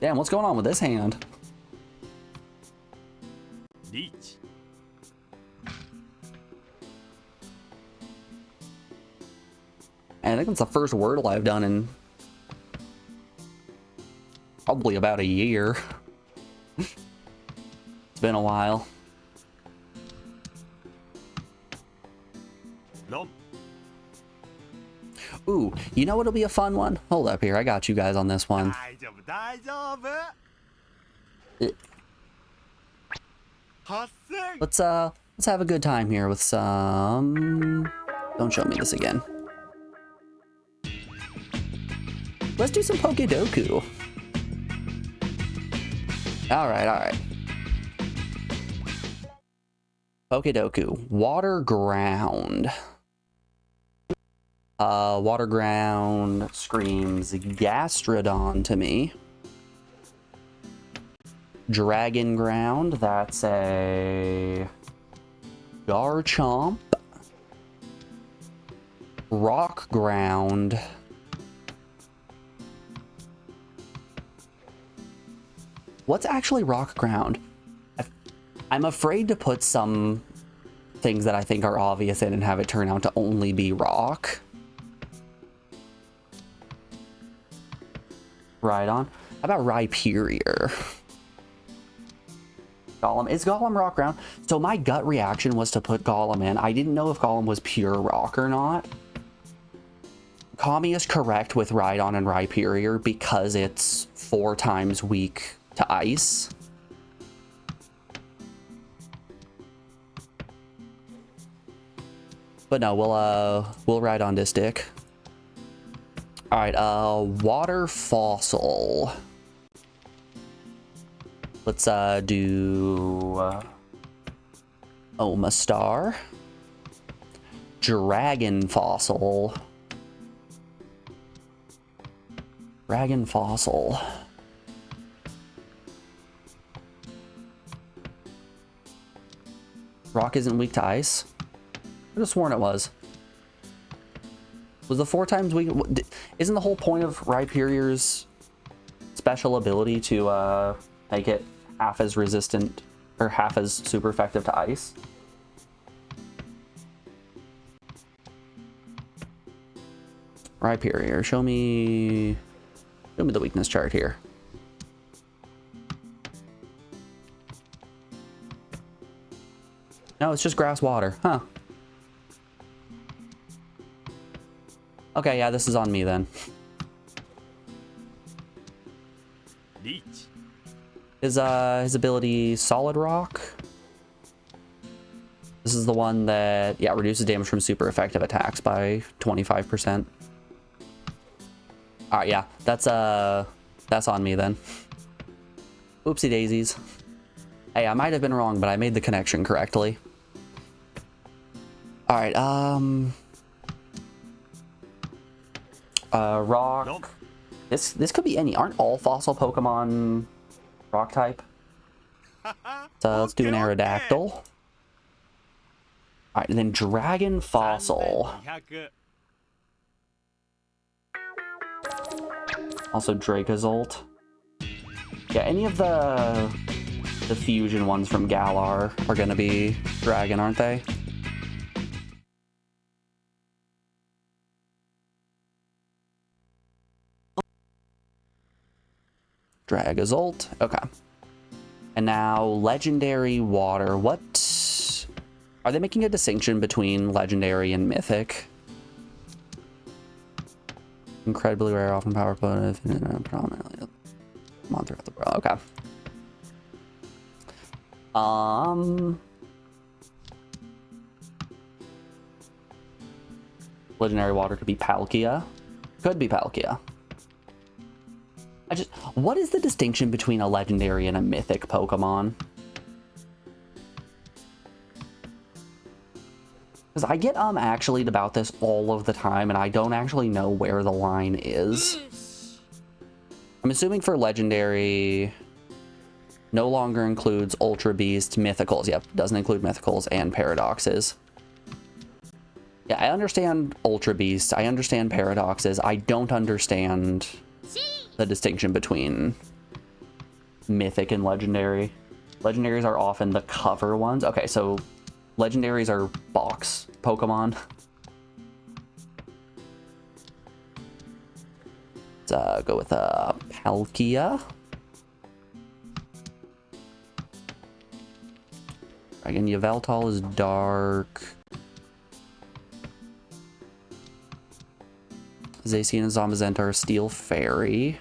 Damn, what's going on with this hand? リーチ And I think it's the first Wordle I've done in probably about a year. It's been a while. ロン Ooh, you know what'll be a fun one? Hold up here, I got you guys on this one. 大丈夫大丈夫 Eh. 8000 Let's have a good time here with some... Don't show me this again. Let's do some Pokedoku. Alright. Pokedoku. Water ground. Water ground screams Gastrodon to me. Dragon ground, that's a Garchomp. Rock ground. What's actually rock ground? I'm afraid to put some things that I think are obvious in and have it turn out to only be rock. Right on. How about Rhyperior? Golem. Is Golem rock ground? So my gut reaction was to put Golem in. I didn't know if Golem was pure rock or not. Kami is correct with Rhydon and Rhyperior because it's 4 times weak to ice. But no, we'll ride on this dick. Alright, water fossil. Let's do Omastar. Dragon fossil. Dragon fossil. Rock isn't weak to ice. I could have sworn it was. Was the 4 times weak? Isn't the whole point of Rhyperior's special ability to make it half as resistant or half as super effective to ice? Rhyperior, show me the weakness chart here. No, it's just grass water, huh? Okay, yeah, this is on me then. リーチ His ability Solid Rock. This is the one that, yeah, reduces damage from super effective attacks by 25%. Alright, yeah, that's on me then. Oopsie daisies. Hey, I might have been wrong, but I made the connection correctly. Alright, rock. This could be any. Aren't all fossil Pokemon rock type? So let's do an Aerodactyl. Alright, and then Dragon Fossil. 3200 Also Dracozolt. Yeah, any of the fusion ones from Galar are gonna be dragon, aren't they? Dragozolt. Okay. And now legendary water. What are they making a distinction between legendary and mythic? Incredibly rare, often power put predominantly on throughout the world. Okay. Legendary water could be Palkia. Could be Palkia. What is the distinction between a legendary and a mythic Pokemon? Because I get actually about this all of the time, and I don't actually know where the line is. I'm assuming for legendary, no longer includes Ultra Beast, Mythicals. Yep, doesn't include Mythicals and Paradoxes. Yeah, I understand Ultra Beast. I understand Paradoxes. I don't understand the distinction between Mythic and Legendary. Legendaries are often the cover ones. Okay, so Legendaries are box Pokemon. Let's go with Palkia. Again, Yveltal is dark. Zacian and Zamazenta are Steel Fairy.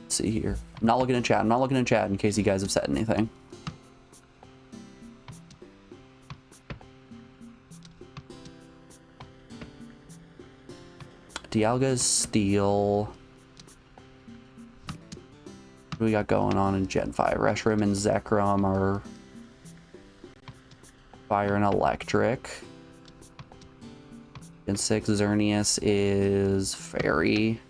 Let's see here. I'm not looking at chat. I'm not looking at chat in case you guys have said anything. Dialga is Steel. What do we got going on in Gen 5? Reshiram and Zekrom are Fire and Electric. Gen 6, Xerneas is Fairy.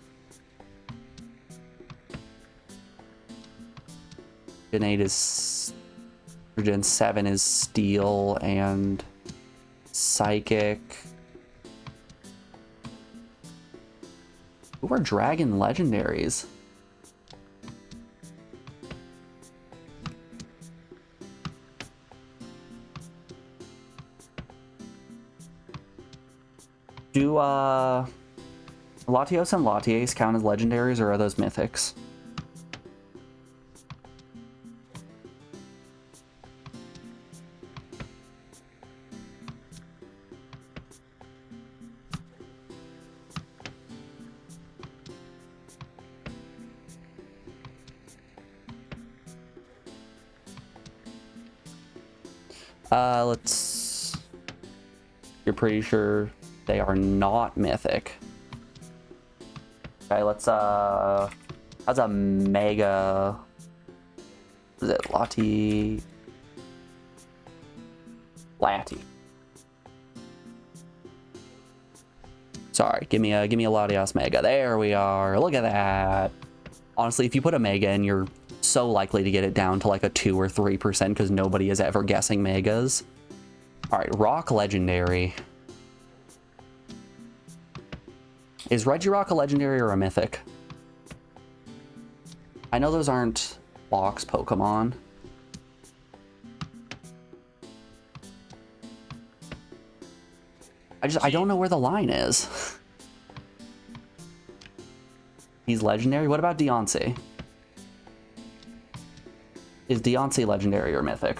Gen 8 is... or Gen 7 is Steel and Psychic. Who are Dragon Legendaries? Do Latios and Latias count as legendaries, or are those mythics? Let's... You're pretty sure they are not mythic. Okay, let's, how's a Mega... Is it Lati? Lati. Sorry, give me a Latios Mega. There we are. Look at that. Honestly, if you put a Mega in, you're so likely to get it down to like a 2 or 3% because nobody is ever guessing Megas. All right, Rock Legendary. Is Regirock a legendary or a mythic? I know those aren't box Pokemon. I don't know where the line is. He's legendary? What about Deontay? Is Deontay legendary or mythic?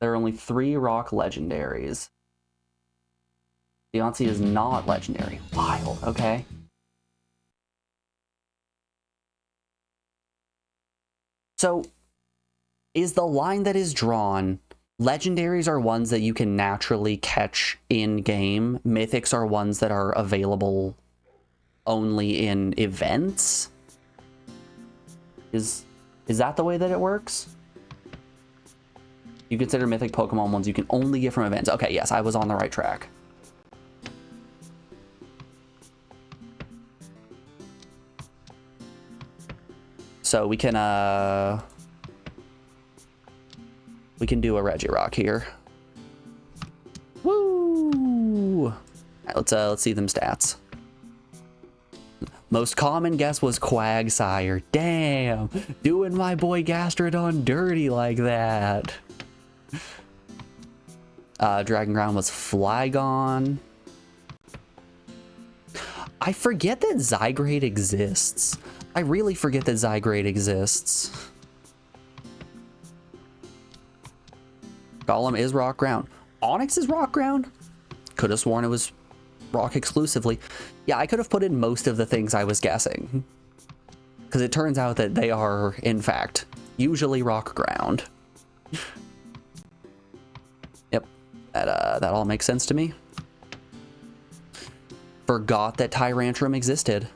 There are only 3 rock legendaries. Deontay is not legendary. Wild, okay. So, is the line that is drawn, legendaries are ones that you can naturally catch in-game, mythics are ones that are available only in events? Is that the way that it works? You consider mythic Pokemon ones you can only get from events. Okay, yes, I was on the right track. So we can do a Regirock here. Woo! All right, let's see them stats. Most common guess was Quagsire. Damn, doing my boy Gastrodon dirty like that. Dragon Ground was Flygon. I forget that Zygrade exists. I really forget that Zygrade exists. Golem is Rock Ground. Onyx is Rock Ground? could have sworn it was rock exclusively. Yeah, I could have put in most of the things I was guessing. Because it turns out that they are, in fact, usually rock ground. Yep, that all makes sense to me. Forgot that Tyrantrum existed.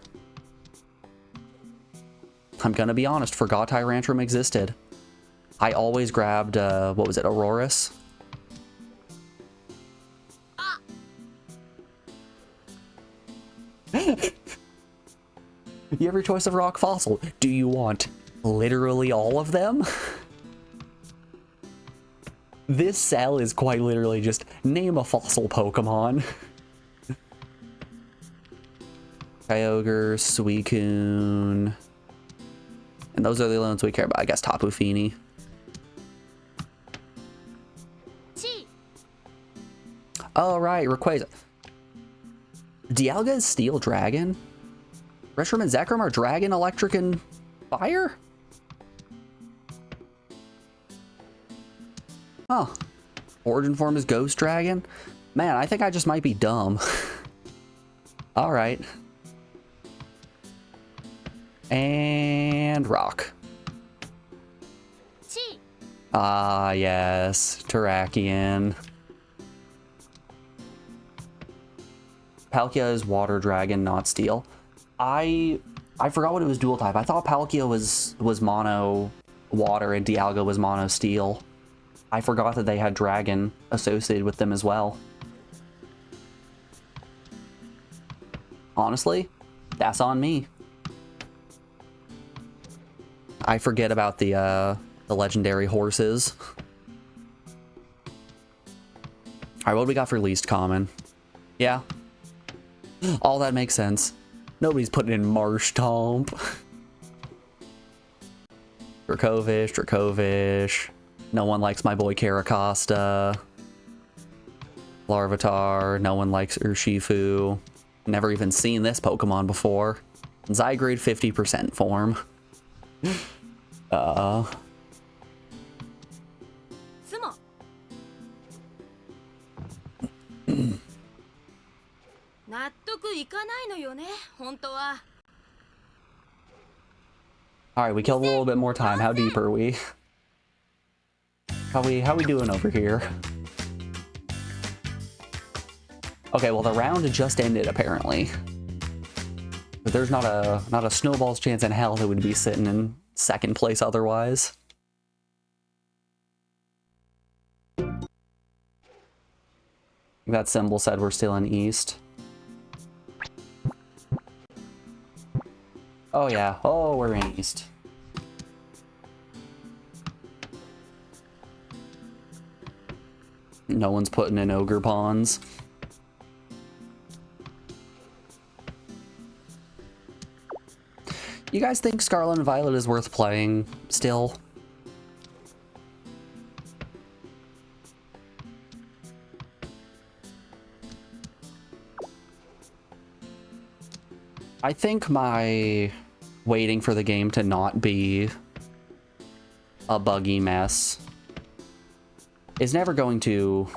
I'm gonna be honest, forgot Tyrantrum existed. I always grabbed, what was it, Aurorus? You have your choice of rock fossil. Do you want literally all of them? This cell is quite literally just name a fossil Pokemon. Kyogre, Suicune. And those are the only ones we care about. I guess Tapu Fini. Oh, right, Rayquaza. Dialga is Steel Dragon? Reshiram and Zekrom are Dragon, Electric, and Fire? Huh. Origin form is Ghost Dragon? Man, I think I just might be dumb. Alright. And Rock. Ah, yes. Terrakion. Palkia is Water Dragon, not Steel. I forgot what it was dual type. I thought Palkia was mono water and Dialga was mono steel. I forgot that they had dragon associated with them as well. Honestly, that's on me. I forget about the legendary horses. Alright, what do we got for least common? Yeah. All that makes sense. Nobody's putting in Marshtomp. Dracovish. No one likes my boy Caracosta. Larvitar. No one likes Urshifu. Never even seen this Pokemon before. Zygrade 50% form. 納得いかないのよね、本当は。 Alright, we killed a little bit more time. How deep are we? How we doing over here? Okay, well the round just ended apparently. But there's not a snowball's chance in hell that would be sitting in second place otherwise. That symbol said we're still in East. Oh yeah, oh, we're in East. No one's putting in Ogre Pawns. You guys think Scarlet and Violet is worth playing still? I think my waiting for the game to not be a buggy mess is never going to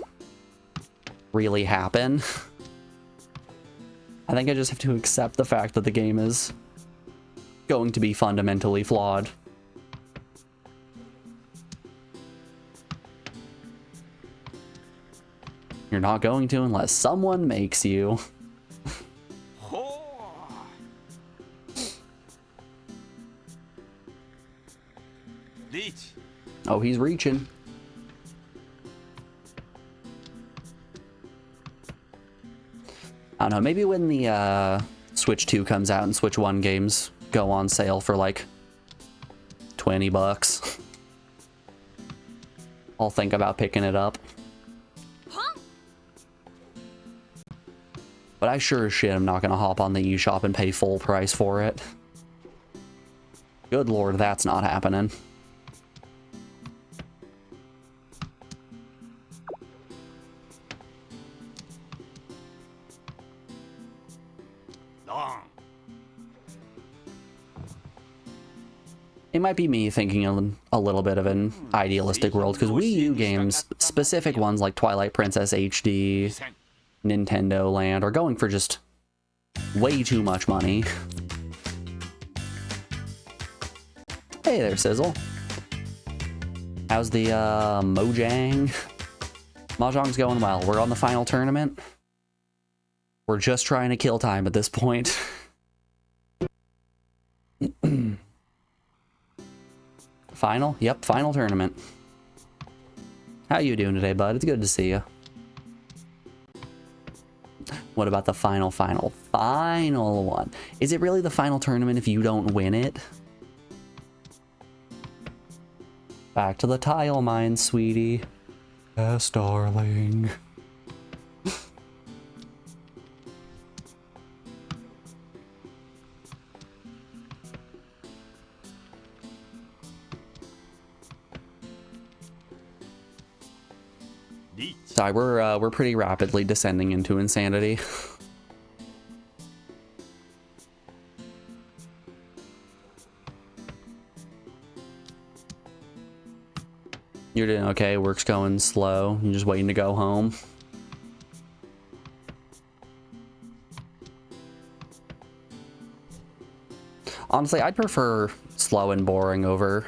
really happen. I think I just have to accept the fact that the game is going to be fundamentally flawed. You're not going to unless someone makes you. Oh, he's reaching. I don't know, maybe when the Switch 2 comes out and Switch 1 games go on sale for like $20, I'll think about picking it up. But I sure as shit am not gonna hop on the eShop and pay full price for it. Good lord, that's not happening. It might be me thinking a little bit of an idealistic world, because Wii U games, specific ones like Twilight Princess HD, Nintendo Land are going for just way too much money. Hey there, Sizzle. How's the Mojang? Mahjong's going well. We're on the final tournament. We're just trying to kill time at this point. Final? Yep, final tournament. How you doing today, bud? It's good to see you. What about the final one? Is it really the final tournament if you don't win it? Back to the tile mine, sweetie. Yes, darling. Sorry, we're pretty rapidly descending into insanity. You're doing okay, work's going slow. You're just waiting to go home. Honestly, I'd prefer slow and boring over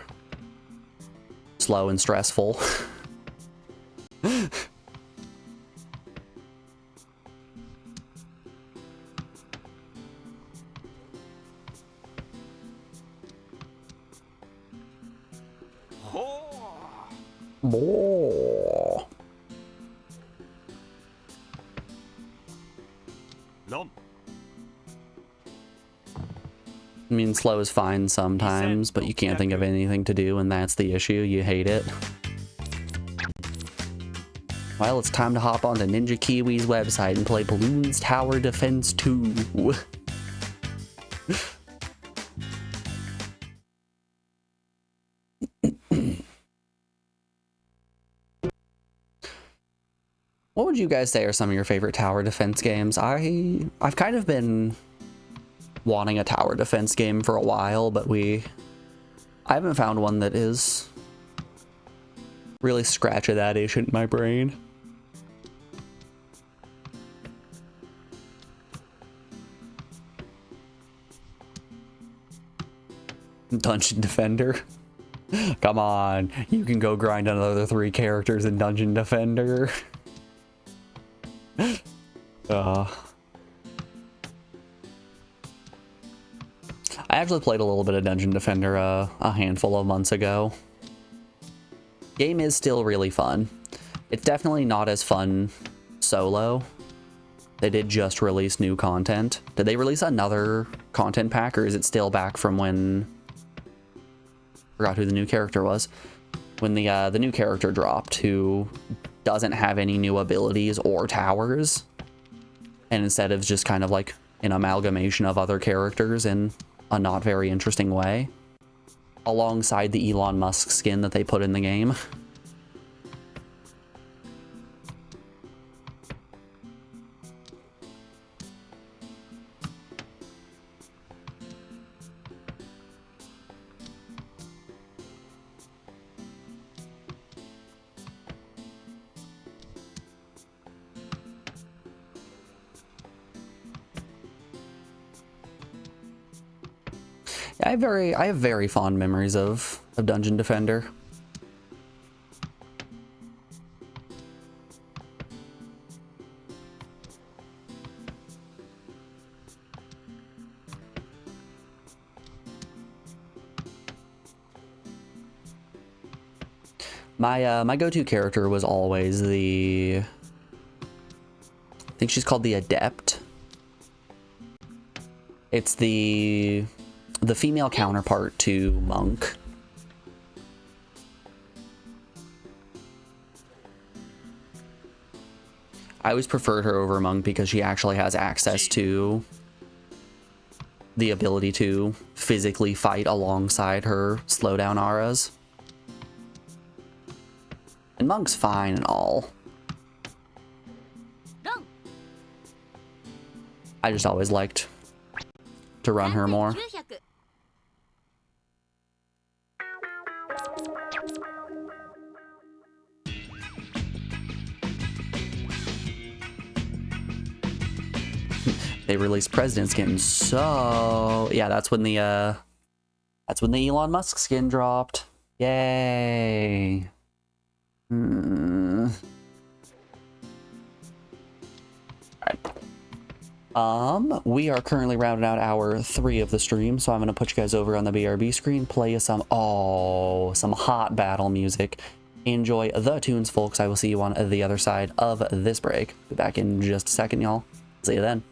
slow and stressful. I mean, slow is fine sometimes, but you can't think of anything to do, and that's the issue. You hate it. Well, it's time to hop onto Ninja Kiwi's website and play Bloons Tower Defense 2. What would you guys say are some of your favorite tower defense games? I've kind of been wanting a tower defense game for a while, but I haven't found one that is really scratching that itch in my brain. Dungeon Defender. Come on, you can go grind another 3 characters in Dungeon Defender. I actually played a little bit of Dungeon Defender a handful of months ago. Game is still really fun. It's definitely not as fun solo. They did just release new content. Did they release another content pack, or is it still back from when... Forgot who the new character was. When the new character dropped, who doesn't have any new abilities or towers, and instead of just kind of like an amalgamation of other characters in a not very interesting way, alongside the Elon Musk skin that they put in the game. I have very fond memories of Dungeon Defender. My go-to character was always I think she's called the Adept. It's the female counterpart to Monk. I always preferred her over Monk because she actually has access to the ability to physically fight alongside her slowdown auras. And Monk's fine and all. I just always liked to run her more. They released president skin. So yeah, that's when the Elon Musk skin dropped. Yay. Alright. We are currently rounding out hour 3 of the stream, so I'm gonna put you guys over on the BRB screen, play you some hot battle music. Enjoy the tunes, folks. I will see you on the other side of this break. Be back in just a second, y'all. See you then.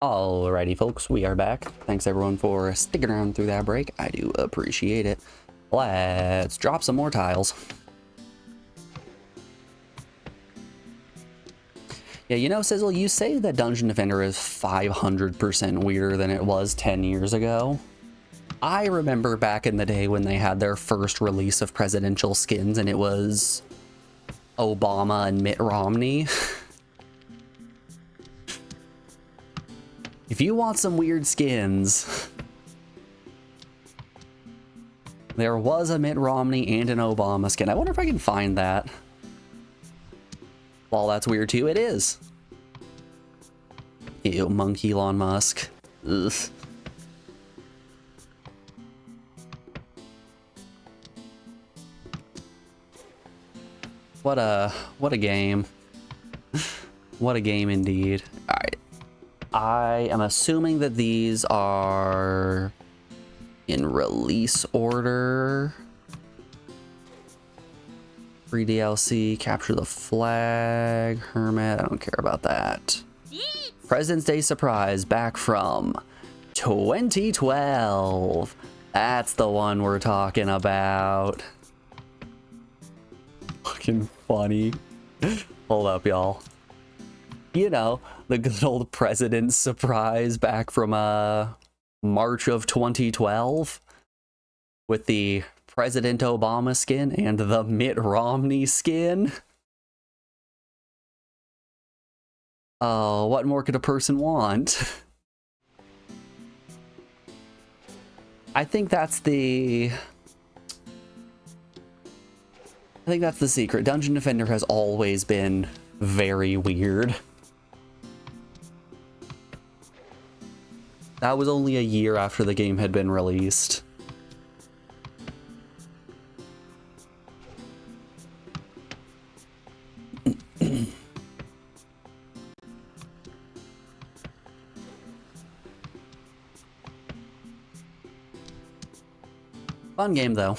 Alrighty, folks, we are back. Thanks everyone for sticking around through that break. I do appreciate it. Let's drop some more tiles. Yeah, you know, Sizzle, you say that Dungeon Defender is 500% weirder than it was 10 years ago. I remember back in the day when they had their first release of presidential skins and it was Obama and Mitt Romney. If you want some weird skins, there was a Mitt Romney and an Obama skin. I wonder if I can find that. Well, that's weird too. It is. Ew, monkey Elon Musk. Ugh. What a game. What a game indeed. All right. I am assuming that these are in release order. Free DLC, capture the flag, hermit. I don't care about that. President's Day surprise back from 2012. That's the one we're talking about. Fucking funny. Hold up, y'all. You know, the good old President's surprise back from March of 2012 with the President Obama skin and the Mitt Romney skin. Oh, what more could a person want? I think that's the secret. Dungeon Defender has always been very weird. That was only a year after the game had been released. Fun game, though.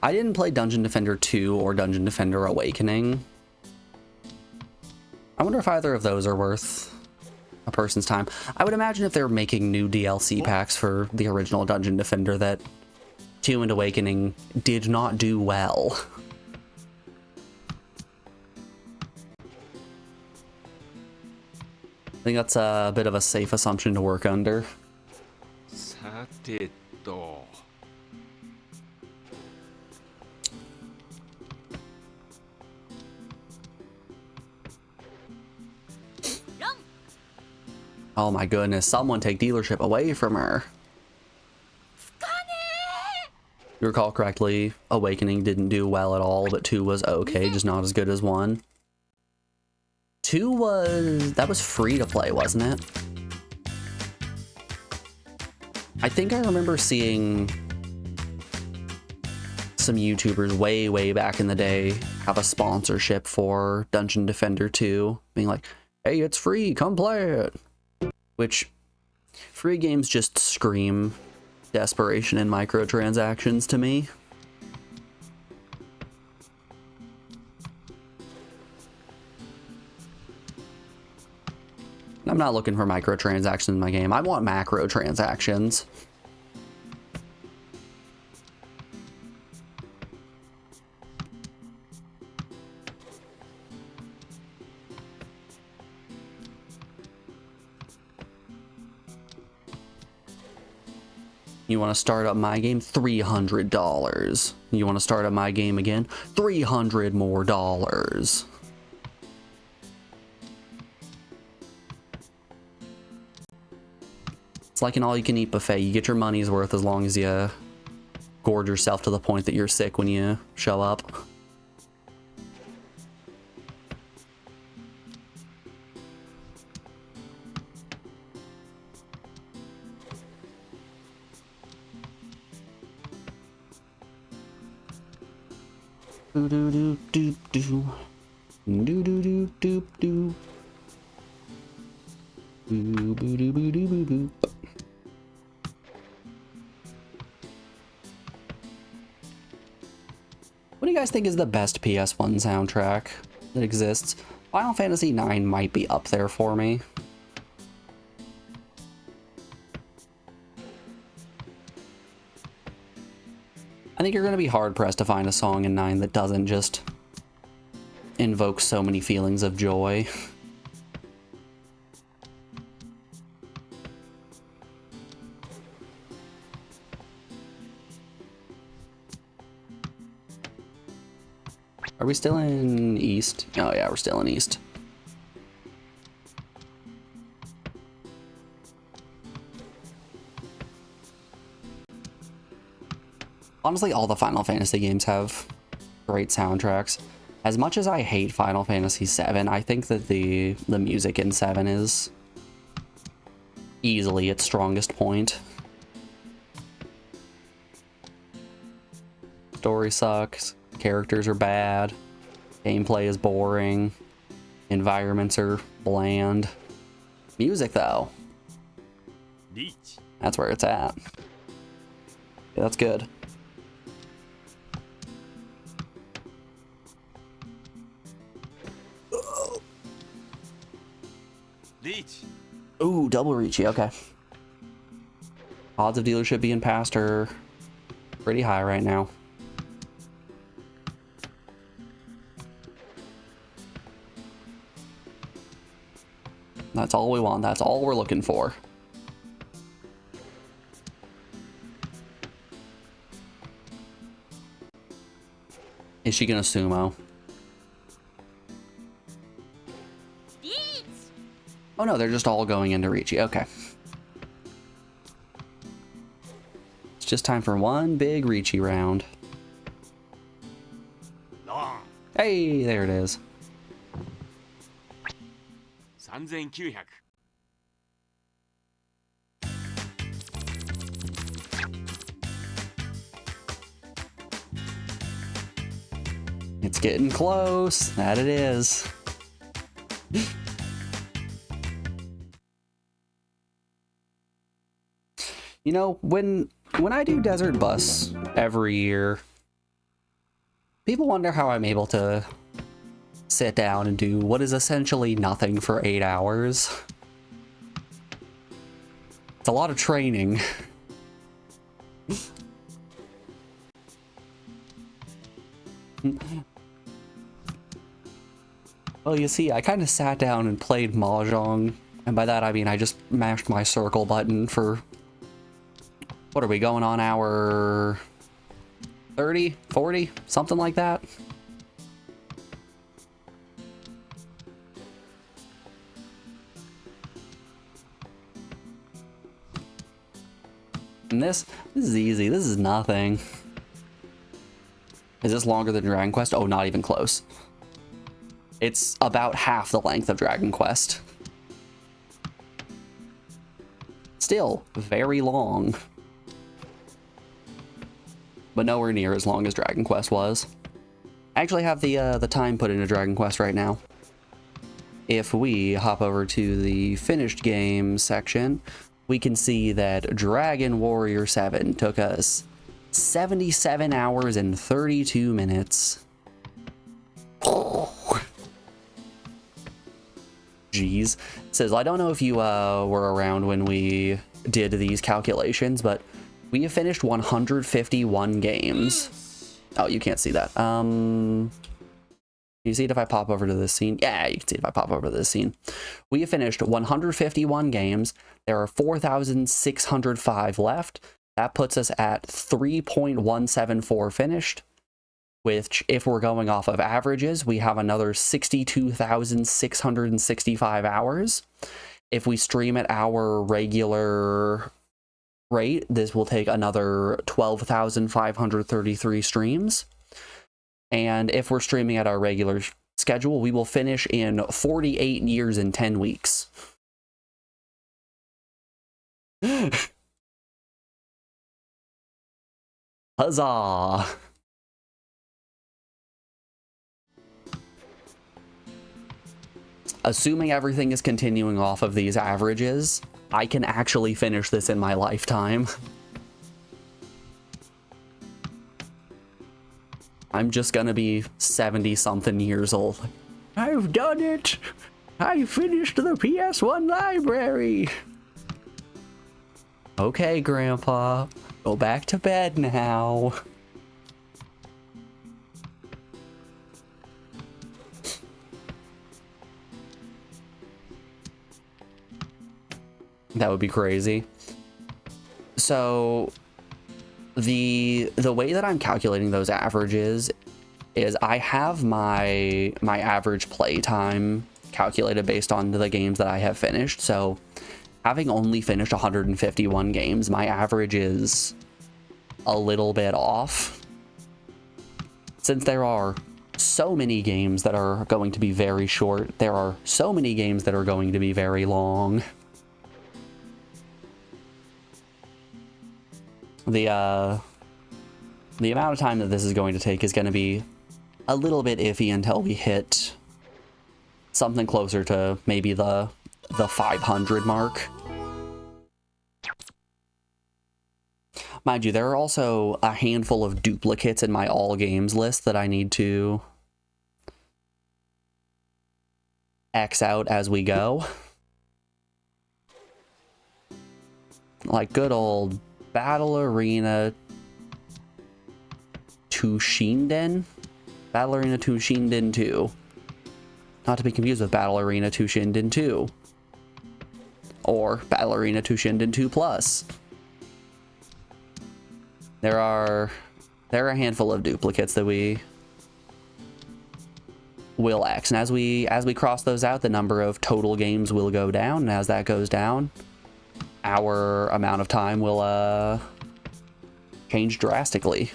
I didn't play Dungeon Defender 2 or Dungeon Defender Awakening. I wonder if either of those are worth a person's time. I would imagine if they're making new DLC packs for the original Dungeon Defender that 2 and Awakening did not do well. I think that's a bit of a safe assumption to work under. さてと。Oh my goodness, someone take dealership away from her. If you recall correctly, Awakening didn't do well at all, but 2 was okay, just not as good as 1. 2 was free to play, wasn't it? I think I remember seeing some YouTubers way back in the day have a sponsorship for Dungeon Defender 2, being like, hey, it's free, come play it. Which, free games just scream desperation and microtransactions to me. I'm not looking for microtransactions in my game. I want macro transactions. You want to start up my game? $300. You want to start up my game again? $300 more. It's like an all-you-can-eat buffet. You get your money's worth as long as you gorge yourself to the point that you're sick when you show up. Do do do do do do do do do do. Boo boo doo boo doo boo boo. What do you guys think is the best PS1 soundtrack that exists? Final Fantasy IX might be up there for me. I think you're going to be hard-pressed to find a song in 9 that doesn't just invoke so many feelings of joy. Are we still in East? Oh yeah, we're still in East. Honestly, all the Final Fantasy games have great soundtracks. As much as I hate Final Fantasy VII, I think that the music in 7 is easily its strongest point. Story sucks, characters are bad, gameplay is boring, environments are bland. Music, though, that's where it's at. Yeah, that's good. リーチ Ooh, double Ricci, okay. Odds of dealership being passed are pretty high right now. That's all we want. That's all we're looking for. Is she gonna sumo? リーチ Oh no, they're just all going into Ricci. Okay. It's just time for one big Ricci round. ロン Hey, there it is. 3900 It's getting close. That it is. You know, when I do Desert Bus every year, people wonder how I'm able to sit down and do what is essentially nothing for 8 hours. It's a lot of training. Well, you see, I kind of sat down and played Mahjong, and by that I mean I just mashed my circle button for... What are we going on, hour 30, 40, something like that? And this is easy. This is nothing. Is this longer than Dragon Quest? Oh, not even close. It's about half the length of Dragon Quest. Still very long. But nowhere near as long as Dragon Quest was. I actually have the time put into Dragon Quest right now. If we hop over to the finished game section, we can see that Dragon Warrior 7 took us 77 hours and 32 minutes. Jeez. It says, I don't know if you were around when we did these calculations, but we have finished 151 games. Oh, you can't see that. You see it if I pop over to this scene? Yeah, you can see it if I pop over to this scene. We have finished 151 games. There are 4,605 left. That puts us at 3.174 finished, which, if we're going off of averages, we have another 62,665 hours. If we stream at our regular rate, this will take another 12,533 streams. And if we're streaming at our regular schedule, we will finish in 48 years and 10 weeks. Huzzah! Assuming everything is continuing off of these averages, I can actually finish this in my lifetime. I'm just gonna be 70-something years old. I've done it! I finished the ps1 library! Okay, Grandpa. Go back to bed now. That would be crazy. So the way that I'm calculating those averages is I have my average play time calculated based on the games that I have finished. So having only finished 151 games, my average is a little bit off. Since there are so many games that are going to be very short, there are so many games that are going to be very long. The amount of time that this is going to take is going to be a little bit iffy until we hit something closer to maybe the 500 mark. Mind you, there are also a handful of duplicates in my all games list that I need to X out as we go. like good old Battle Arena Tushinden? Battle Arena Tushinden 2. Not to be confused with Battle Arena Tushinden 2. Or Battle Arena Tushinden 2 Plus. There are a handful of duplicates that we will X. And as we cross those out, the number of total games will go down. And as that goes down, our amount of time will change drastically.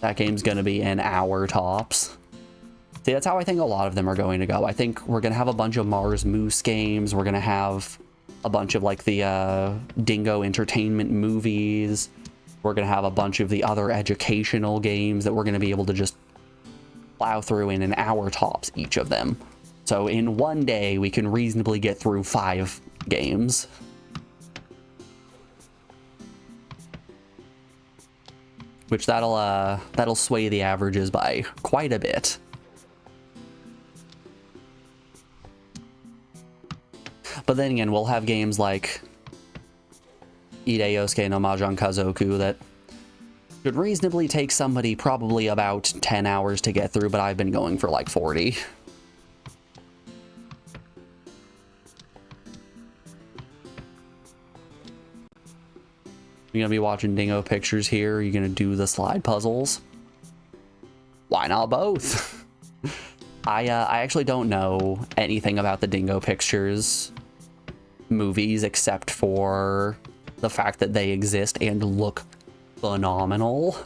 That game's going to be an hour tops. See, that's how I think a lot of them are going to go. I think we're going to have a bunch of Mars Moose games. We're going to have a bunch of like the Dingo Entertainment movies. We're going to have a bunch of the other educational games that we're going to be able to just plow through in an hour tops, each of them. So in one day, we can reasonably get through 5 games. Which that'll sway the averages by quite a bit. But then again, we'll have games like Ide Yousuke no Mahjong Kazoku that should reasonably take somebody probably about 10 hours to get through, but I've been going for like 40. You're gonna be watching Dingo Pictures here. You're gonna do the slide puzzles. Why not both? I actually don't know anything about the Dingo Pictures movies except for the fact that they exist and look phenomenal.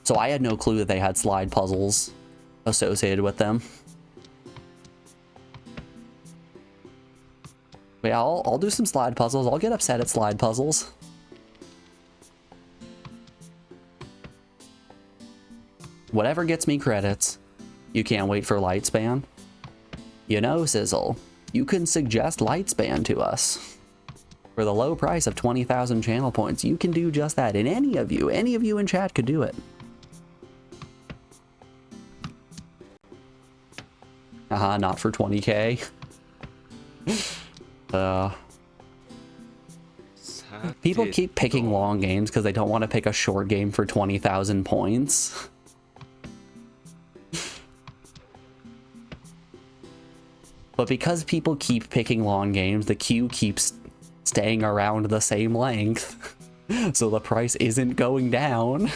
So I had no clue that they had slide puzzles associated with them. But yeah, I'll do some slide puzzles. I'll get upset at slide puzzles. Whatever gets me credits. You can't wait for Lightspan? You know, Sizzle, you can suggest Lightspan to us. For the low price of 20,000 channel points, you can do just that. And any of you in chat could do it. Not for 20k. People keep picking long games because they don't want to pick a short game for 20,000 points. But because people keep picking long games, the queue keeps staying around the same length. So the price isn't going down.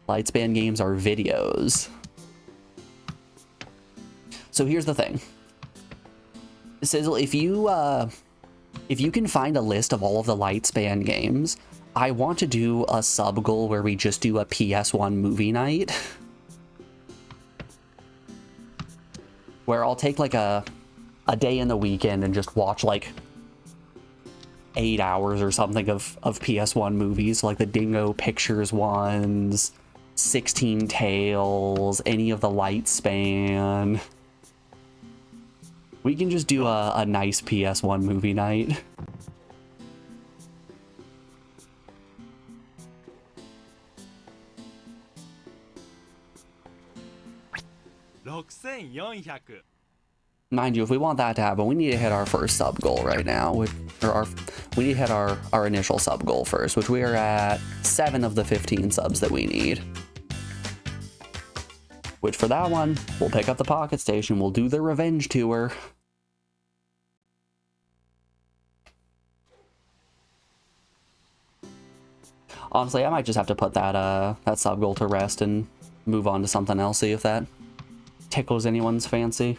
Lightspan games are videos. So here's the thing. Sizzle, if you can find a list of all of the Lightspan games, I want to do a sub goal where we just do a ps1 movie night. Where I'll take like a day in the weekend and just watch like 8 hours or something of PS1 movies, like the Dingo Pictures ones, 16 Tales, any of the Lightspan. We can just do a nice PS1 movie night. Mind you, if we want that to happen, we need to hit our first sub goal right now. We need to hit our initial sub goal first, which we are at 7 of the 15 subs that we need. Which for that one, we'll pick up the Pocket Station, we'll do the Revenge Tour. Honestly, I might just have to put that sub goal to rest and move on to something else, see if that tickles anyone's fancy.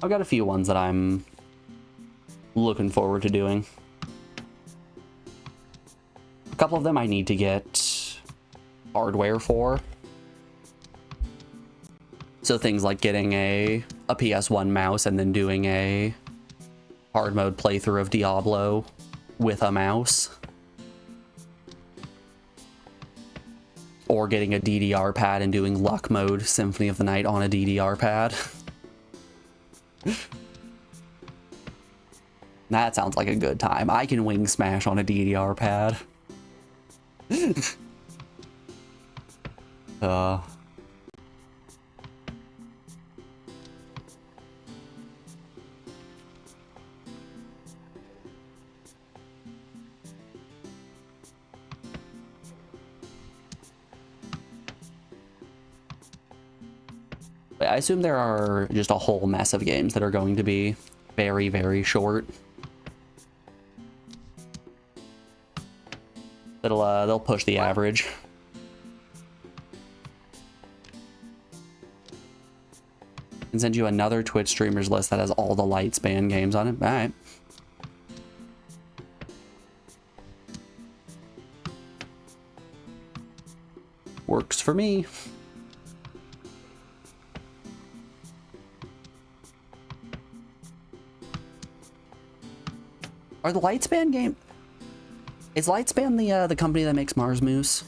I've got a few ones that I'm looking forward to doing. A couple of them I need to get hardware for. So things like getting a PS1 mouse and then doing a hard mode playthrough of Diablo with a mouse. Or getting a DDR pad and doing luck mode Symphony of the Night on a DDR pad. That sounds like a good time. I can wing smash on a DDR pad. But I assume there are just a whole mess of games that are going to be very, very short. They'll push the average. And send you another Twitch streamers list that has all the Lightspan games on it. All right. Works for me. Are the Lightspan game? Is Lightspan the company that makes Mars Moose?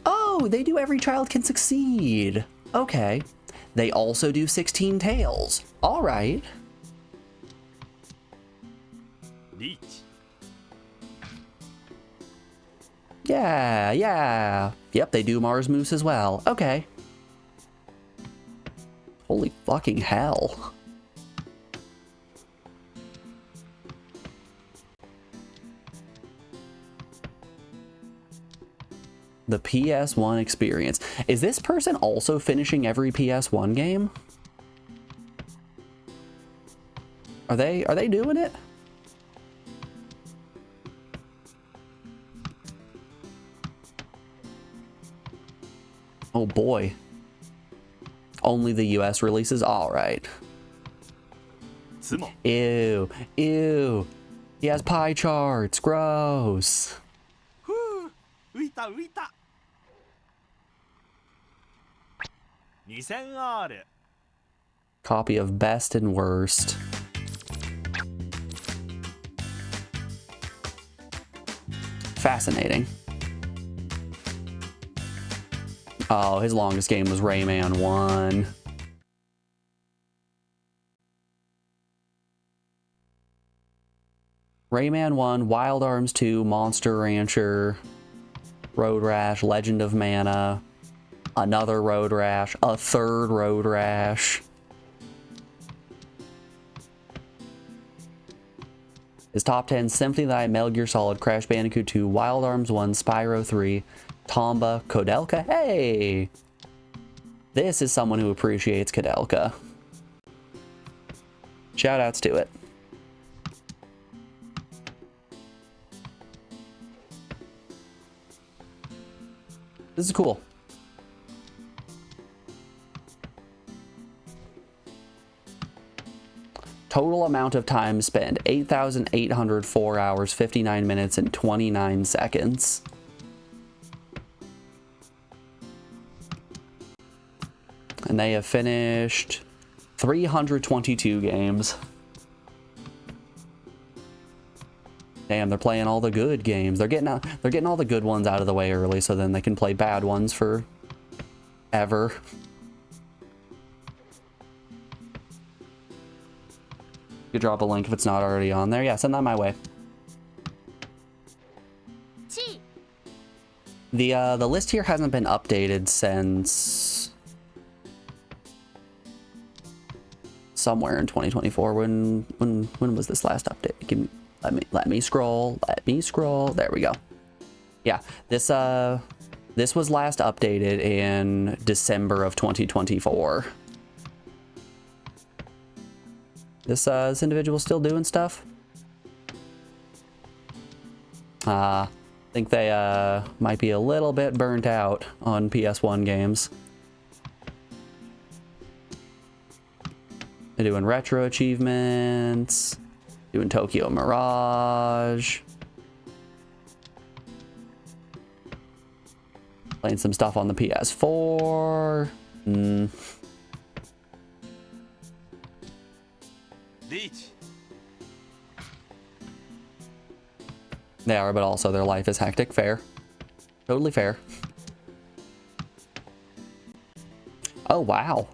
Oh, they do Every Child Can Succeed. Okay. They also do 16 Tales. All right. リーチ Yeah, yeah. Yep, they do Mars Moose as well. Okay. Holy fucking hell. The PS1 experience. Is this person also finishing every PS1 game? Are they doing it? Oh boy. Only the US releases? Alright. ツモ Ew. Ew. He has pie charts. Gross. ふう浮いた浮いた2000R Copy of Best and Worst. Fascinating. Oh, his longest game was Rayman 1. Rayman 1, Wild Arms 2, Monster Rancher, Road Rash, Legend of Mana, another Road Rash, a third Road Rash. His top 10: Symphony of the Night, Metal Gear Solid, Crash Bandicoot 2, Wild Arms 1, Spyro 3, Tomba, Kodelka. Hey! This is someone who appreciates Kodelka. Shoutouts to it. This is cool. Total amount of time spent, 8,804 hours, 59 minutes, and 29 seconds. And they have finished 322 games. Damn, they're playing all the good games. They're getting all the good ones out of the way early, so then they can play bad ones for ever. You could drop a link if it's not already on there. Yeah, send that my way. チ The list here hasn't been updated since somewhere in 2024. When was this last update? Let me scroll. There we go. Yeah, this was last updated in December of 2024. This individual still doing stuff? I think they might be a little bit burnt out on PS1 games. They're doing retro achievements, doing Tokyo Mirage, playing some stuff on the PS4. リーチ They are, but also their life is hectic. Fair. Totally fair. Oh, wow.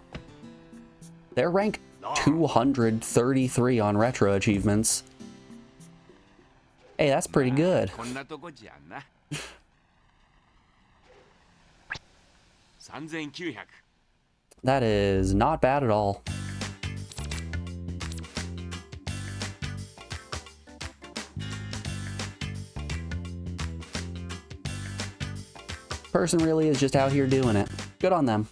They're rank 233 on retro achievements. Hey, that's pretty good. こんなとこじゃな3900 That is not bad at all. Person really is just out here doing it. Good on them.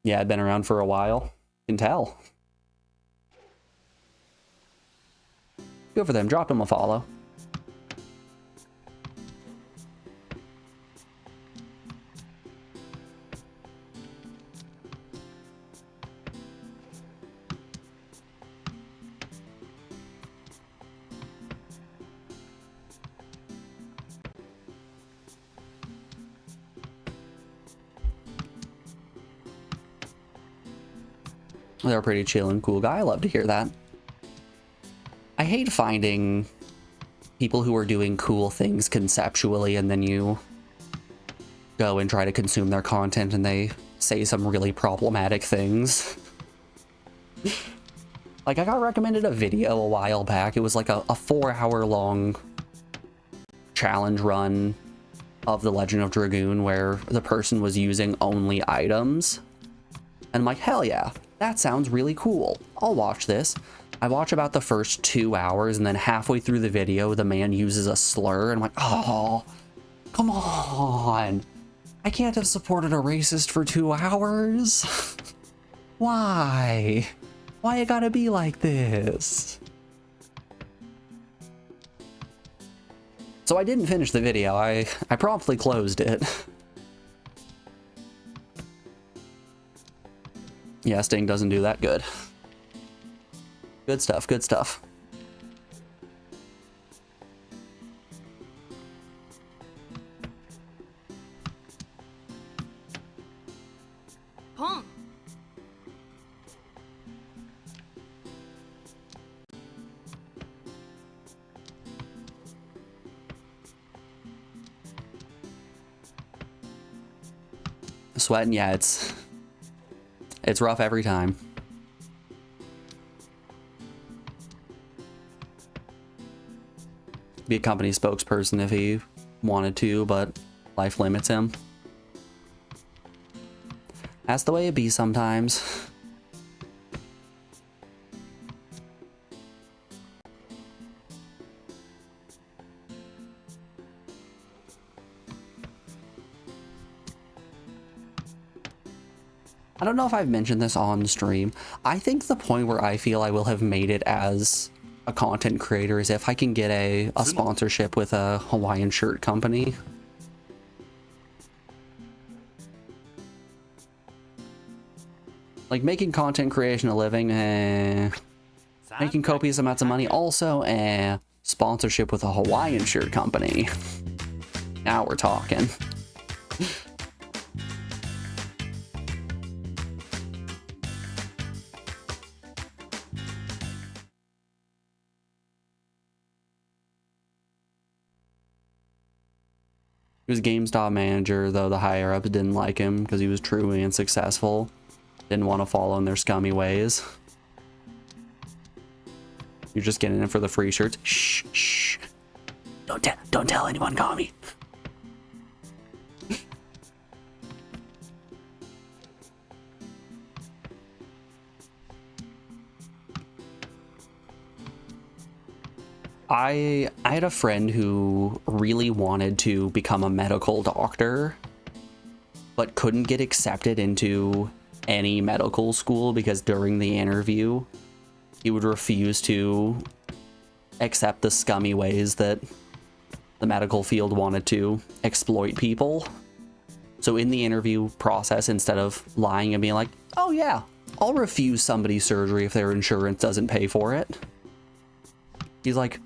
Yeah, I've been around for a while. Can tell. Good for them. Drop them a follow. They're a pretty chill and cool guy. I love to hear that. I hate finding people who are doing cool things conceptually and then you go and try to consume their content and they say some really problematic things. Like, I got recommended a video a while back. It was like a 4-hour long challenge run of The Legend of Dragoon where the person was using only items. And I'm like, hell yeah, that sounds really cool. I'll watch this. I watch about the first 2 hours, and then halfway through the video, the man uses a slur, and I'm like, oh, come on. I can't have supported a racist for 2 hours. Why? Why it gotta be like this? So I didn't finish the video. I promptly closed it. Yeah, Sting doesn't do that good. Good stuff, good stuff. Pong. Sweating, yeah, it's rough every time. Be a company spokesperson if he wanted to, but life limits him. That's the way it be sometimes. I don't know if I've mentioned this on stream. I think the point where I feel I will have made it as a content creator is if I can get a sponsorship with a Hawaiian shirt company. Like, making content creation a living, making copious amounts of money also, sponsorship with a Hawaiian shirt company. Now we're talking. He was GameStop manager, though the higher-ups didn't like him because he was truly unsuccessful. Didn't want to follow in their scummy ways. You're just getting in for the free shirts. Shh, shh. Don't tell anyone, Kami. I had a friend who really wanted to become a medical doctor, but couldn't get accepted into any medical school because during the interview, he would refuse to accept the scummy ways that the medical field wanted to exploit people. So in the interview process, instead of lying and being like, oh yeah, I'll refuse somebody's surgery if their insurance doesn't pay for it, he's like,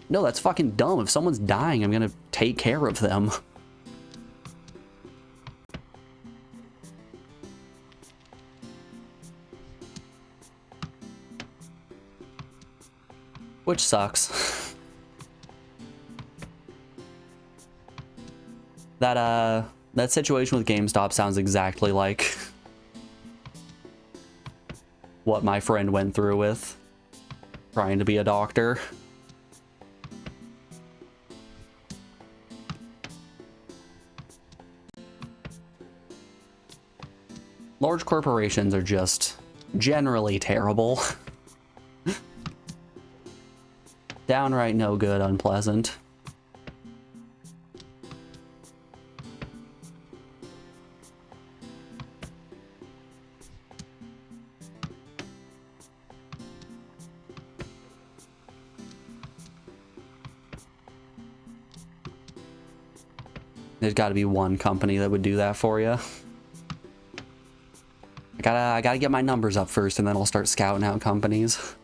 no, that's fucking dumb. If someone's dying, I'm gonna take care of them. Which sucks. That situation with GameStop sounds exactly like what my friend went through with trying to be a doctor. Large corporations are just generally terrible. Downright no good, unpleasant. There's got to be one company that would do that for you. I gotta get my numbers up first, and then I'll start scouting out companies.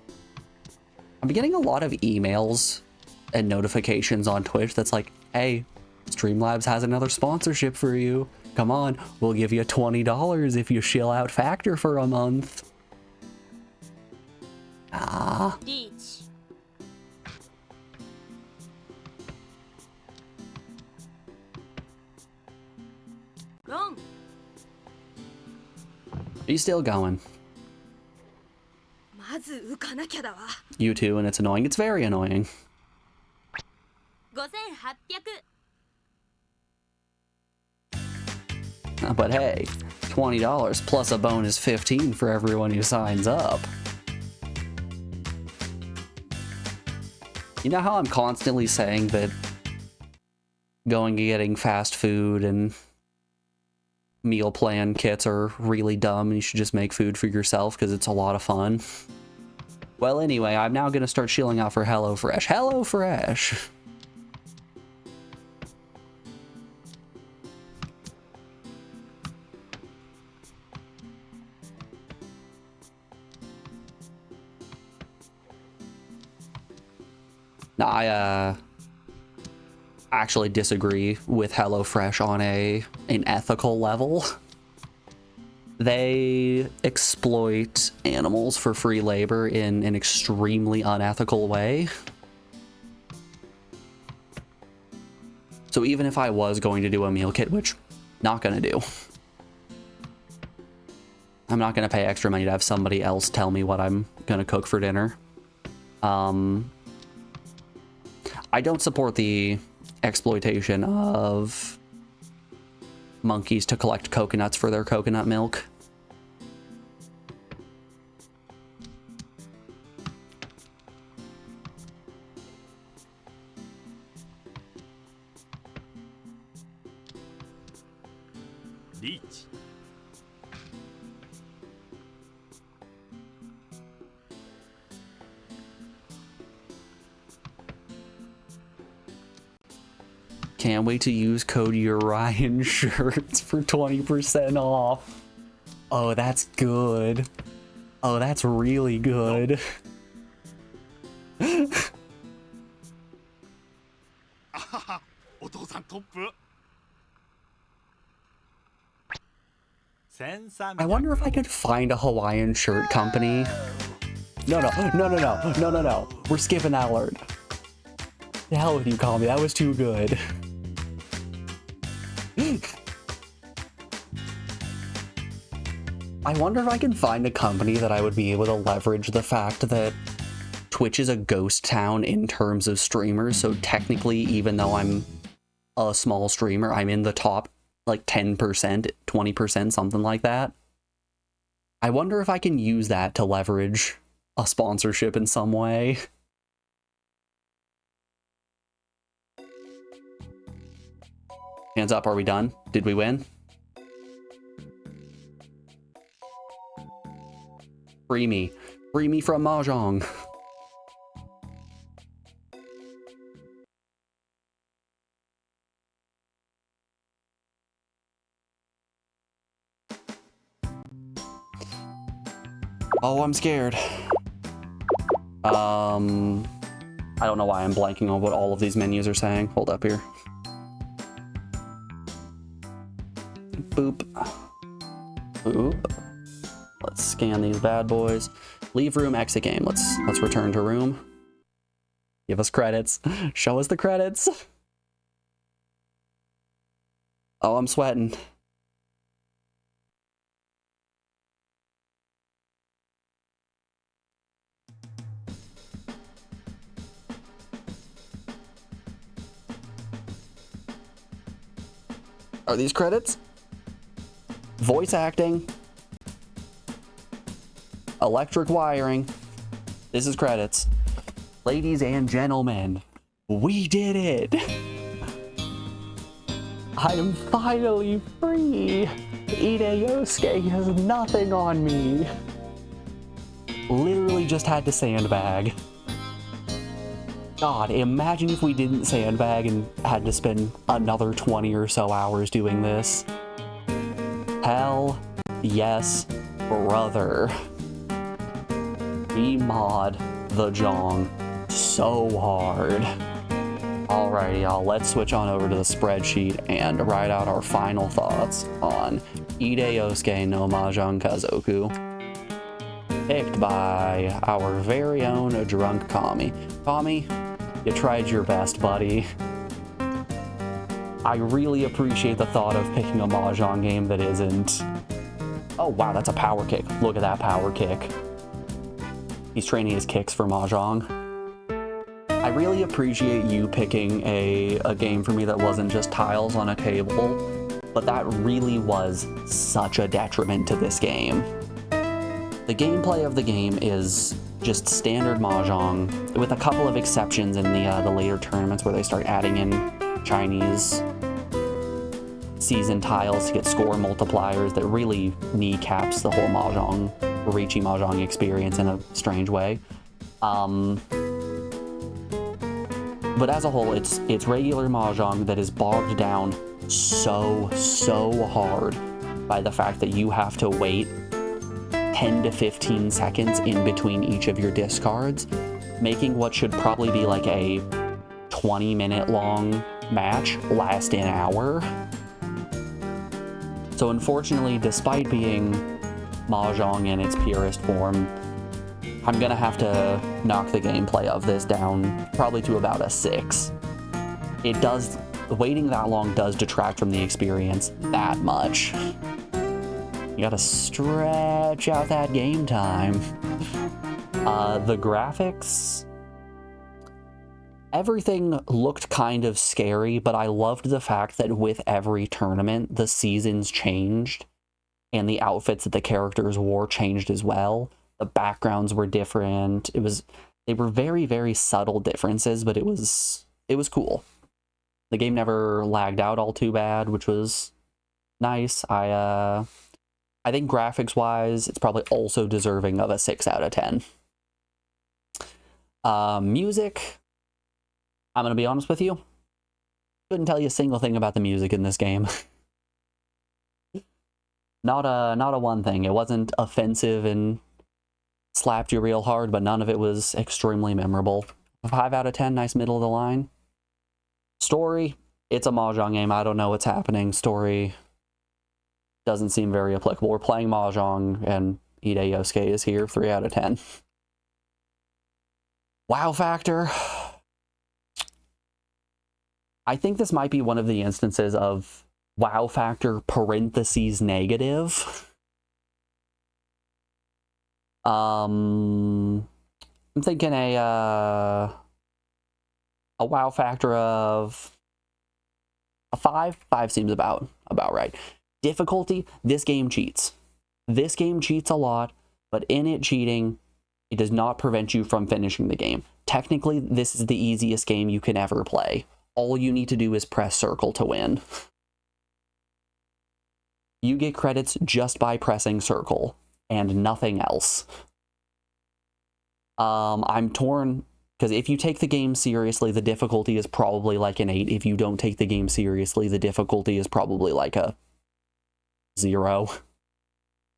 I'm getting a lot of emails and notifications on Twitch that's like, hey, Streamlabs has another sponsorship for you. Come on, we'll give you $20 if you shill out Factor for a month. Ah. リーチ ロン Are you still going? まず浮かなきゃだわ You too, and it's annoying. It's very annoying. 5800 But hey, $20 plus a bonus 15 for everyone who signs up. You know how I'm constantly saying that going and getting fast food and meal plan kits are really dumb and you should just make food for yourself because it's a lot of fun? Well, anyway, I'm now going to start shilling out for HelloFresh. HelloFresh! Now, I actually disagree with HelloFresh on an ethical level. They exploit animals for free labor in an extremely unethical way. So even if I was going to do a meal kit, which not gonna do, I'm not gonna pay extra money to have somebody else tell me what I'm gonna cook for dinner. I don't support the exploitation of monkeys to collect coconuts for their coconut milk. Reach. Can't wait to use code Urian shirts for 20% off. Oh, that's good. Oh, that's really good. お父さんトップ。1300 I wonder if I could find a Hawaiian shirt company. No. We're skipping that alert. The hell with you, call me. That was too good. I wonder if I can find a company that I would be able to leverage the fact that Twitch is a ghost town in terms of streamers, so technically, even though I'm a small streamer, I'm in the top, like, 10%, 20%, something like that. I wonder if I can use that to leverage a sponsorship in some way. Hands up, are we done? Did we win? Free me. Free me from Mahjong. Oh, I'm scared. I don't know why I'm blanking on what all of these menus are saying. Hold up here. Boop. Boop. Let's scan these bad boys. Leave room, exit game. Let's return to room. Give us credits. Show us the credits. Oh, I'm sweating. Are these credits? Voice acting. Electric wiring. This is credits. Ladies and gentlemen, we did it! I am finally free! Ide Yousuke has nothing on me! Literally just had to sandbag. God, imagine if we didn't sandbag and had to spend another 20 or so hours doing this. Hell yes, brother. We mod the Jong so hard. Alrighty, y'all, let's switch on over to the spreadsheet and write out our final thoughts on Ide Yousuke no Mahjong Kazoku, picked by our very own drunk Kami. Kami, you tried your best, buddy. I really appreciate the thought of picking a Mahjong game that isn't... Oh wow, that's a power kick. Look at that power kick. He's training his kicks for Mahjong. I really appreciate you picking a game for me that wasn't just tiles on a table, but that really was such a detriment to this game. The gameplay of the game is just standard Mahjong, with a couple of exceptions in the later tournaments where they start adding in Chinese season tiles to get score multipliers that really kneecaps the whole Mahjong, Riichi Mahjong experience in a strange way. But as a whole, it's regular Mahjong that is bogged down so hard by the fact that you have to wait 10 to 15 seconds in between each of your discards, making what should probably be like a 20-minute long match last an hour. So unfortunately, despite being Mahjong in its purest form, I'm gonna have to knock the gameplay of this down probably to about a 6. Waiting that long does detract from the experience that much. You gotta stretch out that game time. The graphics, everything looked kind of scary, but I loved the fact that with every tournament, the seasons changed and the outfits that the characters wore changed as well. The backgrounds were different. They were very subtle differences, but it was cool. The game never lagged out all too bad, which was nice. I think graphics wise, it's probably also deserving of a 6 out of 10. Music, I'm gonna be honest with you, couldn't tell you a single thing about the music in this game. Not a one thing. It wasn't offensive and slapped you real hard, but none of it was extremely memorable. 5 out of 10, nice middle of the line. Story, it's a Mahjong game. I don't know what's happening. Story doesn't seem very applicable. We're playing Mahjong, and Ide Yousuke is here. 3 out of 10. Wow factor. I think this might be one of the instances of wow factor parentheses negative. I'm thinking a wow factor of a 5. 5 seems about right. Difficulty, this game cheats. This game cheats a lot, but in it cheating, it does not prevent you from finishing the game. Technically, this is the easiest game you can ever play. All you need to do is press circle to win. You get credits just by pressing circle and nothing else. I'm torn, because if you take the game seriously, the difficulty is probably like an 8. If you don't take the game seriously, the difficulty is probably like a 0.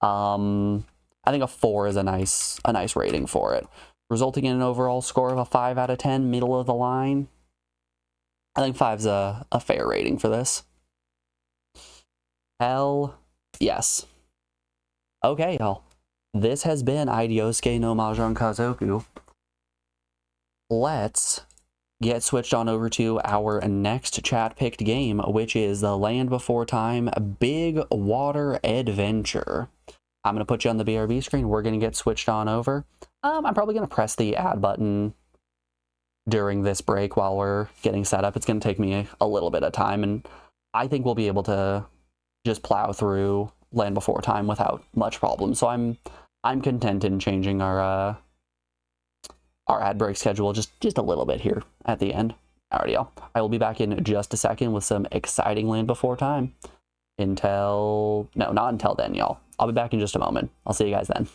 I think a 4 is a nice rating for it, resulting in an overall score of a 5 out of 10, middle of the line. I think 5's a fair rating for this. Hell yes. Okay, y'all. This has been Ide Yousuke no Mahjong Kazoku. Let's get switched on over to our next chat-picked game, which is the Land Before Time Big Water Adventure. I'm going to put you on the BRB screen. We're going to get switched on over. I'm probably going to press the add button during this break while we're getting set up. It's going to take me a little bit of time, and I think we'll be able to just plow through Land Before Time without much problem. So I'm content in changing our ad break schedule just a little bit here at the end. Alrighty, y'all. I will be back in just a second with some exciting Land Before Time. No, not until then, y'all. I'll be back in just a moment. I'll see you guys then.